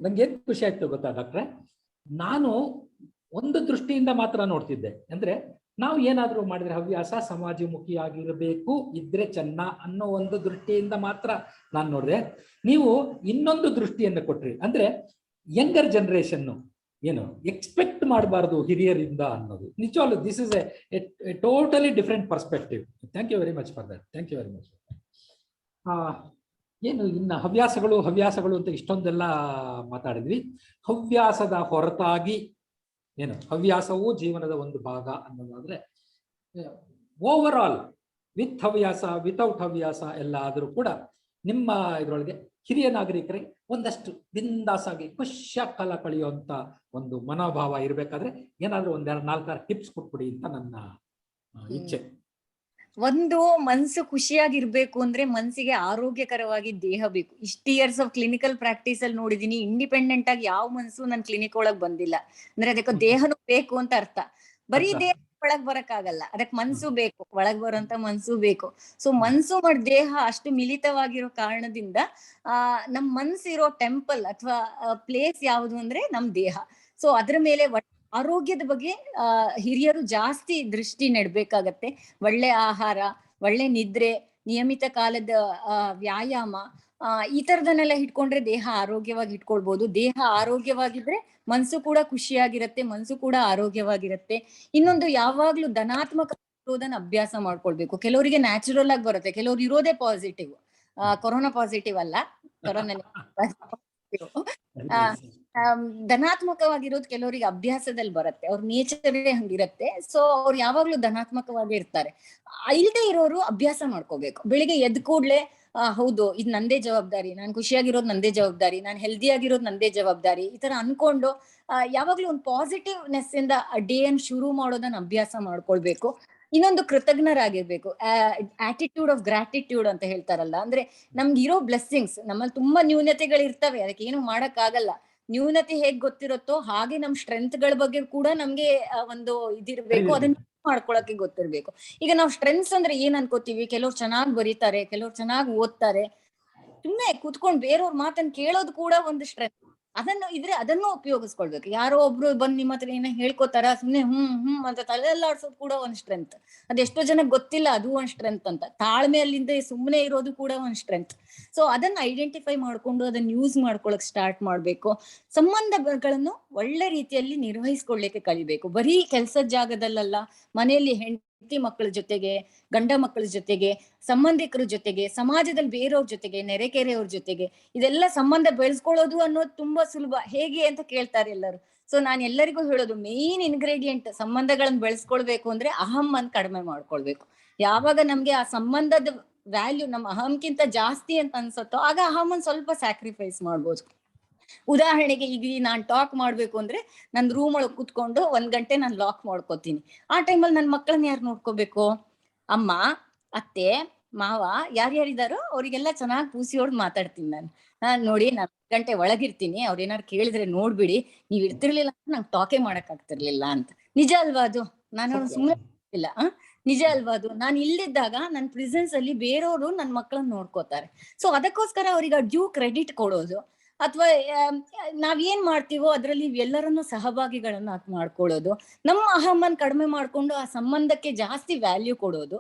Speaker 3: ನಂಗೇನ್ ಖುಷಿ ಆಯ್ತು ಗೊತ್ತಾ ಡಾಕ್ಟ್ರೆ, ನಾನು ಒಂದು ದೃಷ್ಟಿಯಿಂದ ಮಾತ್ರ ನೋಡ್ತಿದ್ದೆ. ಅಂದ್ರೆ ನಾವು ಏನಾದ್ರೂ ಮಾಡಿದ್ರೆ ಹವ್ಯಾಸ ಸಮಾಜಮುಖಿಯಾಗಿರಬೇಕು, ಇದ್ರೆ ಚೆನ್ನ ಅನ್ನೋ ಒಂದು ದೃಷ್ಟಿಯಿಂದ ಮಾತ್ರ ನಾನು ನೋಡಿದೆ. ನೀವು ಇನ್ನೊಂದು ದೃಷ್ಟಿಯನ್ನು ಕೊಟ್ರಿ, ಅಂದ್ರೆ ಯಂಗರ್ ಜನರೇಷನ್ ಏನು ಎಕ್ಸ್ಪೆಕ್ಟ್ ಮಾಡಬಾರ್ದು ಹಿರಿಯರಿಂದ ಅನ್ನೋದು. ನಿಜವಾಗ್ಲೂ this is a totally different perspective. Thank you very much for that. Thank you very much. ಏನು ಇನ್ನು ಹವ್ಯಾಸಗಳು ಅಂತ ಇಷ್ಟೊಂದೆಲ್ಲ ಮಾತಾಡಿದ್ವಿ. ಹವ್ಯಾಸದ ಹೊರತಾಗಿ ಏನು ಹವ್ಯಾಸವೂ ಜೀವನದ ಒಂದು ಭಾಗ ಅನ್ನೋದಾದ್ರೆ, ಓವರ್ ಆಲ್ ವಿತ್ ಹವ್ಯಾಸ ವಿತೌಟ್ ಹವ್ಯಾಸ ಎಲ್ಲ ಆದರೂ ಕೂಡ ನಿಮ್ಮ ಇದರೊಳಗೆ ಹಿರಿಯ ನಾಗರಿಕರಿಗೆ ಒಂದಷ್ಟು ಬಿಂದಾಸಾಗಿ ಖುಷಿಯಾಗಿ ಕಾಲ ಕಳೆಯುವಂತ ಒಂದು ಮನೋಭಾವ ಇರಬೇಕಾದ್ರೆ ಏನಾದ್ರೂ ಒಂದೆರಡು 4-6 ಟಿಪ್ಸ್ ಕೊಟ್ಬಿಡಿ ಅಂತ ನನ್ನ ಇಚ್ಛೆ.
Speaker 4: ಒಂದು, ಮನ್ಸು ಖುಷಿಯಾಗಿರ್ಬೇಕು ಅಂದ್ರೆ ಮನ್ಸಿಗೆ ಆರೋಗ್ಯಕರವಾಗಿ ದೇಹ ಬೇಕು. ಇಷ್ಟು ಇಯರ್ಸ್ ಆಫ್ ಕ್ಲಿನಿಕಲ್ ಪ್ರಾಕ್ಟೀಸ್ ಅಲ್ಲಿ ನೋಡಿದೀನಿ, ಇಂಡಿಪೆಂಡೆಂಟ್ ಆಗಿ ಯಾವ ಮನ್ಸು ನನ್ ಕ್ಲಿನಿಕ್ ಒಳಗ್ ಬಂದಿಲ್ಲ. ಅಂದ್ರೆ ಅದಕ್ಕೆ ದೇಹನೂ ಬೇಕು ಅಂತ ಅರ್ಥ. ಬರೀ ದೇಹ ಒಳಗ್ ಬರಕ್ಕಾಗಲ್ಲ, ಅದಕ್ ಮನ್ಸು ಬೇಕು, ಒಳಗ್ ಬರೋಂತ ಮನ್ಸು ಬೇಕು. ಸೊ ಮನ್ಸು ಮತ್ತು ದೇಹ ಅಷ್ಟು ಮಿಲಿತವಾಗಿರೋ ಕಾರಣದಿಂದ ನಮ್ ಮನ್ಸಿರೋ ಟೆಂಪಲ್ ಅಥವಾ ಪ್ಲೇಸ್ ಯಾವುದು ಅಂದ್ರೆ ನಮ್ ದೇಹ. ಸೊ ಅದ್ರ ಮೇಲೆ ಆರೋಗ್ಯದ ಬಗ್ಗೆ ಹಿರಿಯರು ಜಾಸ್ತಿ ದೃಷ್ಟಿ ನೆಡ್ಬೇಕಾಗತ್ತೆ. ಒಳ್ಳೆ ಆಹಾರ, ಒಳ್ಳೆ ನಿದ್ರೆ, ನಿಯಮಿತ ಕಾಲದ ವ್ಯಾಯಾಮ, ಈ ತರದನ್ನೆಲ್ಲ ಇಟ್ಕೊಂಡ್ರೆ ದೇಹ ಆರೋಗ್ಯವಾಗಿ ಇಟ್ಕೊಳ್ಬಹುದು. ದೇಹ ಆರೋಗ್ಯವಾಗಿದ್ರೆ ಮನ್ಸು ಕೂಡ ಖುಷಿಯಾಗಿರತ್ತೆ, ಮನ್ಸು ಕೂಡ ಆರೋಗ್ಯವಾಗಿರತ್ತೆ. ಇನ್ನೊಂದು, ಯಾವಾಗ್ಲೂ ಧನಾತ್ಮಕ ಇರೋದನ್ನ ಅಭ್ಯಾಸ ಮಾಡ್ಕೊಳ್ಬೇಕು. ಕೆಲವರಿಗೆ ನ್ಯಾಚುರಲ್ ಆಗಿ ಬರುತ್ತೆ, ಕೆಲವ್ರು ಇರೋದೇ ಪಾಸಿಟಿವ್. ಕೊರೋನಾ ಪಾಸಿಟಿವ್ ಅಲ್ಲ, ಕೊರೋನಾ ಧನಾತ್ಮಕವಾಗಿರೋದು ಕೆಲವರಿಗೆ ಅಭ್ಯಾಸದಲ್ಲಿ ಬರುತ್ತೆ, ಅವ್ರ ನೇಚರೇ ಹಂಗಿರತ್ತೆ. ಸೊ ಅವ್ರು ಯಾವಾಗ್ಲೂ ಧನಾತ್ಮಕವಾಗಿ ಇರ್ತಾರೆ. ಇಲ್ದೇ ಇರೋರು ಅಭ್ಯಾಸ ಮಾಡ್ಕೋಬೇಕು. ಬೆಳಿಗ್ಗೆ ಎದ್ದ ಕೂಡ್ಲೆ ಹೌದು, ಇದು ನಂದೇ ಜವಾಬ್ದಾರಿ, ನಾನು ಖುಷಿಯಾಗಿರೋದು ನಂದೇ ಜವಾಬ್ದಾರಿ, ನಾನು ಹೆಲ್ದಿ ಆಗಿರೋದು ನಂದೇ ಜವಾಬ್ದಾರಿ, ಈ ತರ ಅನ್ಕೊಂಡು ಯಾವಾಗ್ಲೂ ಒಂದು ಪಾಸಿಟಿವ್ನೆಸ್ ಇಂದ ಡೇ ಅನ್ನು ಶುರು ಮಾಡೋದನ್ನ ಅಭ್ಯಾಸ ಮಾಡ್ಕೊಳ್ಬೇಕು. ಇನ್ನೊಂದು, ಕೃತಜ್ಞರಾಗಿರ್ಬೇಕು. ಆಟಿಟ್ಯೂಡ್ ಆಫ್ ಗ್ರಾಟಿಟ್ಯೂಡ್ ಅಂತ ಹೇಳ್ತಾರಲ್ಲ, ಅಂದ್ರೆ ನಮ್ಗೆ ಇರೋ ಬ್ಲೆಸ್ಸಿಂಗ್ಸ್, ನಮ್ಮಲ್ಲಿ ತುಂಬಾ ನ್ಯೂನತೆಗಳು ಇರ್ತವೆ, ಅದಕ್ಕೆ ಏನು ಮಾಡಕ್ ಆಗಲ್ಲ. ನ್ಯೂನತೆ ಹೇಗ್ ಗೊತ್ತಿರುತ್ತೋ ಹಾಗೆ ನಮ್ ಸ್ಟ್ರೆಂತ್ ಗಳ ಬಗ್ಗೆ ಕೂಡ ನಮ್ಗೆ ಒಂದು ಇದಿರ್ಬೇಕು, ಅದನ್ನ ಮಾಡ್ಕೊಳಕ್ಕೆ ಗೊತ್ತಿರ್ಬೇಕು. ಈಗ ನಾವು ಸ್ಟ್ರೆಂತ್ಸ್ ಅಂದ್ರೆ ಏನ್ ಅನ್ಕೋತೀವಿ, ಕೆಲವ್ರು ಚೆನ್ನಾಗ್ ಬರೀತಾರೆ, ಕೆಲವ್ರು ಚೆನ್ನಾಗ್ ಓದ್ತಾರೆ. ಸುಮ್ನೆ ಕೂತ್ಕೊಂಡ್ ಬೇರೆಯವ್ರ ಮಾತನ್ನ ಕೇಳೋದು ಕೂಡ ಒಂದು ಸ್ಟ್ರೆಂತ್. ಅದನ್ನು ಉಪಯೋಗಿಸ್ಕೊಳ್ಬೇಕು. ಯಾರೋ ಒಬ್ರು ಬಂದ್ ನಿಮ್ಮ ಹತ್ರ ಏನೋ ಹೇಳ್ಕೊತಾರ, ಸುಮ್ನೆ ಅಂತ ತಲೆಲ್ಲಾಡ್ಸೋದು ಕೂಡ ಒಂದ್ ಸ್ಟ್ರೆಂತ್. ಅದೆಷ್ಟೋ ಜನಕ್ಕೆ ಗೊತ್ತಿಲ್ಲ ಅದು ಒಂದ್ ಸ್ಟ್ರೆಂತ್ ಅಂತ. ತಾಳ್ಮೆಯಲ್ಲಿಂದ ಸುಮ್ನೆ ಇರೋದು ಕೂಡ ಒಂದ್ ಸ್ಟ್ರೆಂತ್. ಸೊ ಅದನ್ನ ಐಡೆಂಟಿಫೈ ಮಾಡ್ಕೊಂಡು ಅದನ್ನ ಯೂಸ್ ಮಾಡ್ಕೊಳಕ್ ಸ್ಟಾರ್ಟ್ ಮಾಡ್ಬೇಕು. ಸಂಬಂಧಗಳನ್ನು ಒಳ್ಳೆ ರೀತಿಯಲ್ಲಿ ನಿರ್ವಹಿಸ್ಕೊಳ್ಳಿಕ್ಕೆ ಕಲಿಬೇಕು. ಬರೀ ಕೆಲ್ಸದ ಜಾಗದಲ್ಲ, ಮನೆಯಲ್ಲಿ ಹೆಂಡತಿ ಮಕ್ಕಳ ಜೊತೆಗೆ, ಗಂಡ ಮಕ್ಕಳ ಜೊತೆಗೆ, ಸಂಬಂಧಿಕರ ಜೊತೆಗೆ, ಸಮಾಜದಲ್ಲಿ ಬೇರೆಯವ್ರ ಜೊತೆಗೆ, ನೆರೆಕೆರೆಯವ್ರ ಜೊತೆಗೆ, ಇದೆಲ್ಲ ಸಂಬಂಧ ಬೆಳೆಸ್ಕೊಳ್ಳೋದು ಅನ್ನೋದು ತುಂಬಾ ಸುಲಭ. ಹೇಗೆ ಅಂತ ಕೇಳ್ತಾರೆ ಎಲ್ಲರೂ. ಸೊ ನಾನು ಎಲ್ಲರಿಗೂ ಹೇಳೋದು, ಮೇನ್ ಇಂಗ್ರೀಡಿಯೆಂಟ್ ಸಂಬಂಧಗಳನ್ನ ಬೆಳೆಸ್ಕೊಳ್ಬೇಕು ಅಂದ್ರೆ ಅಹಂ ಅಂತ ಕಡಿಮೆ ಮಾಡ್ಕೊಳ್ಬೇಕು. ಯಾವಾಗ ನಮ್ಗೆ ಆ ಸಂಬಂಧದ ವ್ಯಾಲ್ಯೂ ನಮ್ಮ ಅಹಂಕ್ಕಿಂತ ಜಾಸ್ತಿ ಅಂತ ಅನ್ಸುತ್ತೋ ಆಗ ಅಹಮನ್ ಸ್ವಲ್ಪ ಸ್ಯಾಕ್ರಿಫೈಸ್ ಮಾಡ್ಬೋದು. ಉದಾಹರಣೆಗೆ, ಈಗ ನಾನ್ ಟಾಕ್ ಮಾಡ್ಬೇಕು ಅಂದ್ರೆ ನನ್ ರೂಮ್ ಒಳಗ್ ಕುತ್ಕೊಂಡು 1 ಗಂಟೆ ನಾನು ಲಾಕ್ ಮಾಡ್ಕೋತೀನಿ. ಆ ಟೈಮಲ್ಲಿ ನನ್ ಮಕ್ಕಳನ್ನ ಯಾರು ನೋಡ್ಕೋಬೇಕು? ಅಮ್ಮ, ಅತ್ತೆ, ಮಾವ ಯಾರ್ಯಾರಿದಾರೋ ಅವ್ರಿಗೆಲ್ಲ ಚೆನ್ನಾಗಿ ಪೂಸಿ ಹೊಡ್ದು ಮಾತಾಡ್ತೀನಿ ನಾನು. ನೋಡಿ, ನಾನು 1 ಗಂಟೆ ಒಳಗಿರ್ತೀನಿ, ಅವ್ರ ಏನಾರು ಕೇಳಿದ್ರೆ ನೋಡ್ಬಿಡಿ, ನೀವ್ ಇರ್ತಿರ್ಲಿಲ್ಲ ಅಂದ್ರೆ ನಂಗೆ ಟಾಕೆ ಮಾಡಕ್ ಆಗ್ತಿರ್ಲಿಲ್ಲ ಅಂತ. ನಿಜ ಅಲ್ವಾ ಅದು? ನಾನು ಸುಮ್ಮನೆ ಇಲ್ಲ, ನಿಜ ಅಲ್ವಾ ಅದು? ನಾನು ಇಲ್ಲಿದ್ದಾಗ ನನ್ನ ಪ್ರೆಸೆನ್ಸ್ ಅಲ್ಲಿ ಬೇರೆಯವರು ನನ್ನ ಮಕ್ಕಳನ್ನ ನೋಡ್ಕೋತಾರೆ. ಸೊ ಅದಕ್ಕೋಸ್ಕರ ಅವ್ರಿಗೆ ಡ್ಯೂ ಕ್ರೆಡಿಟ್ ಕೊಡೋದು, ಅಥವಾ ನಾವೇನ್ ಮಾಡ್ತೀವೋ ಅದ್ರಲ್ಲಿ ಎಲ್ಲರನ್ನು ಸಹಭಾಗಿಗಳನ್ನ ಮಾಡ್ಕೊಳ್ಳೋದು, ನಮ್ಮ ಅಹಮ್ಮನ್ ಕಡಿಮೆ ಮಾಡ್ಕೊಂಡು ಆ ಸಂಬಂಧಕ್ಕೆ ಜಾಸ್ತಿ ವ್ಯಾಲ್ಯೂ ಕೊಡೋದು,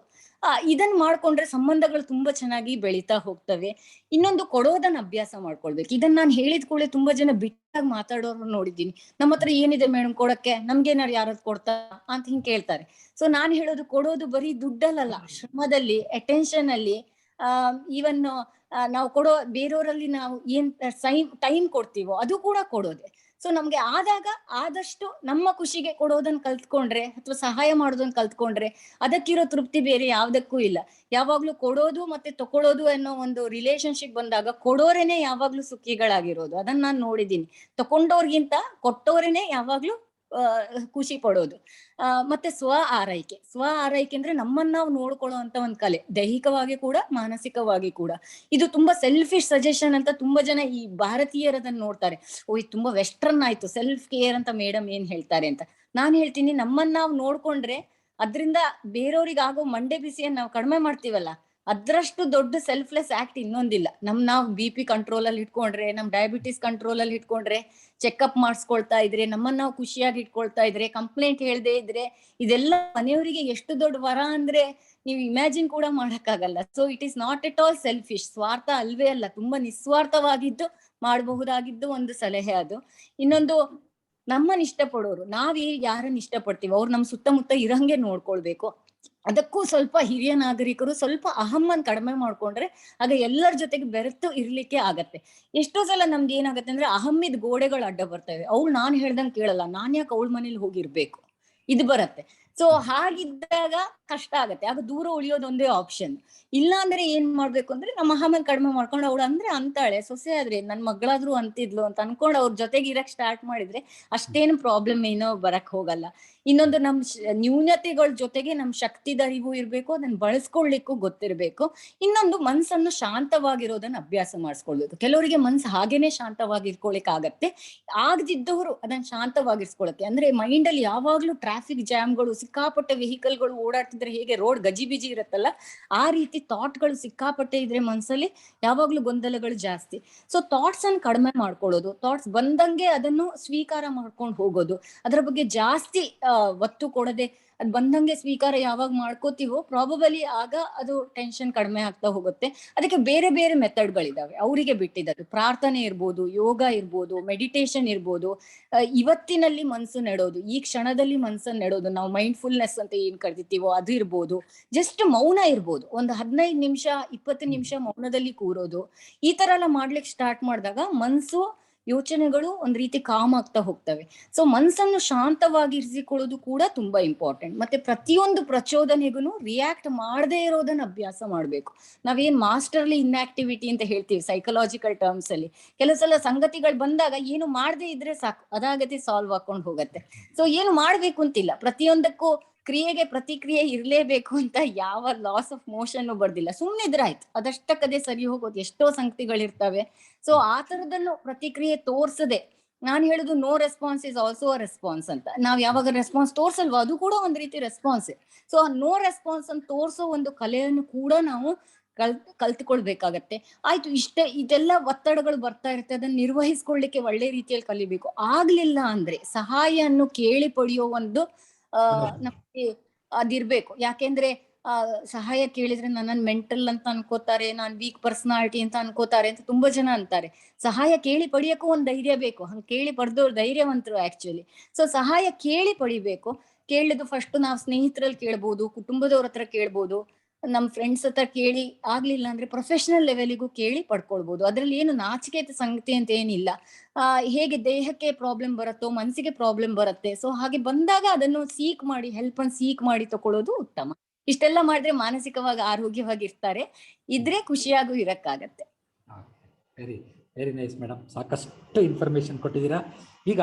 Speaker 4: ಇದನ್ನ ಮಾಡ್ಕೊಂಡ್ರೆ ಸಂಬಂಧಗಳು ತುಂಬಾ ಚೆನ್ನಾಗಿ ಬೆಳೀತಾ ಹೋಗ್ತವೆ. ಇನ್ನೊಂದು, ಕೊಡೋದನ್ನ ಅಭ್ಯಾಸ ಮಾಡ್ಕೊಳ್ಬೇಕು. ಇದನ್ನ ನಾನು ಹೇಳಿದ ಕೂಡಲೇ ತುಂಬಾ ಜನ ಬಿಟ್ಟಾಗಿ ಮಾತಾಡೋರು ನೋಡಿದ್ದೀನಿ. ನಮ್ಮ ಹತ್ರ ಏನಿದೆ ಮೇಡಮ್ ಕೊಡಕ್ಕೆ, ನಮ್ಗೇನಾರು ಯಾರದ್ ಕೊಡ್ತಾ ಅಂತ ಹಿಂಗ್ ಕೇಳ್ತಾರೆ. ಸೊ ನಾನ್ ಹೇಳೋದು, ಕೊಡೋದು ಬರೀ ದುಡ್ಡಲ್ಲ, ಶ್ರಮದಲ್ಲಿ, ಅಟೆನ್ಷನ್ ಅಲ್ಲಿ, ಈವನ್ ನಾವು ಕೊಡೋ ಬೇರೆಯವರಲ್ಲಿ ನಾವು ಏನ್ ಟೈಮ್ ಕೊಡ್ತೀವೋ ಅದು ಕೂಡ ಕೊಡೋದೆ. ಸೊ ನಮ್ಗೆ ಆದಷ್ಟು ನಮ್ಮ ಖುಷಿಗೆ ಕೊಡೋದನ್ನ ಕಲ್ತ್ಕೊಂಡ್ರೆ, ಅಥವಾ ಸಹಾಯ ಮಾಡೋದನ್ನ ಕಲ್ತ್ಕೊಂಡ್ರೆ ಅದಕ್ಕಿರೋ ತೃಪ್ತಿ ಬೇರೆ ಯಾವ್ದಕ್ಕೂ ಇಲ್ಲ. ಯಾವಾಗ್ಲೂ ಕೊಡೋದು ಮತ್ತೆ ತಕೊಳ್ಳೋದು ಅನ್ನೋ ಒಂದು ರಿಲೇಶನ್ಶಿಪ್ ಬಂದಾಗ ಕೊಡೋರೇನೆ ಯಾವಾಗ್ಲೂ ಸುಖಿಗಳಾಗಿರೋದು. ಅದನ್ನ ನಾನು ನೋಡಿದೀನಿ. ತಕೊಂಡವ್ರಿಗಿಂತ ಕೊಟ್ಟೋರೇನೆ ಯಾವಾಗ್ಲೂ ಖುಷಿ ಪಡೋದು. ಮತ್ತೆ ಸ್ವ ಆರೈಕೆ ಅಂದ್ರೆ ನಮ್ಮನ್ನ ನಾವು ನೋಡ್ಕೊಳ್ಳೋ ಅಂತ ಒಂದ್ ಕಲೆ, ದೈಹಿಕವಾಗಿ ಕೂಡ ಮಾನಸಿಕವಾಗಿ ಕೂಡ. ಇದು ತುಂಬಾ ಸೆಲ್ಫಿಶ್ ಸಜೆಷನ್ ಅಂತ ತುಂಬಾ ಜನ ಈ ಭಾರತೀಯರು ಅದನ್ನ ನೋಡ್ತಾರೆ. ಓ ಇದು ತುಂಬಾ ವೆಸ್ಟರ್ನ್ ಆಯ್ತು, ಸೆಲ್ಫ್ ಕೇರ್ ಅಂತ ಮೇಡಮ್ ಏನ್ ಹೇಳ್ತಾರೆ ಅಂತ. ನಾನ್ ಹೇಳ್ತೀನಿ, ನಮ್ಮನ್ನ ನಾವು ನೋಡ್ಕೊಂಡ್ರೆ ಅದ್ರಿಂದ ಬೇರೆಯವ್ರಿಗೆ ಆಗೋ ಮಂಡೆ ಬಿಸಿಯನ್ನ ನಾವು ಕಡಿಮೆ ಮಾಡ್ತೀವಲ್ಲ, ಅದ್ರಷ್ಟು ದೊಡ್ಡ ಸೆಲ್ಫ್ಲೆಸ್ ಆಕ್ಟ್ ಇನ್ನೊಂದಿಲ್ಲ. ನಾವು BP ಕಂಟ್ರೋಲ್ ಅಲ್ಲಿ ಇಟ್ಕೊಂಡ್ರೆ, ನಮ್ ಡಯಾಬಿಟಿಸ್ ಕಂಟ್ರೋಲ್ ಅಲ್ಲಿ ಇಟ್ಕೊಂಡ್ರೆ, ಚೆಕ್ಅಪ್ ಮಾಡಿಸ್ಕೊಳ್ತಾ ಇದ್ರೆ, ನಮ್ಮನ್ನ ನಾವು ಖುಷಿಯಾಗಿ ಇಟ್ಕೊಳ್ತಾ ಇದ್ರೆ, ಕಂಪ್ಲೇಂಟ್ ಹೇಳ್ದೆ ಇದ್ರೆ, ಇದೆಲ್ಲ ಮನೆಯವರಿಗೆ ಎಷ್ಟು ದೊಡ್ಡ ವರ ಅಂದ್ರೆ ನೀವು ಇಮ್ಯಾಜಿನ್ ಕೂಡ ಮಾಡಕ್ಕಾಗಲ್ಲ. So it is not at all selfish, ಸ್ವಾರ್ಥ ಅಲ್ವೇ ಅಲ್ಲ, ತುಂಬಾ ನಿಸ್ವಾರ್ಥವಾಗಿದ್ದು ಮಾಡಬಹುದಾಗಿದ್ದು ಒಂದು ಸಲಹೆ ಅದು. ಇನ್ನೊಂದು, ನಮ್ಮನ್ನ ಇಷ್ಟಪಡೋರು, ಯಾರನ್ನ ಇಷ್ಟಪಡ್ತೀವಿ ಅವ್ರು ನಮ್ ಸುತ್ತಮುತ್ತ ಇರಂಗೆ ನೋಡ್ಕೊಳ್ಬೇಕು. ಅದಕ್ಕೂ ಸ್ವಲ್ಪ ಹಿರಿಯ ನಾಗರಿಕರು ಸ್ವಲ್ಪ ಅಹಮ್ಮನ್ ಕಡಿಮೆ ಮಾಡ್ಕೊಂಡ್ರೆ ಆಗ ಎಲ್ಲರ ಜೊತೆಗೆ ಬೆರೆತು ಇರ್ಲಿಕ್ಕೆ ಆಗತ್ತೆ. ಎಷ್ಟೋ ಸಲ ನಮ್ಗೆ ಏನಾಗತ್ತೆ ಅಂದ್ರೆ ಅಹಮ್ಮಿದ್ ಗೋಡೆಗಳು ಅಡ್ಡ ಬರ್ತವೆ. ಅವ್ಳು ನಾನ್ ಹೇಳ್ದಂಗ್ ಕೇಳಲ್ಲ, ನಾನ್ ಯಾಕೆ ಅವಳ ಮನೇಲಿ ಹೋಗಿರ್ಬೇಕು, ಇದು ಬರತ್ತೆ. ಸೊ ಹಾಗಿದ್ದಾಗ ಕಷ್ಟ ಆಗತ್ತೆ, ಆಗ ದೂರ ಉಳಿಯೋದೊಂದೇ ಆಪ್ಷನ್. ಇಲ್ಲ ಅಂದ್ರೆ ಏನ್ ಮಾಡ್ಬೇಕು ಅಂದ್ರೆ ನಮ್ಮ ಅಹಮ್ಮನ್ ಕಡಿಮೆ ಮಾಡ್ಕೊಂಡು, ಅವಳು ಅಂದ್ರೆ ಅಂತಾಳೆ, ಸೊಸೆ ಆದ್ರೆ ನನ್ ಮಗಳಾದ್ರೂ ಅಂತಿದ್ಲು ಅಂತ ಅನ್ಕೊಂಡು ಅವ್ರ ಜೊತೆಗೆ ಇರಕ್ ಸ್ಟಾರ್ಟ್ ಮಾಡಿದ್ರೆ ಅಷ್ಟೇನು ಪ್ರಾಬ್ಲಮ್ ಏನೋ ಬರಕ್ ಹೋಗಲ್ಲ. ಇನ್ನೊಂದು, ನಮ್ ನ್ಯೂನತೆಗಳ ಜೊತೆಗೆ ನಮ್ ಶಕ್ತಿದ ಅರಿವು ಇರ್ಬೇಕು, ಅದನ್ನ ಬಳಸ್ಕೊಳ್ಲಿಕ್ಕೂ ಗೊತ್ತಿರ್ಬೇಕು. ಇನ್ನೊಂದು, ಮನ್ಸನ್ನು ಶಾಂತವಾಗಿರೋದನ್ನ ಅಭ್ಯಾಸ ಮಾಡಿಸ್ಕೊಳ್ಬೇಕು. ಕೆಲವರಿಗೆ ಮನ್ಸು ಹಾಗೇನೆ ಶಾಂತವಾಗಿ ಇಟ್ಕೊಳಿಕ್ ಆಗತ್ತೆ, ಆಗದಿದ್ದವರು ಅದನ್ನ ಶಾಂತವಾಗಿರ್ಸ್ಕೊಳಕ್ಕೆ ಅಂದ್ರೆ ಮೈಂಡ್ ಅಲ್ಲಿ ಯಾವಾಗ್ಲೂ ಟ್ರಾಫಿಕ್ ಜಾಮ್ಗಳು, ಸಿಕ್ಕಾಪಟ್ಟೆ ವೆಹಿಕಲ್ಗಳು ಓಡಾಡ್ತಿದ್ರೆ ಹೇಗೆ ರೋಡ್ ಗಜಿಬಿಜಿ ಇರತ್ತಲ್ಲ, ಆ ರೀತಿ ಥಾಟ್ಗಳು ಸಿಕ್ಕಾಪಟ್ಟೆ ಇದ್ರೆ ಮನ್ಸಲ್ಲಿ ಯಾವಾಗ್ಲೂ ಗೊಂದಲಗಳು ಜಾಸ್ತಿ. ಸೊ ಥಾಟ್ಸ್ ಅನ್ನು ಕಡಿಮೆ ಮಾಡ್ಕೊಳ್ಳೋದು, ಥಾಟ್ಸ್ ಬಂದಂಗೆ ಅದನ್ನು ಸ್ವೀಕಾರ ಮಾಡ್ಕೊಂಡು ಹೋಗೋದು, ಅದರ ಬಗ್ಗೆ ಜಾಸ್ತಿ ಒತ್ತು ಕೊಡದೆ ಅದ್ ಬಂದಂಗೆ ಸ್ವೀಕಾರ ಯಾವಾಗ ಮಾಡ್ಕೋತೀವೋ ಪ್ರಾಬಬಲಿ ಆಗ ಅದು ಟೆನ್ಷನ್ ಕಡಿಮೆ ಆಗ್ತಾ ಹೋಗುತ್ತೆ. ಅದಕ್ಕೆ ಬೇರೆ ಬೇರೆ ಮೆಥಡ್ಗಳಿದಾವೆ, ಅವರಿಗೆ ಬಿಟ್ಟಿದ್ದು. ಪ್ರಾರ್ಥನೆ ಇರ್ಬೋದು, ಯೋಗ ಇರ್ಬೋದು, ಮೆಡಿಟೇಷನ್ ಇರ್ಬೋದು, ಇವತ್ತಿನಲ್ಲಿ ಮನ್ಸು ನೆಡೋದು, ಈ ಕ್ಷಣದಲ್ಲಿ ಮನ್ಸನ್ನು ನೆಡೋದು, ನಾವು ಮೈಂಡ್ಫುಲ್ನೆಸ್ ಅಂತ ಏನ್ ಕರಿತೀವೋ ಅದು ಇರ್ಬೋದು. ಜಸ್ಟ್ ಮೌನ ಇರ್ಬೋದು, ಒಂದು 15 ನಿಮಿಷ 20 ನಿಮಿಷ ಮೌನದಲ್ಲಿ ಕೂರೋದು. ಈ ತರ ಎಲ್ಲ ಮಾಡ್ಲಿಕ್ಕೆ ಸ್ಟಾರ್ಟ್ ಮಾಡಿದಾಗ ಮನ್ಸು, ಯೋಚನೆಗಳು ಒಂದ್ ರೀತಿ ಕಾಮ್ ಆಗ್ತಾ ಹೋಗ್ತವೆ. ಸೊ ಮನ್ಸನ್ನು ಶಾಂತವಾಗಿ ಇರಿಸಿಕೊಳ್ಳೋದು ಕೂಡ ತುಂಬಾ ಇಂಪಾರ್ಟೆಂಟ್. ಮತ್ತೆ ಪ್ರತಿಯೊಂದು ಪ್ರಚೋದನೆಗೂ ರಿಯಾಕ್ಟ್ ಮಾಡದೇ ಇರೋದನ್ನ ಅಭ್ಯಾಸ ಮಾಡ್ಬೇಕು. ನಾವೇನ್ ಮಾಸ್ಟರ್ಲಿ ಇನ್ಆಕ್ಟಿವಿಟಿ ಅಂತ ಹೇಳ್ತೀವಿ ಸೈಕಲಾಜಿಕಲ್ ಟರ್ಮ್ಸ್ ಅಲ್ಲಿ. ಕೆಲವು ಸಲ ಸಂಗತಿಗಳು ಬಂದಾಗ ಏನು ಮಾಡದೇ ಇದ್ರೆ ಸಾಕು, ಅದಾಗತಿ ಸಾಲ್ವ್ ಹಾಕೊಂಡು ಹೋಗತ್ತೆ. ಸೊ ಏನು ಮಾಡ್ಬೇಕು ಅಂತಿಲ್ಲ, ಪ್ರತಿಯೊಂದಕ್ಕೂ ಕ್ರಿಯೆಗೆ ಪ್ರತಿಕ್ರಿಯೆ ಇರ್ಲೇಬೇಕು ಅಂತ ಯಾವ ಲಾಸ್ ಆಫ್ ಮೋಷನ್ ಬರ್ದಿಲ್ಲ. ಸುಮ್ಮನಿದ್ರೆ ಆಯ್ತು, ಅದಷ್ಟಕ್ಕದೇ ಸರಿ ಹೋಗೋದು. ಎಷ್ಟೋ ಸಂಗತಿಗಳಿರ್ತವೆ. ಸೊ ಆ ತರದಲ್ಲೂ ಪ್ರತಿಕ್ರಿಯೆ ತೋರ್ಸದೆ, ನಾನ್ ಹೇಳುದು no response is also a response ಅಂತ. ನಾವ್ ಯಾವಾಗ ರೆಸ್ಪಾನ್ಸ್ ತೋರ್ಸಲ್ವಾ ಅದು ಕೂಡ ಒಂದ್ ರೀತಿ ರೆಸ್ಪಾನ್ಸ್. ಸೊ ಆ ನೋ ರೆಸ್ಪಾನ್ಸ್ ಅಂತ ತೋರ್ಸೋ ಒಂದು ಕಲೆಯನ್ನು ಕೂಡ ನಾವು ಕಲ್ತ್ಕೊಳ್ಬೇಕಾಗತ್ತೆ. ಆಯ್ತು, ಇದೆಲ್ಲ ಒತ್ತಡಗಳು ಬರ್ತಾ ಇರುತ್ತೆ, ಅದನ್ನ ನಿರ್ವಹಿಸ್ಕೊಳ್ಳಿಕ್ಕೆ ಒಳ್ಳೆ ರೀತಿಯಲ್ಲಿ ಕಲಿಬೇಕು. ಆಗ್ಲಿಲ್ಲ ಅಂದ್ರೆ ಸಹಾಯವನ್ನು ಕೇಳಿ ಪಡೆಯೋ ಒಂದು ನಮ್ಗೆ ಅದಿರ್ಬೇಕು. ಯಾಕೆಂದ್ರೆ ಸಹಾಯ ಕೇಳಿದ್ರೆ ನನ್ನನ್ ಮೆಂಟಲ್ ಅಂತ ಅನ್ಕೋತಾರೆ, ನಾನ್ ವೀಕ್ ಪರ್ಸನಾಲಿಟಿ ಅಂತ ಅನ್ಕೋತಾರೆ ಅಂತ ತುಂಬಾ ಜನ ಅಂತಾರೆ. ಸಹಾಯ ಕೇಳಿ ಪಡಿಯಕ್ಕೂ ಒಂದ್ ಧೈರ್ಯ ಬೇಕು, ಹಂಗ ಕೇಳಿ ಪಡೆದವ್ರು ಧೈರ್ಯವಂತರು ಆಕ್ಚುಲಿ. ಸೊ ಸಹಾಯ ಕೇಳಿ ಪಡಿಬೇಕು. ಕೇಳಿದ್ದು ಫಸ್ಟ್ ನಾವು ಸ್ನೇಹಿತರಲ್ಲಿ ಕೇಳ್ಬೋದು, ಕುಟುಂಬದವ್ರ ಹತ್ರ ಕೇಳ್ಬೋದು, ನಮ್ ಫ್ರೆಂಡ್ಸ್ ಹತ್ರ ಕೇಳಿ ಆಗ್ಲಿಲ್ಲ ಅಂದ್ರೆ ಪ್ರೊಫೆಷನಲ್ ಲೆವೆಲ್ಗೂ ಕೇಳಿ ಪಡ್ಕೊಳ್ಬಹುದು. ಅದ್ರಲ್ಲಿ ಏನು ನಾಚಿಕೆ ಸಂಗತಿ ಅಂತ ಏನಿಲ್ಲ. ಹೇಗೆ ದೇಹಕ್ಕೆ ಪ್ರಾಬ್ಲಮ್ ಬರುತ್ತೋ ಮನಸ್ಸಿಗೆ ಪ್ರಾಬ್ಲಮ್ ಬರುತ್ತೆ. ಸೊ ಹಾಗೆ ಬಂದಾಗ ಅದನ್ನು ಹೆಲ್ಪ್ ಅನ್ನು ಸೀಕ್ ಮಾಡಿ ತಕೊಳ್ಳೋದು ಉತ್ತಮ. ಇಷ್ಟೆಲ್ಲ ಮಾಡಿದ್ರೆ ಮಾನಸಿಕವಾಗಿ ಆರೋಗ್ಯವಾಗಿ ಇರ್ತಾರೆ, ಇದ್ರೆ ಖುಷಿಯಾಗೂ ಇರಕ್ಕಾಗತ್ತೆ.
Speaker 3: ವೆರಿ ವೆರಿ ನೈಸ್ ಮೇಡಮ್, ಸಾಕಷ್ಟು ಇನ್ಫಾರ್ಮೇಶನ್ ಕೊಟ್ಟಿದ್ದೀರಾ. ಈಗ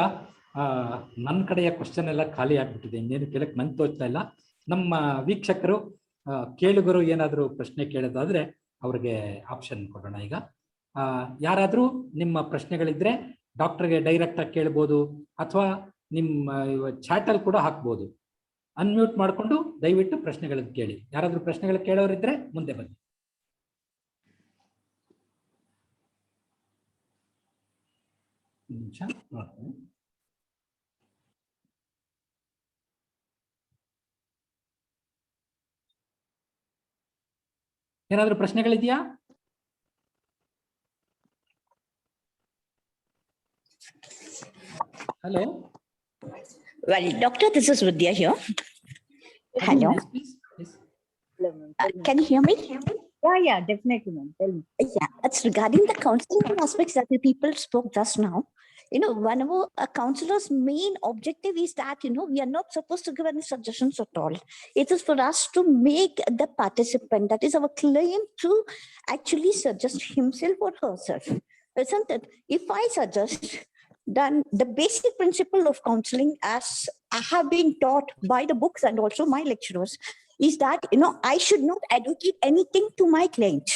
Speaker 3: ನನ್ನ ಕಡೆಯ ಕ್ವಶನ್ ಎಲ್ಲ ಖಾಲಿ ಆಗ್ಬಿಟ್ಟಿದೆ, ಇನ್ನೇನು ಕೇಳಕ್ ಮನ್ ತೋಚ್ತಾ ಇಲ್ಲ. ನಮ್ಮ ವೀಕ್ಷಕರು ಕೇಳುಗರು ಏನಾದರೂ ಪ್ರಶ್ನೆ ಕೇಳೋದಾದ್ರೆ ಅವ್ರಿಗೆ ಆಪ್ಷನ್ ಕೊಡೋಣ. ಈಗ ಯಾರಾದರೂ ನಿಮ್ಮ ಪ್ರಶ್ನೆಗಳಿದ್ರೆ ಡಾಕ್ಟರ್ಗೆ ಡೈರೆಕ್ಟ್ ಆಗಿ ಕೇಳ್ಬೋದು, ಅಥವಾ ನಿಮ್ಮ ಚಾಟಲ್ಲಿ ಕೂಡ ಹಾಕ್ಬೋದು. ಅನ್ಮ್ಯೂಟ್ ಮಾಡಿಕೊಂಡು ದಯವಿಟ್ಟು ಪ್ರಶ್ನೆಗಳನ್ನು ಕೇಳಿ. ಯಾರಾದರೂ ಪ್ರಶ್ನೆಗಳು ಕೇಳೋರಿದ್ರೆ ಮುಂದೆ ಬನ್ನಿ. ನಿಮಿಷ ನೋಡ್ತೀನಿ. ಏನಾದರೂ ಪ್ರಶ್ನೆಗಳಿದೆಯಾ? Hello.
Speaker 5: Well, doctor, this is Vidya here. Hello.
Speaker 3: Please.
Speaker 5: Can you hear me?
Speaker 4: Yeah, definitely, ma'am. Tell me.
Speaker 5: Yeah, it's regarding the counseling aspects that the people spoke just now. One of a counselor's main objective is that, we are not supposed to give any suggestions at all. It is for us to make the participant, that is our client, to actually suggest himself or herself. Isn't it? If I suggest, then the basic principle of counseling, as I have been taught by the books and also my lecturers, is that, I should not advocate anything to my client.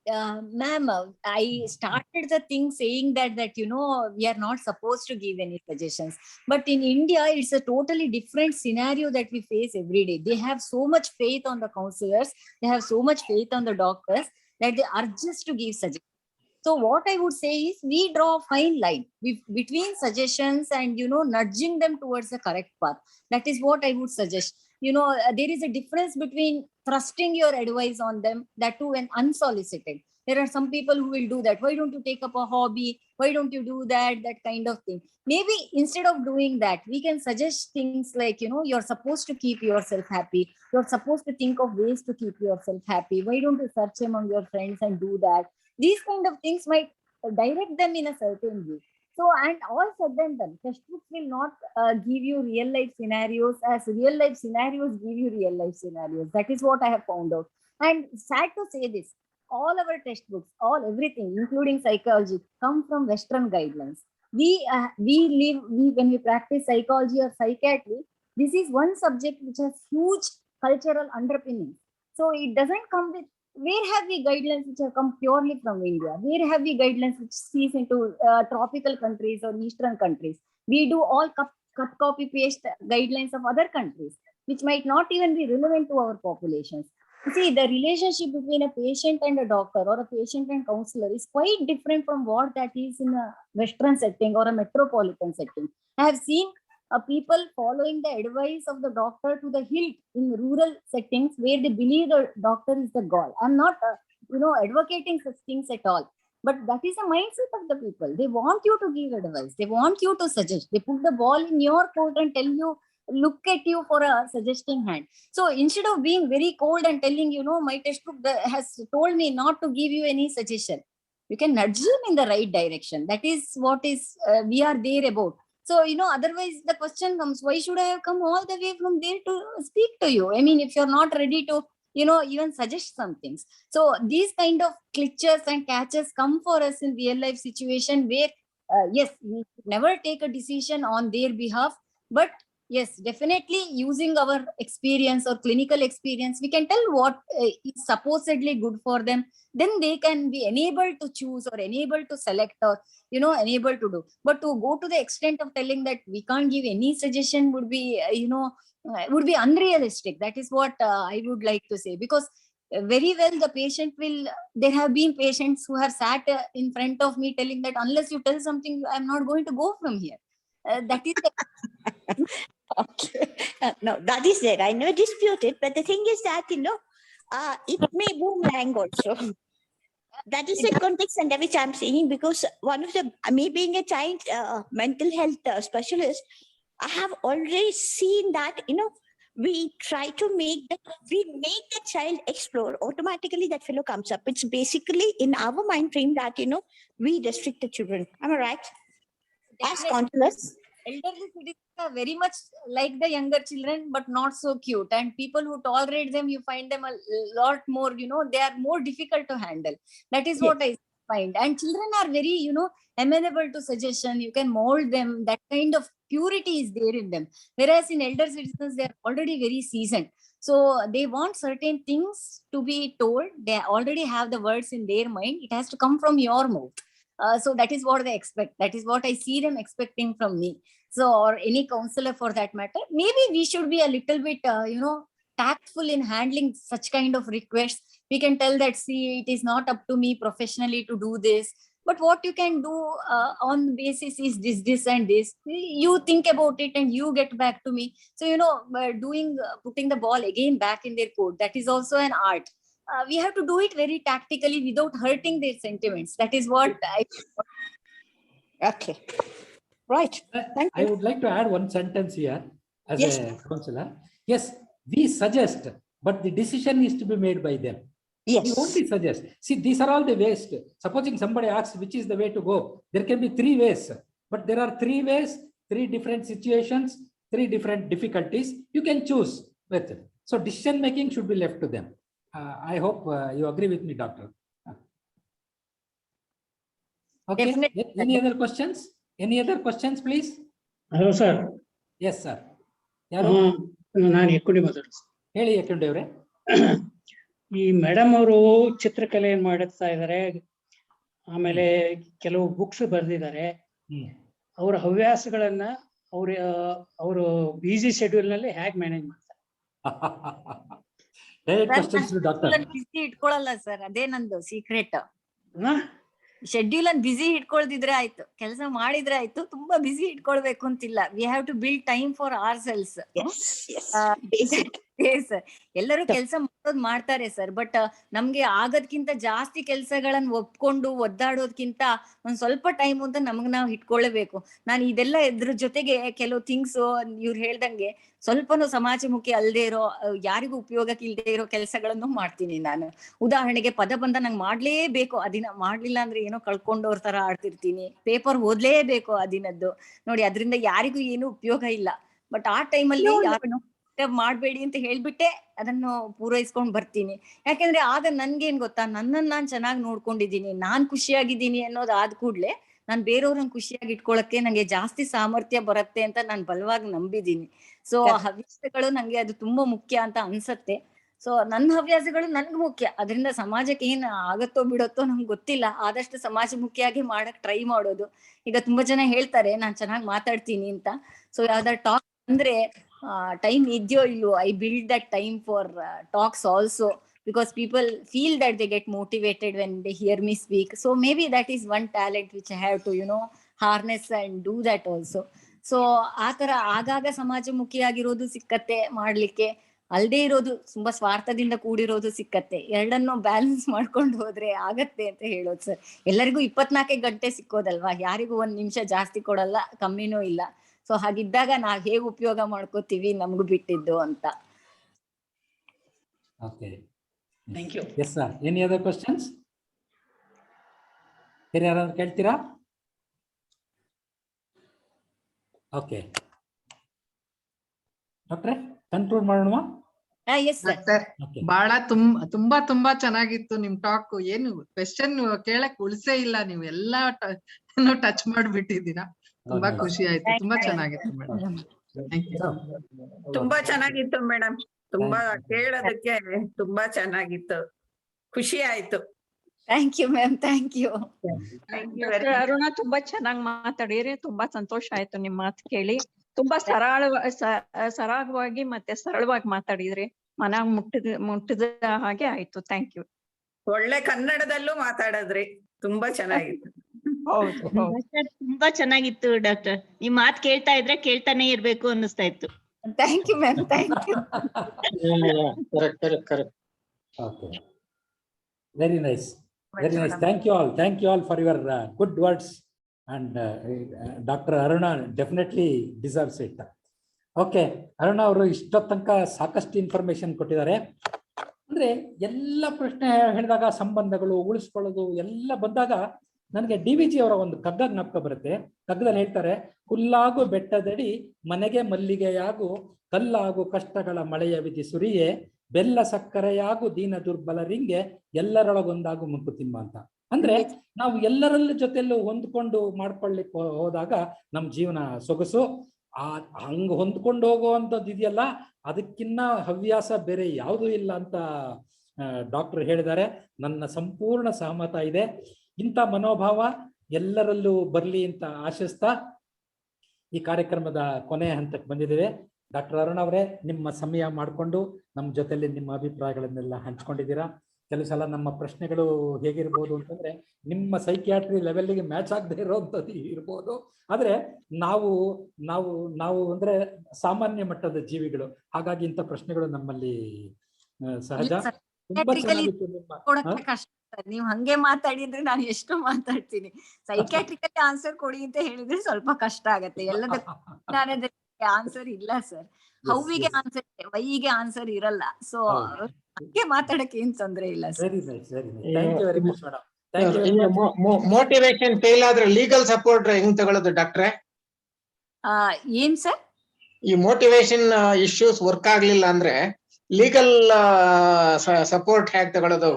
Speaker 4: Ma'am, I started the thing saying that we are not supposed to give any suggestions. But in India, it's a totally different scenario that we face every day. They have so much faith on the counselors, they have so much faith on the doctors that they are just to give suggestions. So what I would say is we draw a fine line between suggestions and nudging them towards the correct path. That is what I would suggest. There is a difference between thrusting your advice on them, that too when unsolicited. There are some people who will do that. Why don't you take up a hobby? Why don't you do that kind of thing? Maybe instead of doing that, we can suggest things like, you're supposed to keep yourself happy. You're supposed to think of ways to keep yourself happy. Why don't you search among your friends and do that? These kind of things might direct them in a certain way. So, and all said and done, textbooks will not give you real life scenarios as real life scenarios give you real life scenarios. That is what I have found out. And sad to say this, all our textbooks, everything, including psychology, come from Western guidelines. When we practice psychology or psychiatry, this is one subject which has huge cultural underpinnings. So it doesn't come with, where have we guidelines which have come purely from India? Where have we guidelines which sees into tropical countries or Eastern countries? We do all copy paste guidelines of other countries, which might not even be relevant to our populations. You see, the relationship between a patient and a doctor or a patient and counselor is quite different from what that is in a Western setting or a metropolitan setting. I have seen people following the advice of the doctor to the hilt in rural settings where they believe the doctor is the god. I'm not, advocating such things at all. But that is the mindset of the people. They want you to give advice. They want you to suggest. They put the ball in your court and tell you, look at you for a suggesting hand. So instead of being very cold and telling, my textbook has told me not to give you any suggestion, you can nudge them in the right direction. That is what is we are there about. So, otherwise the question comes, why should I have come all the way from there to speak to you? I mean, if you're not ready to, even suggest some things. So these kind of glitches and catches come for us in real life situation where, yes, we never take a decision on their behalf, but yes, definitely using our experience or clinical experience, we can tell what is supposedly good for them. Then they can be enabled to choose or enabled to select or, enabled to do. But to go to the extent of telling that we can't give any suggestion would be, would be unrealistic. That is what I would like to say, because very well the patient will, there have been patients who have sat in front of me telling that unless you tell something, I'm not going to go from here. That is the
Speaker 5: Okay. No, that is there. I never dispute it. But the thing is that, it may boomerang also. That is the context under which I'm saying, because one of the, me being a child mental health specialist, I have already seen that, we try to make the child explore, automatically that fellow comes up. It's basically in our mind frame that, we restrict the children. Am I right? As counselors.
Speaker 4: Elderly citizens are very much like the younger children, but not so cute. And people who tolerate them, you find them a lot more, they are more difficult to handle. That is what I find. And children are very, amenable to suggestion. You can mold them. That kind of purity is there in them. Whereas in elder citizens, they are already very seasoned. So they want certain things to be told. They already have the words in their mind. It has to come from your mouth. So that is what they expect. That is what I see them expecting from me. So, or any counselor for that matter. Maybe we should be a little bit, tactful in handling such kind of requests. We can tell that, see, it is not up to me professionally to do this. But what you can do on the basis is this and this. You think about it and you get back to me. So, putting the ball again back in their court, that is also an art. We have to do it very tactically without hurting their sentiments. That is what I.
Speaker 5: Okay. Right.
Speaker 3: I would like to add one sentence here as a counselor. Yes, we suggest, but the decision is to be made by them.
Speaker 5: Yes.
Speaker 3: We only suggest. See, these are all the ways. Supposing somebody asks which is the way to go, there can be 3 ways, but there are 3 ways, 3 different situations, 3 different difficulties. You can choose with it. So decision making should be left to them. I hope you agree with me, doctor. Okay.
Speaker 4: Definitely.
Speaker 3: Any other questions? Any other questions, please?
Speaker 6: Hello sir.
Speaker 3: Yes, sir. ಯಾರು?
Speaker 6: ನಾನು ಎಕ್ಕುಡಿ ಮಾತಾಡ್ತೀನಿ.
Speaker 3: ಹೇಳಿ ಯಕ್ಕುಂಡಿ ಅವರೇ.
Speaker 6: ಈ madam ಅವರು ಚಿತ್ರಕಲೆ ಮಾಡುತ್ತಾ ಇದ್ದಾರೆ, ಆಮೇಲೆ ಕೆಲವು ಬುಕ್ಸ್ ಬರೆದಿದ್ದಾರೆ. ಅವರ ಹವ್ಯಾಸಗಳನ್ನ ಅವರು ಬಿಸಿ ಶೆಡ್ಯೂಲ್ ನಲ್ಲಿ ಹೇಗೆ ಮ್ಯಾನೇಜ್ ಮಾಡ್ತಾರೆ?
Speaker 4: ಬಿಸಿ ಇಟ್ಕೊಳ್ಳಲ್ಲ ಸರ್, ಅದೇ ನಂದು ಸೀಕ್ರೆಟ್. ಶೆಡ್ಯೂಲ್ ಅನ್ನು ಬಿಸಿ ಇಟ್ಕೊಳ್ದಿದ್ರೆ ಆಯ್ತು, ಕೆಲಸ ಮಾಡಿದ್ರೆ ಆಯ್ತು, ತುಂಬಾ ಬಿಸಿ ಇಟ್ಕೊಳ್ಬೇಕು ಅಂತಿಲ್ಲ. We have to build time for our selves. ಎಲ್ಲರೂ ಕೆಲಸ ಮಾಡೋದ್ ಮಾಡ್ತಾರೆ ಸರ್, ಬಟ್ ನಮ್ಗೆ ಆಗೋದ್ಕಿಂತ ಜಾಸ್ತಿ ಕೆಲಸಗಳನ್ನ ಒಪ್ಕೊಂಡು ಒದ್ದಾಡೋದ್ಕಿಂತ ಒಂದ್ ಸ್ವಲ್ಪ ಟೈಮ್ ಅಂತ ನಮಗ್ ನಾವು ಇಟ್ಕೊಳ್ಳೇಬೇಕು. ನಾನು ಇದೆಲ್ಲ ಇದ್ರ ಜೊತೆಗೆ ಕೆಲವು ಥಿಂಗ್ಸ್ ಇವ್ರು ಹೇಳ್ದಂಗೆ ಸ್ವಲ್ಪನೂ ಸಮಾಜಮುಖಿ ಅಲ್ದೇ ಇರೋ, ಯಾರಿಗೂ ಉಪಯೋಗಕ್ಕೆ ಇಲ್ದೇ ಇರೋ ಕೆಲಸಗಳನ್ನು ಮಾಡ್ತೀನಿ ನಾನು. ಉದಾಹರಣೆಗೆ ಪದಬಂಧ ನಂಗೆ ಮಾಡ್ಲೇಬೇಕು, ಅದಿನ ಮಾಡ್ಲಿಲ್ಲ ಅಂದ್ರೆ ಏನೋ ಕಳ್ಕೊಂಡವ್ರ ತರ ಆಡ್ತಿರ್ತೀನಿ. ಪೇಪರ್ ಓದ್ಲೇಬೇಕು ಅದಿನದ್ದು, ನೋಡಿ ಅದ್ರಿಂದ ಯಾರಿಗೂ ಏನು ಉಪಯೋಗ ಇಲ್ಲ. ಬಟ್ ಆ ಟೈಮಲ್ಲಿ ಯಾರನ್ನು ಮಾಡ್ಬೇಡಿ ಅಂತ ಹೇಳ್ಬಿಟ್ಟೆ ಅದನ್ನು ಪೂರೈಸ್ಕೊಂಡ್ ಬರ್ತೀನಿ. ಯಾಕೆಂದ್ರೆ ಆಗ ನನ್ಗೇನ್ ಗೊತ್ತಾ, ನನ್ನನ್ನು ನಾನ್ ಚೆನ್ನಾಗಿ ನೋಡ್ಕೊಂಡಿದ್ದೀನಿ, ನಾನ್ ಖುಷಿಯಾಗಿದ್ದೀನಿ ಅನ್ನೋದು ಆದ ಕೂಡ್ಲೆ ನಾನ್ ಬೇರೆಯವ್ರನ್ನ ಖುಷಿಯಾಗಿ ಇಟ್ಕೊಳಕ್ಕೆ ನಂಗೆ ಜಾಸ್ತಿ ಸಾಮರ್ಥ್ಯ ಬರುತ್ತೆ ಅಂತ ನಾನು ಬಲವಾಗಿ ನಂಬಿದ್ದೀನಿ. ಸೊ ಹವ್ಯಾಸಗಳು ನಂಗೆ ಅದು ತುಂಬಾ ಮುಖ್ಯ ಅಂತ ಅನ್ಸತ್ತೆ. ಸೊ ನನ್ನ ಹವ್ಯಾಸಗಳು ನನ್ಗೆ ಮುಖ್ಯ, ಅದರಿಂದ ಸಮಾಜಕ್ಕೆ ಏನ್ ಆಗತ್ತೋ ಬಿಡತ್ತೋ ನಂಗೆ ಗೊತ್ತಿಲ್ಲ. ಆದಷ್ಟು ಸಮಾಜಮುಖಿಯಾಗಿ ಮಾಡಕ್ ಟ್ರೈ ಮಾಡೋದು. ಈಗ ತುಂಬಾ ಜನ ಹೇಳ್ತಾರೆ ನಾನ್ ಚೆನ್ನಾಗಿ ಮಾತಾಡ್ತೀನಿ ಅಂತ. ಸೊ ಯಾವ್ದಾರ ಟಾಕ್ ಅಂದ್ರೆ ಟೈಮ್ ಇದೆಯೋ ಇಲ್ವೋ, I build that time for talks also, because people feel that they get motivated when they hear me speak. So maybe that is one talent which I have to, harness and do that also. So ಆ ತರ ಆಗಾಗ ಸಮಾಜಮುಖಿಯಾಗಿರೋದು ಸಿಕ್ಕತ್ತೆ ಮಾಡ್ಲಿಕ್ಕೆ, ಅಲ್ದೇ ಇರೋದು ತುಂಬಾ ಸ್ವಾರ್ಥದಿಂದ ಕೂಡಿರೋದು ಸಿಕ್ಕತ್ತೆ. ಎರಡನ್ನೂ ಬ್ಯಾಲೆನ್ಸ್ ಮಾಡ್ಕೊಂಡು ಹೋದ್ರೆ ಆಗತ್ತೆ ಅಂತ ಹೇಳೋದು ಸರ್. ಎಲ್ಲರಿಗೂ 24 ಗಂಟೆ ಸಿಕ್ಕೋದಲ್ವಾ, ಯಾರಿಗೂ 1 ನಿಮಿಷ ಜಾಸ್ತಿ ಕೊಡಲ್ಲ, ಕಮ್ಮಿನೂ ಇಲ್ಲ. ಸೊ ಹಾಗಿದ್ದಾಗ ನಾವ್ ಹೇಗ್ ಉಪಯೋಗ ಮಾಡ್ಕೋತೀವಿ ನಮ್ಗೂ ಬಿಟ್ಟಿದ್ದು ಅಂತ.
Speaker 3: Okay.
Speaker 6: Thank you.
Speaker 3: Yes, sir. Any other questions? ಬೇರೆ ಯಾರಾದ್ರೂ ಕೇಳ್ತೀರಾ? ಓಕೆ ಡಾಕ್ಟ್ರೆ, ಕನ್ಕ್ಲೂಡ್ ಮಾಡೋಣ.
Speaker 7: ಬಹಳ ತುಂಬಾ ಚೆನ್ನಾಗಿತ್ತು ನಿಮ್ ಟಾಕ್. ಏನು ಕ್ವೆಶ್ಚನ್ ಕೇಳಕ್ ಉಳಿಸೇ ಇಲ್ಲ, ನೀವು ಎಲ್ಲಾ ಟಚ್ ಮಾಡ್ಬಿಟ್ಟಿದ್ದೀರಾ. ತುಂಬಾ ಖುಷಿ ಆಯ್ತು, ತುಂಬಾ ಚೆನ್ನಾಗಿತ್ತು ಮೇಡಮ್.
Speaker 2: ತುಂಬಾ ಚೆನ್ನಾಗಿತ್ತು ಮೇಡಮ್, ತುಂಬಾ ಕೇಳೋದಕ್ಕೆ ತುಂಬಾ ಚೆನ್ನಾಗಿತ್ತು, ಖುಷಿ ಆಯ್ತು.
Speaker 4: Thank you ma'am, thank you.
Speaker 8: Aruna ತುಂಬಾ ಚೆನ್ನಾಗಿ ಮಾತಾಡಿರಿ, ತುಂಬಾ ಸಂತೋಷ ಆಯ್ತು ನಿಮ್ ಮಾತು ಕೇಳಿ. ತುಂಬಾ ಸರಾಗವಾಗಿ ಮತ್ತೆ ಸರಳವಾಗಿ ಮಾತಾಡಿದ್ರಿ, ಮನಾಗ್ ಮುಟ್ಟಿದ ಹಾಗೆ ಆಯ್ತು. Thank you.
Speaker 2: ಒಳ್ಳೆ ಕನ್ನಡದಲ್ಲೂ ಮಾತಾಡದ್ರಿ, ತುಂಬಾ ಚೆನ್ನಾಗಿತ್ತು.
Speaker 8: ಹೌದು,
Speaker 9: ತುಂಬಾ ಚೆನ್ನಾಗಿತ್ತು ಡಾಕ್ಟರ್. ನಿಮ್ ಮಾತ್ ಕೇಳ್ತಾ ಇದ್ರೆ ಕೇಳ್ತಾನೆ ಇರ್ಬೇಕು ಅನ್ನಿಸ್ತಾ ಇತ್ತು.
Speaker 4: Thank you ma'am, thank you.
Speaker 3: Okay. Very nice. Very nice. Thank you all for your good words, and Dr. Aruna definitely deserves it. Okay, Aruna ಅವರು ಇಷ್ಟೊತ್ತು ತನಕ ಸಾಕಷ್ಟು ಇನ್ಫಾರ್ಮೇಶನ್ ಕೊಟ್ಟಿದ್ದಾರೆ. ಅಂದ್ರೆ ಎಲ್ಲ ಪ್ರಶ್ನೆ ಹೇಳಿದಾಗ ಸಂಬಂಧಗಳು ಉಳಿಸ್ಕೊಳ್ಳೋದು ಎಲ್ಲ ಬಂದಾಗ ನನಗೆ DVG ಅವರ ಒಂದು ಕಗ್ಗ ಜ್ಞಾಪಕ ಬರುತ್ತೆ. ಕಗ್ಗದಲ್ಲಿ ಹೇಳ್ತಾರೆ, ಹುಲ್ಲಾಗು ಬೆಟ್ಟದಡಿ ಮನೆಗೆ ಮಲ್ಲಿಗೆಯಾಗು, ಕಲ್ಲಾಗು ಕಷ್ಟಗಳ ಮಳೆಯ ವಿಧಿ ಸುರಿಯೇ, ಬೆಲ್ಲ ಸಕ್ಕರೆಯಾಗು ದೀನ ದುರ್ಬಲರಿಂಗೆ, ಎಲ್ಲರೊಳಗೊಂದಾಗು ಮಂಕುತಿಮ್ಮ ಅಂತ. ಅಂದ್ರೆ ನಾವು ಎಲ್ಲರಲ್ಲ ಜೊತೆಲ್ಲೂ ಹೊಂದ್ಕೊಂಡು ಮಾಡ್ಕೊಳ್ಳಿಕ್ಕೆ ಹೋದಾಗ ನಮ್ ಜೀವನ ಸೊಗಸು. ಹಂಗ ಹೊಂದ್ಕೊಂಡು ಹೋಗುವಂಥದ್ದು ಇದೆಯಲ್ಲ, ಅದಕ್ಕಿನ್ನ ಹವ್ಯಾಸ ಬೇರೆ ಯಾವುದೂ ಇಲ್ಲ ಅಂತ ಡಾಕ್ಟರ್ ಹೇಳಿದ್ದಾರೆ. ನನ್ನ ಸಂಪೂರ್ಣ ಸಹಮತ ಇದೆ. ಇಂಥ ಮನೋಭಾವ ಎಲ್ಲರಲ್ಲೂ ಬರ್ಲಿ ಅಂತ ಆಶಿಸ್ತಾ ಈ ಕಾರ್ಯಕ್ರಮದ ಕೊನೆಯ ಹಂತಕ್ಕೆ ಬಂದಿದ್ದೇವೆ. ಡಾಕ್ಟರ್ ಅರುಣ್ ಅವರೇ, ನಿಮ್ಮ ಸಮಯ ಮಾಡಿಕೊಂಡು ನಮ್ಮ ಜೊತೆಲಿ ನಿಮ್ಮ ಅಭಿಪ್ರಾಯಗಳನ್ನೆಲ್ಲ ಹಂಚ್ಕೊಂಡಿದ್ದೀರಾ. ಕೆಲವು ಸಲ ನಮ್ಮ ಪ್ರಶ್ನೆಗಳು ಹೇಗಿರ್ಬೋದು ಅಂತಂದ್ರೆ ನಿಮ್ಮ ಸೈಕಿಯಾಟ್ರಿ ಲೆವೆಲ್ಗೆ ಮ್ಯಾಚ್ ಆಗದೆ ಇರೋಂಥದ್ದು ಇರ್ಬೋದು. ಆದ್ರೆ ನಾವು ನಾವು ನಾವು ಅಂದ್ರೆ ಸಾಮಾನ್ಯ ಮಟ್ಟದ ಜೀವಿಗಳು, ಹಾಗಾಗಿ ಇಂಥ ಪ್ರಶ್ನೆಗಳು ನಮ್ಮಲ್ಲಿ ಸಹಜ. ತುಂಬಾ ಚೆನ್ನಾಗಿತ್ತು ನಿಮ್ಮ
Speaker 4: ಕಷ್ಟ ಸರ್, ನೀವ್ ಹಂಗೆ ಮಾತಾಡಿದ್ರೆ ನಾನು ಎಷ್ಟು ಮಾತಾಡ್ತೀನಿ. ಸೈಕ್ಯಾಟ್ರಿಕಲ್ ಆನ್ಸರ್ ಕೊಡಿ ಅಂತ ಹೇಳಿದ್ರೆ ಸ್ವಲ್ಪ ಕಷ್ಟ ಆಗತ್ತೆ. ಎಲ್ಲದಕ್ಕೆ ಆನ್ಸರ್ ಇಲ್ಲ ಸರ್. ಹೌವಿಗೆ ಆನ್ಸರ್ ಇದೆ, ವೈಗೆ ಆನ್ಸರ್ ಇರಲ್ಲ. ಸೊ ಹಂಗೆ ಮಾತಾಡಕ್ಕೆ ಏನ್ ತೊಂದ್ರೆ ಇಲ್ಲ ಸರ್.
Speaker 10: ಮೋಟಿವೇಶನ್ ಫೇಲ್ ಆದ್ರೆ ಲೀಗಲ್ ಸಪೋರ್ಟ್ ಹೆಂಗ್ ತಗೊಳ್ಳೋದು ಡಾಕ್ಟ್ರೆ?
Speaker 4: ಏನ್ ಸರ್?
Speaker 10: ಈ ಮೋಟಿವೇಶನ್ ಇಶ್ಯೂಸ್ ವರ್ಕ್ ಆಗ್ಲಿಲ್ಲ ಅಂದ್ರೆ ಲೀಗಲ್ ಸಪೋರ್ಟ್ ಹೇಗೆ ತಗೊಳ್ಳೋದು?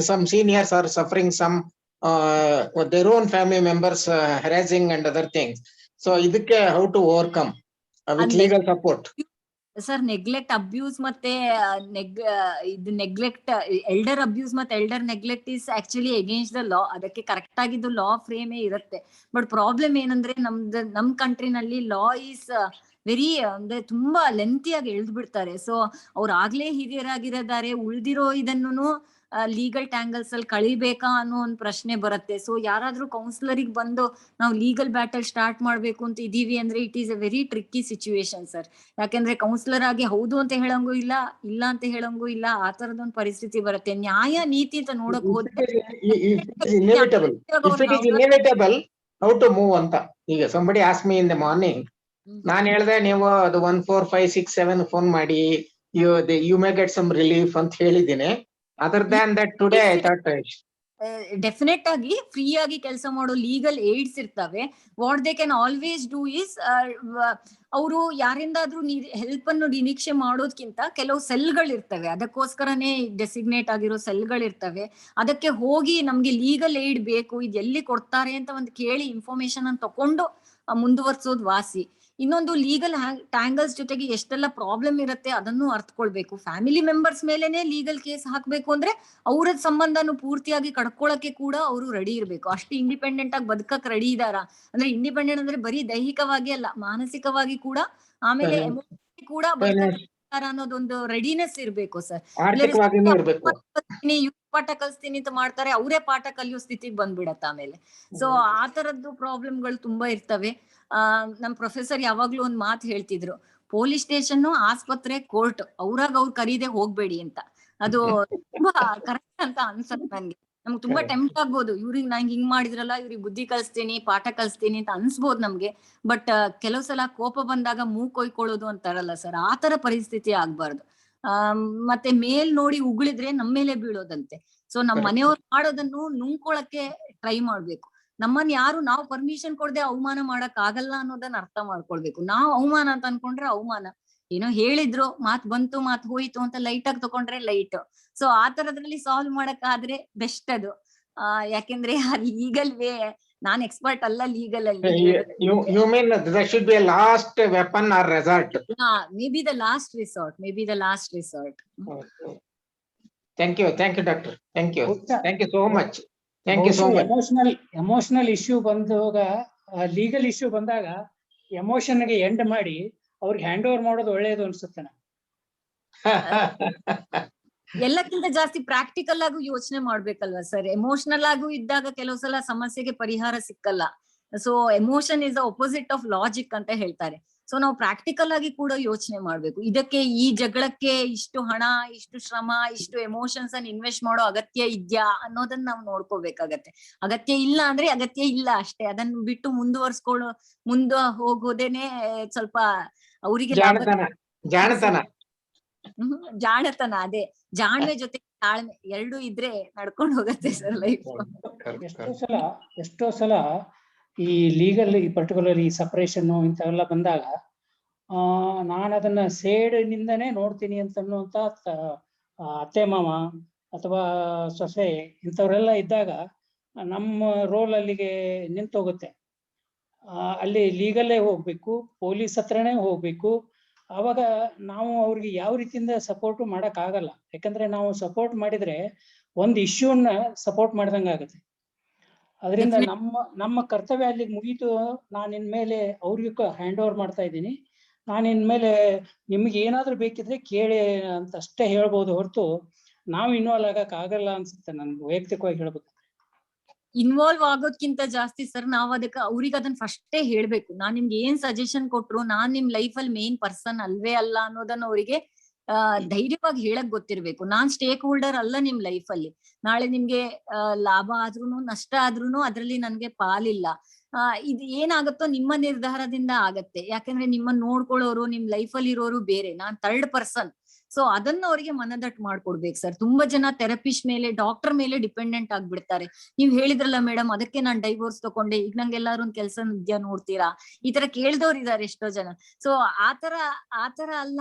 Speaker 10: Some seniors are suffering some their own family members harassing and other things. So ಇದಕ್ಕೆ how to overcome with legal support.
Speaker 4: Sir neglect abuse ಮತ್ತೆ ಇದು ನೆಗ್ಲೆಕ್ಟ್ ಎಲ್ಡರ್ ಅಬ್ಯೂಸ್ ಮತ್ತೆ elder neglect is actually against the law. ಅದಕ್ಕೆ correct ಆಗಿದ್ದು ಲಾ ಫ್ರೇಮೇ ಇರುತ್ತೆ. But problem ಏನಂದ್ರೆ ನಮ್ ಕಂಟ್ರಿನಲ್ಲಿ law is very ಅಂದ್ರೆ ತುಂಬಾ ಲೆಂತಿಯಾಗಿ ಎಳ್ದು ಬಿಡ್ತಾರೆ. ಸೊ ಅವ್ರು ಆಗ್ಲೇ ಹಿರಿಯರಾಗಿರೋದಾರೆ, ಉಳ್ದಿರೋ ಇದನ್ನು ಲೀಗಲ್ ಟ್ಯಾಂಗಲ್ಸ್ ಅಲ್ಲಿ ಕಳಿಬೇಕಾ ಅನ್ನೋ ಒಂದು ಪ್ರಶ್ನೆ ಬರುತ್ತೆ. ಸೊ ಯಾರಾದ್ರೂ ಕೌನ್ಸಿಲರಿಗೆ ಬಂದು ನಾವು ಲೀಗಲ್ ಬ್ಯಾಟಲ್ ಸ್ಟಾರ್ಟ್ ಮಾಡ್ಬೇಕು ಅಂತ ಇದೀವಿ ಅಂದ್ರೆ it is a very tricky situation sir. ಯಾಕಂದ್ರೆ ಕೌನ್ಸಿಲರ್ ಆಗಿ ಹೌದು ಅಂತ ಹೇಳಂಗೂ ಇಲ್ಲ, ಇಲ್ಲ ಅಂತ ಹೇಳಂಗೂ ಇಲ್ಲ, ಆ ತರದೊಂದು ಪರಿಸ್ಥಿತಿ ಬರುತ್ತೆ. ನ್ಯಾಯ ನೀತಿ ಅಂತ ನೋಡಕ್ ಹೋದ್ರೆ
Speaker 10: inevitable how to move ಅಂತ. ಈಗ somebody asked me in the morning, ನಾನ್ ಹೇಳ್ದೆ ನೀವು ಅದು 1456 ಫೋನ್ ಮಾಡಿ you may get some relief ಅಂತ ಹೇಳಿದ್ದೀನಿ. Other than that, today I thought
Speaker 4: definite ಆಗಿ ಫ್ರೀ ಆಗಿ ಕೆಲಸ ಮಾಡೋ ಲೀಗಲ್ ಏಡ್ಸ್ ಇರ್ತವೆ. What they can always do is, ಅವರು ಯಾರಿಂದಾದ್ರೂ ಹೆಲ್ಪ್ ಅನ್ನು ನಿರೀಕ್ಷೆ ಮಾಡೋದ್ಕಿಂತ ಕೆಲವು ಸೆಲ್ಗಳು ಇರ್ತವೆ, ಅದಕ್ಕೋಸ್ಕರನೇ ಡೆಸಿಗ್ನೇಟ್ ಆಗಿರೋ ಸೆಲ್ಗಳು ಇರ್ತವೆ. ಅದಕ್ಕೆ ಹೋಗಿ ನಮ್ಗೆ ಲೀಗಲ್ ಏಡ್ ಬೇಕು, ಇದು ಎಲ್ಲಿ ಕೊಡ್ತಾರೆ ಅಂತ ಒಂದು ಕೇಳಿ ಇನ್ಫಾರ್ಮೇಶನ್ ಅನ್ನು ತಕೊಂಡು ಮುಂದುವರ್ಸೋದು ವಾಸಿ. ಇನ್ನೊಂದು ಲೀಗಲ್ ಟ್ಯಾಂಗಲ್ಸ್ ಜೊತೆಗೆ ಎಷ್ಟೆಲ್ಲ ಪ್ರಾಬ್ಲಮ್ ಇರುತ್ತೆ ಅದನ್ನು ಅರ್ಥಕೊಳ್ಬೇಕು. ಫ್ಯಾಮಿಲಿ ಮೆಂಬರ್ಸ್ ಮೇಲೆನೆ ಲೀಗಲ್ ಕೇಸ್ ಹಾಕ್ಬೇಕು ಅಂದ್ರೆ ಅವ್ರ ಸಂಬಂಧನು ಪೂರ್ತಿಯಾಗಿ ಕಡ್ಕೊಳಕ್ಕೆ ಕೂಡ ಅವರು ರೆಡಿ ಇರ್ಬೇಕು. ಅಷ್ಟು ಇಂಡಿಪೆಂಡೆಂಟ್ ಆಗಿ ಬದುಕಕ್ ರೆಡಿ ಇದಾರ ಅಂದ್ರೆ, ಇಂಡಿಪೆಂಡೆಂಟ್ ಅಂದ್ರೆ ಬರೀ ದೈಹಿಕವಾಗಿ ಅಲ್ಲ, ಮಾನಸಿಕವಾಗಿ ಕೂಡ, ಆಮೇಲೆ ಎಮೋಷನಲಿ ಕೂಡ ಅನ್ನೋದೊಂದು ರೆಡಿನೆಸ್ ಇರ್ಬೇಕು ಸರ್. ಪಾಠ ಕಲಿಸ್ತೀನಿ ಅಂತ ಮಾಡ್ತಾರೆ, ಅವರೇ ಪಾಠ ಕಲಿಯೋ ಸ್ಥಿತಿಗೆ ಬಂದ್ಬಿಡತ್ತ ಆಮೇಲೆ. ಸೊ ಆ ತರದ್ದು ಪ್ರಾಬ್ಲಮ್ಗಳು ತುಂಬಾ ಇರ್ತವೆ. ನಮ್ ಪ್ರೊಫೆಸರ್ ಯಾವಾಗ್ಲೂ ಒಂದ್ ಮಾತು ಹೇಳ್ತಿದ್ರು, ಪೊಲೀಸ್ ಸ್ಟೇಷನ್, ಆಸ್ಪತ್ರೆ, ಕೋರ್ಟ್ ಅವ್ರಾಗ ಅವ್ರು ಕರೀದೆ ಹೋಗ್ಬೇಡಿ ಅಂತ. ಅದು ತುಂಬಾ ಕರೆಕ್ಟ್ ಅಂತ ಅನ್ಸತ್ತೆ ನನ್ಗೆ. ನಮ್ಗೆ ತುಂಬಾ ಟೆಂಪ್ಟ್ ಆಗ್ಬೋದು, ಇವ್ರಿಗೆ ನಂಗೆ ಹಿಂಗ್ ಮಾಡಿದ್ರಲ್ಲ, ಇವ್ರಿಗೆ ಬುದ್ಧಿ ಕಲಿಸ್ತೀನಿ, ಪಾಠ ಕಲಿಸ್ತೀನಿ ಅಂತ ಅನ್ಸ್ಬೋದು ನಮ್ಗೆ. ಬಟ್ ಕೆಲವು ಸಲ ಕೋಪ ಬಂದಾಗ ಮೂಗ್ ಕೊಯ್ಕೊಳ್ಳೋದು ಅಂತಾರಲ್ಲ ಸರ್, ಆ ತರ ಪರಿಸ್ಥಿತಿ ಆಗ್ಬಾರ್ದು. ಮತ್ತೆ ಮೇಲ್ ನೋಡಿ ಉಗುಳಿದ್ರೆ ನಮ್ಮ ಮೇಲೆ ಬೀಳೋದಂತೆ. ಸೊ ನಮ್ ಮನೆಯವ್ರು ಮಾಡೋದನ್ನು ನುಂಗ್ಕೊಳಕ್ಕೆ ಟ್ರೈ ಮಾಡ್ಬೇಕು. ನಮ್ಮನ್ನ ಯಾರು ನಾವು ಪರ್ಮಿಷನ್ ಕೊಡದೆ ಅವಮಾನ ಮಾಡಕ್ ಆಗಲ್ಲ ಅನ್ನೋದನ್ನ ಅರ್ಥ ಮಾಡ್ಕೊಳ್ಬೇಕು. ನಾವು ಅವಮಾನ ಅಂತ ಅನ್ಕೊಂಡ್ರೆ ಅವಮಾನ, ಏನೋ ಹೇಳಿದ್ರು, ಮಾತ್ ಬಂತು, ಮಾತ್ ಹೋಯ್ತು ಅಂತ ಲೈಟ್ ಆಗಿ ತಕೊಂಡ್ರೆ ಲೈಟ್. ಸೊ ಆ ತರದ್ರಲ್ಲಿ ಸಾಲ್ವ್ ಮಾಡಕ್ ಆದ್ರೆ ಬೆಸ್ಟ್ ಅದು. ಯಾಕೆಂದ್ರೆ ಲೀಗಲ್ ವೇ, ನಾನ್ ಎಕ್ಸ್ಪರ್ಟ್ ಅಲ್ಲ ಲೀಗಲ್ ಅಲ್ಲಿ.
Speaker 10: You mean there should be a last weapon or resort?
Speaker 4: Maybe the last resort, maybe the last resort.
Speaker 10: Thank you doctor, thank you so much. Thank you so much.
Speaker 6: Emotional issue ಬಂದಾಗ, legal issue ಬಂದಾಗ emotion ಗೆ end ಮಾಡಿ ಅವ್ರಿಗೆ hand over ಮಾಡೋದು ಒಳ್ಳೇದು ಅನ್ಸುತ್ತೆ.
Speaker 4: ಎಲ್ಲಕ್ಕಿಂತ ಜಾಸ್ತಿ ಪ್ರಾಕ್ಟಿಕಲ್ ಆಗು ಯೋಚನೆ ಮಾಡ್ಬೇಕಲ್ವಾ ಸರ್. ಎಮೋಷನಲ್ ಆಗು ಇದ್ದಾಗ ಕೆಲವು ಸಲ ಸಮಸ್ಯೆಗೆ ಪರಿಹಾರ ಸಿಕ್ಕಲ್ಲ. So emotion is the opposite of logic ಅಂತ ಹೇಳ್ತಾರೆ. ಸೊ ನಾವು ಪ್ರಾಕ್ಟಿಕಲ್ ಆಗಿ ಕೂಡ ಯೋಚನೆ ಮಾಡ್ಬೇಕು. ಇದಕ್ಕೆ, ಈ ಜಗಳಕ್ಕೆ ಇಷ್ಟು ಹಣ, ಇಷ್ಟು ಶ್ರಮ, ಇಷ್ಟು ಎಮೋಷನ್ಸ್ ಅನ್ನು ಇನ್ವೆಸ್ಟ್ ಮಾಡೋ ಅಗತ್ಯ ಇದ್ಯಾ ಅನ್ನೋದನ್ನ ನಾವು ನೋಡ್ಕೋಬೇಕಾಗತ್ತೆ. ಅಗತ್ಯ ಇಲ್ಲ ಅಂದ್ರೆ ಅಗತ್ಯ ಇಲ್ಲ ಅಷ್ಟೇ. ಅದನ್ನ ಬಿಟ್ಟು ಮುಂದೆ ಹೋಗೋದೇನೆ ಸ್ವಲ್ಪ ಅವರಿಗೆ ಜಾಣತನ. ಅದೇ ಜಾಣ್ಮೆ ಜೊತೆ ತಾಳ್ಮೆ ಎರಡು ಇದ್ರೆ ನಡ್ಕೊಂಡು ಹೋಗತ್ತೆ ಸರ್ ಲೈಫ್.
Speaker 6: ಎಷ್ಟೋ ಸಲ ಈ ಲೀಗಲ್, ಪರ್ಟಿಕ್ಯುಲರ್ ಈ ಸಪರೇಷನ್ ಇಂಥವೆಲ್ಲ ಬಂದಾಗ ನಾನು ಅದನ್ನ ಸೇಡಿನಿಂದನೇ ನೋಡ್ತೀನಿ ಅಂತನ್ನುವಂತ ಅತ್ತೆ ಮಾವ ಅಥವಾ ಸೊಸೆ ಇಂಥವ್ರೆಲ್ಲ ಇದ್ದಾಗ ನಮ್ಮ ರೋಲ್ ಅಲ್ಲಿಗೆ ನಿಂತೋಗುತ್ತೆ. ಅಲ್ಲಿ ಲೀಗಲ್ಲೇ ಹೋಗ್ಬೇಕು, ಪೊಲೀಸ್ ಹತ್ರನೇ ಹೋಗ್ಬೇಕು. ಆವಾಗ ನಾವು ಅವ್ರಿಗೆ ಯಾವ ರೀತಿಯಿಂದ ಸಪೋರ್ಟ್ ಮಾಡಕ್ ಆಗಲ್ಲ. ಯಾಕಂದ್ರೆ ನಾವು ಸಪೋರ್ಟ್ ಮಾಡಿದ್ರೆ ಒಂದು ಇಶ್ಯೂನ ಸಪೋರ್ಟ್ ಮಾಡ್ದಂಗ ಆಗುತ್ತೆ. ಅದರಿಂದ ನಮ್ಮ ಕರ್ತವ್ಯ ಅಲ್ಲಿಗೆ ಮುಗೀತು. ನಾನು ಇನ್ಮೇಲೆ ಅವ್ರಿಗೂ ಹ್ಯಾಂಡ್ ಓವರ್ ಮಾಡ್ತಾ ಇದ್ದೀನಿ. ನಾನು ಇನ್ಮೇಲೆ ನಿಮ್ಗೆ ಏನಾದ್ರೂ ಬೇಕಿದ್ರೆ ಕೇಳಿ ಅಂತ ಅಷ್ಟೇ ಹೇಳ್ಬೋದು ಹೊರತು ನಾವು ಇನ್ವಾಲ್ವ್ ಆಗಕ್ ಆಗಲ್ಲ ಅನ್ಸುತ್ತೆ ನನ್ಗೆ ವೈಯಕ್ತಿಕವಾಗಿ ಹೇಳ್ಬೇಕು.
Speaker 4: ಇನ್ವಾಲ್ವ್ ಆಗೋದ್ಕಿಂತ ಜಾಸ್ತಿ ಸರ್ ನಾವ್ ಅದಕ್ಕೆ ಅವ್ರಿಗೆ ಅದನ್ನ ಫಸ್ಟೇ ಹೇಳ್ಬೇಕು. ನಾನ್ ನಿಮ್ಗೆ ಏನ್ ಸಜೆಷನ್ ಕೊಟ್ರು ನಾನ್ ನಿಮ್ ಲೈಫ್ ಅಲ್ಲಿ ಮೇನ್ ಪರ್ಸನ್ ಅಲ್ವೇ ಅಲ್ಲ ಅನ್ನೋದನ್ನ ಅವರಿಗೆ ಧೈರ್ಯವಾಗಿ ಹೇಳಕ್ ಗೊತ್ತಿರ್ಬೇಕು. ನಾನ್ ಸ್ಟೇಕ್ ಹೋಲ್ಡರ್ ಅಲ್ಲ ನಿಮ್ ಲೈಫ್ ಅಲ್ಲಿ. ನಾಳೆ ನಿಮ್ಗೆ ಲಾಭ ಆದ್ರೂನು ನಷ್ಟ ಆದ್ರೂನು ಅದ್ರಲ್ಲಿ ನನ್ಗೆ ಪಾಲಿಲ್ಲ. ಇದು ಏನಾಗುತ್ತೋ ನಿಮ್ಮ ನಿರ್ಧಾರದಿಂದ ಆಗತ್ತೆ. ಯಾಕಂದ್ರೆ ನಿಮ್ಮನ್ನ ನೋಡ್ಕೊಳ್ಳೋರು, ನಿಮ್ ಲೈಫ್ ಅಲ್ಲಿ ಇರೋರು ಬೇರೆ, ನಾನ್ ಥರ್ಡ್ ಪರ್ಸನ್. ಸೊ ಅದನ್ನ ಅವರಿಗೆ ಮನದಟ್ಟು ಮಾಡ್ಕೊಡ್ಬೇಕು ಸರ್. ತುಂಬಾ ಜನ ಥೆರಪಿಸ್ಟ್ ಮೇಲೆ, ಡಾಕ್ಟರ್ ಮೇಲೆ ಡಿಪೆಂಡೆಂಟ್ ಆಗ್ಬಿಡ್ತಾರೆ. ನೀವ್ ಹೇಳಿದ್ರಲ್ಲ ಮೇಡಮ್, ಅದಕ್ಕೆ ನಾನ್ ಡೈವೋರ್ಸ್ ತಗೊಂಡೆ, ಈಗ ನಂಗೆ ಎಲ್ಲಾರು ಒಂದ್ ಕೆಲಸ ವಿದ್ಯಾ ನೋಡ್ತೀರಾ, ಈ ತರ ಕೇಳ್ದವ್ರು ಇದಾರೆ ಎಷ್ಟೋ ಜನ. ಸೊ ಆತರ ಅಲ್ಲ.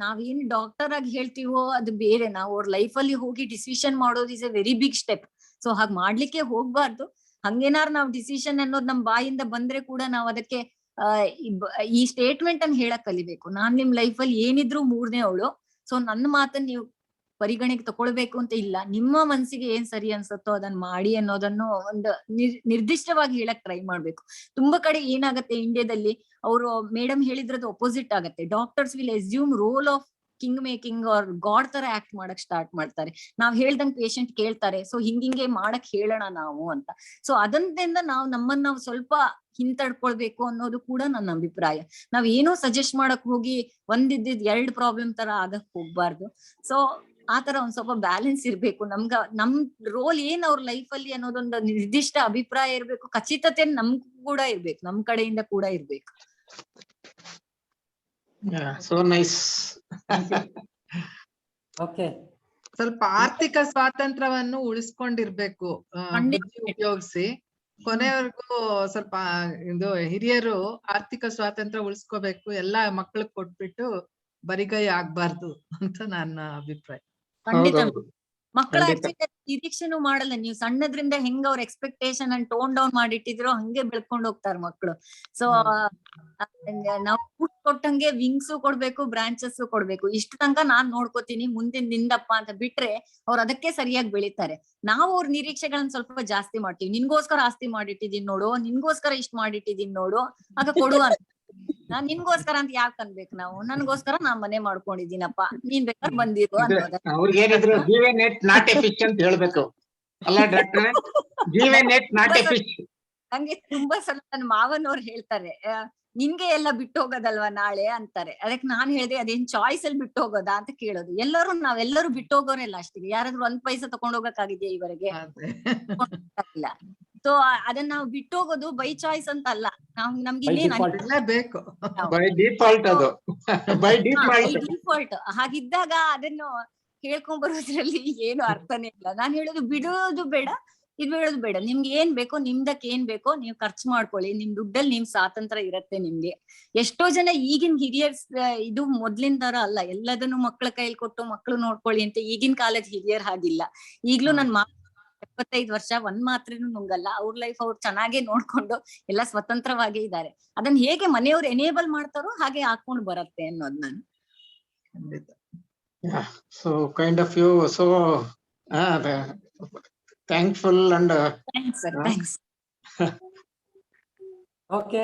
Speaker 4: ನಾವೇನ್ ಡಾಕ್ಟರ್ ಆಗಿ ಹೇಳ್ತೀವೋ ಅದು ಬೇರೆ. ನಾವು ಅವ್ರ ಲೈಫ್ ಅಲ್ಲಿ ಹೋಗಿ ಡಿಸಿಷನ್ ಮಾಡೋದು is a very big step. So ಹಾಗ್ ಮಾಡ್ಲಿಕ್ಕೆ ಹೋಗ್ಬಾರ್ದು. ಹಂಗೇನಾರು ನಾವ್ ಡಿಸಿಷನ್ ಅನ್ನೋದು ನಮ್ ಬಾಯಿಂದ ಬಂದ್ರೆ ಕೂಡ ನಾವ್ ಅದಕ್ಕೆ ಈ ಸ್ಟೇಟ್ಮೆಂಟ್ ಅನ್ನು ಹೇಳಕ್ ಕಲಿಬೇಕು. ನಾನ್ ನಿಮ್ ಲೈಫ್ ಅಲ್ಲಿ ಏನಿದ್ರು 3ನೇ ಅವಳು, ಸೊ ನನ್ನ ಮಾತನ್ನ ನೀವು ಪರಿಗಣೆಗೆ ತಕೊಳ್ಬೇಕು ಅಂತ ಇಲ್ಲ. ನಿಮ್ಮ ಮನ್ಸಿಗೆ ಏನ್ ಸರಿ ಅನ್ಸುತ್ತೋ ಅದನ್ನ ಮಾಡಿ ಅನ್ನೋದನ್ನು ಒಂದು ನಿರ್ದಿಷ್ಟವಾಗಿ ಹೇಳಕ್ ಟ್ರೈ ಮಾಡ್ಬೇಕು. ತುಂಬಾ ಕಡೆ ಏನಾಗತ್ತೆ ಇಂಡಿಯಾದಲ್ಲಿ, ಅವರು ಮೇಡಮ್ ಹೇಳಿದ್ರದ್ದು ಅಪೋಸಿಟ್ ಆಗತ್ತೆ. Doctors will assume role of king making or god ತರ ಆಕ್ಟ್ ಮಾಡಕ್ ಸ್ಟಾರ್ಟ್ ಮಾಡ್ತಾರೆ. ನಾವ್ ಹೇಳ್ದಂಗ್ ಪೇಷಂಟ್ ಕೇಳ್ತಾರೆ, ಸೊ ಹಿಂಗಿಂಗೆ ಮಾಡಕ್ ಹೇಳೋಣ ನಾವು ಅಂತ. ಸೊ ಅದರಿಂದ ನಮ್ಮನ್ನ ನಾವು ಸ್ವಲ್ಪ ಹಿಂತಡ್ಕೊಳ್ಬೇಕು ಅನ್ನೋದು ಕೂಡ ನನ್ನ ಅಭಿಪ್ರಾಯ. ನಾವ್ ಏನೋ ಸಜೆಸ್ಟ್ ಮಾಡಕ್ ಹೋಗಿ ಒಂದಿದ್ದ 2 ಪ್ರಾಬ್ಲಮ್ ತರ ಆಗಕ್ ಹೋಗ್ಬಾರ್ದು. ಸೊ ಆತರ ಒಂದ್ ಸ್ವಲ್ಪ ಬ್ಯಾಲೆನ್ಸ್ ಇರ್ಬೇಕು. ನಮ್ ರೋಲ್ ಏನ್ ಅವ್ರ ಲೈಫ್ ಅಲ್ಲಿ ಅನ್ನೋದೊಂದು ನಿರ್ದಿಷ್ಟ ಅಭಿಪ್ರಾಯ ಇರ್ಬೇಕು. ಖಚಿತತೆ ನಮ್ಗೂ ಕೂಡ ಇರ್ಬೇಕು, ನಮ್ ಕಡೆಯಿಂದ ಕೂಡ ಇರ್ಬೇಕು.
Speaker 10: So nice.
Speaker 3: ಓಕೆ,
Speaker 7: ಸ್ವಲ್ಪ ಆರ್ಥಿಕ ಸ್ವಾತಂತ್ರ್ಯವನ್ನು ಉಳಿಸ್ಕೊಂಡಿರ್ಬೇಕು, ಬುದ್ಧಿ ಉಪಯೋಗಿಸಿ ಕೊನೆವರೆಗೂ. ಸ್ವಲ್ಪ ಇದು ಹಿರಿಯರು ಆರ್ಥಿಕ ಸ್ವಾತಂತ್ರ್ಯ ಉಳಿಸ್ಕೋಬೇಕು, ಎಲ್ಲಾ ಮಕ್ಳಿಗೆ ಕೊಟ್ಬಿಟ್ಟು ಬರಿಗೈ ಆಗ್ಬಾರ್ದು ಅಂತ ನನ್ನ ಅಭಿಪ್ರಾಯ.
Speaker 4: ಖಂಡಿತ ಮಕ್ಕಳ ನಿರೀಕ್ಷೆನೂ ಮಾಡಲ್ಲ. ನೀವು ಸಣ್ಣದ್ರಿಂದ ಹೆಂಗ ಅವ್ರ ಎಕ್ಸ್ಪೆಕ್ಟೇಷನ್ ಅನ್ನು ಟೋನ್ ಡೌನ್ ಮಾಡಿಟ್ಟಿದ್ರು ಹಂಗೆ ಬೆಳ್ಕೊಂಡ್ ಹೋಗ್ತಾರ ಮಕ್ಕಳು. ಸೊ ನಾವು ಕೊಟ್ಟಂಗೆ ವಿಂಗ್ಸ್ ಕೊಡ್ಬೇಕು, ಬ್ರಾಂಚಸ್ ಕೊಡ್ಬೇಕು. ಇಷ್ಟು ತನಕ ನಾನ್ ನೋಡ್ಕೋತೀನಿ, ಮುಂದಿನ ನಿಂದಪ್ಪ ಅಂತ ಬಿಟ್ರೆ ಅವ್ರು ಅದಕ್ಕೆ ಸರಿಯಾಗಿ ಬೆಳಿತಾರೆ. ನಾವು ಅವ್ರ ನಿರೀಕ್ಷೆಗಳನ್ನ ಸ್ವಲ್ಪ ಜಾಸ್ತಿ ಮಾಡ್ತೀವಿ. ನಿನ್ಗೋಸ್ಕರ ಆಸ್ತಿ ಮಾಡಿಟ್ಟಿದೀನಿ ನೋಡು, ನಿನ್ಗೋಸ್ಕರ ಇಷ್ಟ ಮಾಡಿಟ್ಟಿದೀನಿ ನೋಡು, ಆಗ ಕೊಡುವ. ನಾನ್ ನಿನ್ಗೋಸ್ಕರ ಅಂತ ಯಾಕೆ ಅನ್ಬೇಕು ನಾವು? ನನ್ಗೋಸ್ಕರ ನಾನ್ ಮನೆ ಮಾಡ್ಕೊಂಡಿದ್ದೀನಪ್ಪ, ನೀನ್ ಬೇಕಾದ್ರೆ ಬಂದಿರು ಅನ್ನೋದ.
Speaker 10: ಅವ್ರಿಗೇನಿದ್ರು give a net not a fish ಅಂತ ಹೇಳ್ಬೇಕು ಅಲ್ಲ ಡಾಕ್ಟ್ರೆ? Give a net not a fish.
Speaker 4: ನಂಗೆ ತುಂಬಾ ಸಲ ನನ್ನ ಮಾವನವ್ರು ಹೇಳ್ತಾರೆ, ನಿನ್ಗೆ ಎಲ್ಲ ಬಿಟ್ಟು ಹೋಗೋದಲ್ವಾ ನಾಳೆ ಅಂತಾರೆ. ಅದಕ್ಕೆ ನಾನ್ ಹೇಳ್ದೆ, ಅದೇನ್ ಚಾಯ್ಸ್ ಅಲ್ಲಿ ಬಿಟ್ಟು ಹೋಗೋದಾ ಅಂತ ಕೇಳೋದು. ನಾವೆಲ್ಲರೂ ಬಿಟ್ಟು ಹೋಗೋರೆಲ್ಲ ಅಷ್ಟಿಗೆ. ಯಾರಾದ್ರೂ 1 ಪೈಸೆ ತಕೊಂಡ್ ಹೋಗಕ್ಕಾಗಿದೆಯಾ ಇವರೆಗೆ? ಇಲ್ಲ. ಸೊ ಅದನ್ನ ನಾವು ಬಿಟ್ಟು ಹೋಗೋದು ಬೈ ಚಾಯ್ಸ್ ಅಂತ ಅಲ್ಲ, ನಮ್ಗೆ
Speaker 7: ಬೇಕು,
Speaker 10: ಬೈ ಡಿಫಾಲ್ಟ್. ಅದು ಬೈ
Speaker 4: ಡಿಫಾಲ್ಟ್. ಹಾಗಿದ್ದಾಗ ಅದನ್ನು ಹೇಳ್ಕೊಂಡ್ ಬರೋದ್ರಲ್ಲಿ ಏನು ಅರ್ಥನೇ ಇಲ್ಲ. ನಾನ್ ಹೇಳೋದು ಬಿಡೋದು ಬೇಡ, ಇದು ಹೇಳೋದು ಬೇಡ. ನಿಮ್ಗೆ ಏನ್ ಬೇಕೋ, ನಿಮ್ದಕ್ಕೆ ಏನ್ ಬೇಕೋ ನೀವು ಖರ್ಚು ಮಾಡ್ಕೊಳ್ಳಿ. ನಿಮ್ ದುಡ್ಡಲ್ಲಿ ನಿಮ್ ಸ್ವಾತಂತ್ರ್ಯ ಇರತ್ತೆ ನಿಮ್ಗೆ. ಎಷ್ಟೋ ಜನ ಈಗಿನ ಹಿರಿಯರ್ ಇದು ಮೊದ್ಲಿನ ತರ ಅಲ್ಲ, ಎಲ್ಲದನ್ನು ಮಕ್ಳ ಕೈಲಿ ಕೊಟ್ಟು ಮಕ್ಳು ನೋಡ್ಕೊಳ್ಳಿ ಅಂತ ಈಗಿನ ಕಾಲದ ಹಿರಿಯರ್ ಹಾಗಿಲ್ಲ. ಈಗ್ಲೂ ನನ್ 75 ವರ್ಷ, 1 ಮಾತ್ರೇನು ನುಂಗಲ್ಲ. ಅವ್ರ ಲೈಫ್ ಅವ್ರು ಚೆನ್ನಾಗೇ ನೋಡ್ಕೊಂಡು ಎಲ್ಲ ಸ್ವತಂತ್ರವಾಗೇ ಇದ್ದಾರೆ. ಅದನ್ನ ಹೇಗೆ ಮನೆಯವ್ರು ಎನೇಬಲ್ ಮಾಡ್ತಾರೋ ಹಾಗೆ ಹಾಕೊಂಡ್ ಬರತ್ತೆ ಅನ್ನೋದು ನಾನು.
Speaker 10: So kind of you. So thankful and
Speaker 4: thanks sir, thanks.
Speaker 3: Okay,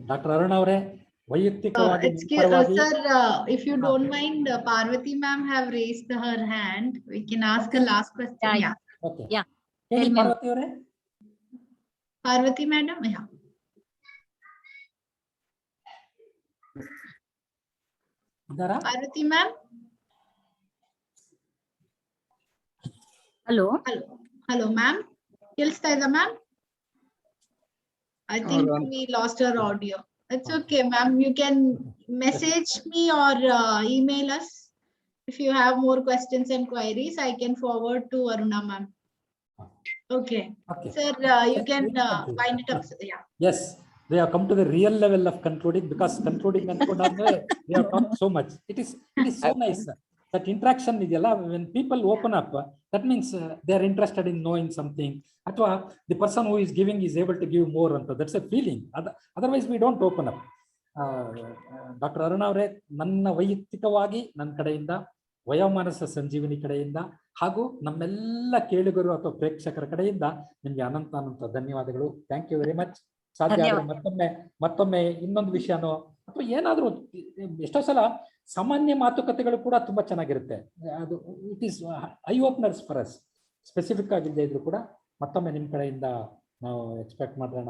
Speaker 3: doctor Arun ಅವರೇ, ವೈಯಕ್ತಿಕವಾಗಿ
Speaker 1: sir, if you don't mind, Parvati ma'am have raised her hand. We can ask a last question. Yeah.
Speaker 3: Okay.
Speaker 4: Yeah.
Speaker 3: ಹೇಳಿ ಪಾರ್ವತಿ ಅವರೇ.
Speaker 1: Parvati madam, yeah.
Speaker 3: ಇದಾರಾ?
Speaker 1: Parvati ma'am.
Speaker 4: Hello.
Speaker 1: Hello ma'am. Kelsta ida ma'am? I think we lost her audio. It's okay ma'am, you can message me or email us if you have more questions and queries. I can forward to Aruna ma'am. Okay. Sir, you can wind it up. Yeah.
Speaker 3: Yes, they have come to the real level of concluding, because concluding and we have talked so much. It is so nice. That interaction ideyalla, when people open up, that means they are interested in knowing something, athwa the person who is giving is able to give more anta. That's a feeling. Otherwise we don't open up. Dr. Aruna ಅವರೇ, ನನ್ನ ವೈಯಕ್ತಿಕವಾಗಿ ನನ್ನ ಕಡೆಯಿಂದ, ವಯೋಮಾನಸ ಸಂಜೀವಿನಿ ಕಡೆಯಿಂದ ಹಾಗೂ ನಮ್ಮೆಲ್ಲ ಕೇಳುಗರು ಅಥವಾ ಪ್ರೇಕ್ಷಕರ ಕಡೆಯಿಂದ ನಿಮ್ಗೆ ಅನಂತ ಧನ್ಯವಾದಗಳು. Thank you very much. ಸಾಧ್ಯ ಆದ್ರೆ ಮತ್ತೊಮ್ಮೆ ಇನ್ನೊಂದು ವಿಷಯನೋ ಅಥವಾ ಏನಾದ್ರೂ, ಎಷ್ಟೋ ಸಲ ಸಾಮಾನ್ಯ ಮಾತುಕತೆಗಳು ಕೂಡ ತುಂಬಾ ಚೆನ್ನಾಗಿರುತ್ತೆ. ಅದು it is eye openers for us. Specific ಆಗಿಲ್ಲದೆ ಇದ್ರು ಕೂಡ ಮತ್ತೊಮ್ಮೆ ನಿಮ್ಮ ಕಡೆಯಿಂದ ನಾವು ಎಕ್ಸ್ಪೆಕ್ಟ್ ಮಾಡೋಣ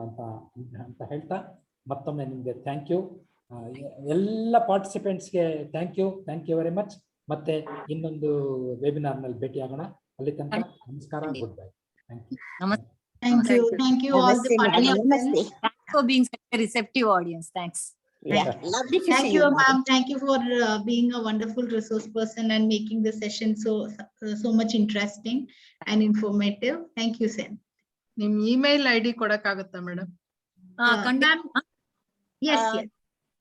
Speaker 3: ಅಂತ ಹೇಳ್ತಾ ಮತ್ತೊಮ್ಮೆ ನಿಮ್ಗೆ ಥ್ಯಾಂಕ್ ಯು. ಎಲ್ಲ ಪಾರ್ಟಿಸಿಪೆಂಟ್ಸ್ಗೆ ಥ್ಯಾಂಕ್ ಯು ವೆರಿ ಮಚ್. ಮತ್ತೆ ಇನ್ನೊಂದು ವೆಬಿನಾರ್ ನಲ್ಲಿ ಭೇಟಿ ಆಗೋಣ. ಅಲ್ಲಿ ತನಕ ನಮಸ್ಕಾರ, good bye.
Speaker 1: Thank you all the participants.
Speaker 4: Thanks for being such a receptive audience. Thanks.
Speaker 5: Yeah, lovely to
Speaker 1: Thank
Speaker 5: see
Speaker 1: you
Speaker 5: you
Speaker 1: ma'am. Thank you for being a wonderful resource person and making the session so much interesting and informative. Thank you sir.
Speaker 7: ನಿಮ್ email ID ಕೊಡಕ್ಕಾಗುತ್ತಾ madam?
Speaker 1: Yes.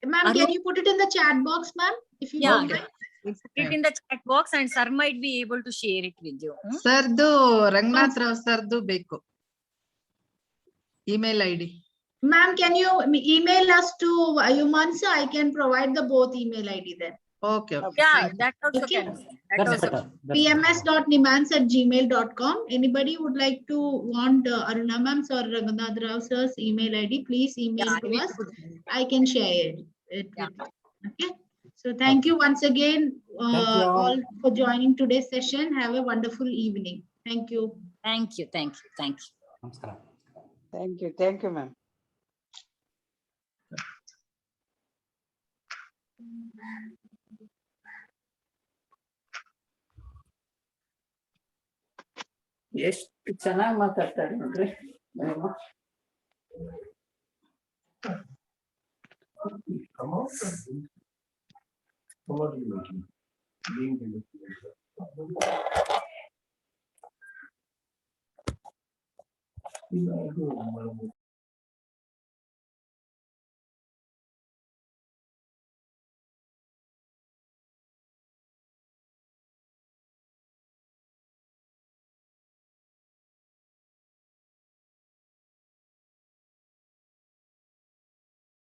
Speaker 1: Ma'am, can you put it in the chat box, ma'am? If you don't mind.
Speaker 4: Put it in the chat box and sir might be able to share it with you.
Speaker 7: ಸರ್ದು ರಂಗನಾಥ್ ರಾವ್ ಸರ್ದು ಬೇಕು email ID.
Speaker 1: Ma'am, can you email us to Vayumansa? I can provide the both email ID then.
Speaker 7: Okay.
Speaker 4: Yeah, that also
Speaker 1: Okay.
Speaker 4: can. That
Speaker 3: That's
Speaker 4: also
Speaker 3: better.
Speaker 4: can.
Speaker 3: That's better.
Speaker 1: pms.nimans@gmail.com. Anybody would like to want Aruna ma'am's or Ranganath Rao sir's email ID, please email
Speaker 4: Yeah, I
Speaker 1: to
Speaker 4: will
Speaker 1: us.
Speaker 4: put it.
Speaker 1: I can share it with you. Okay. So thank you once again
Speaker 3: Thank you all.
Speaker 1: all for joining today's session. Have a wonderful evening. Thank you.
Speaker 4: Thank you, thank you, thank you.
Speaker 3: ನಮಸ್ಕಾರ.
Speaker 6: Thank you, ma'am.
Speaker 2: ಎಷ್ಟು ಚೆನ್ನಾಗಿ ಮಾತಾಡ್ತಾರೆ ನೋಡ್ರಿ madam.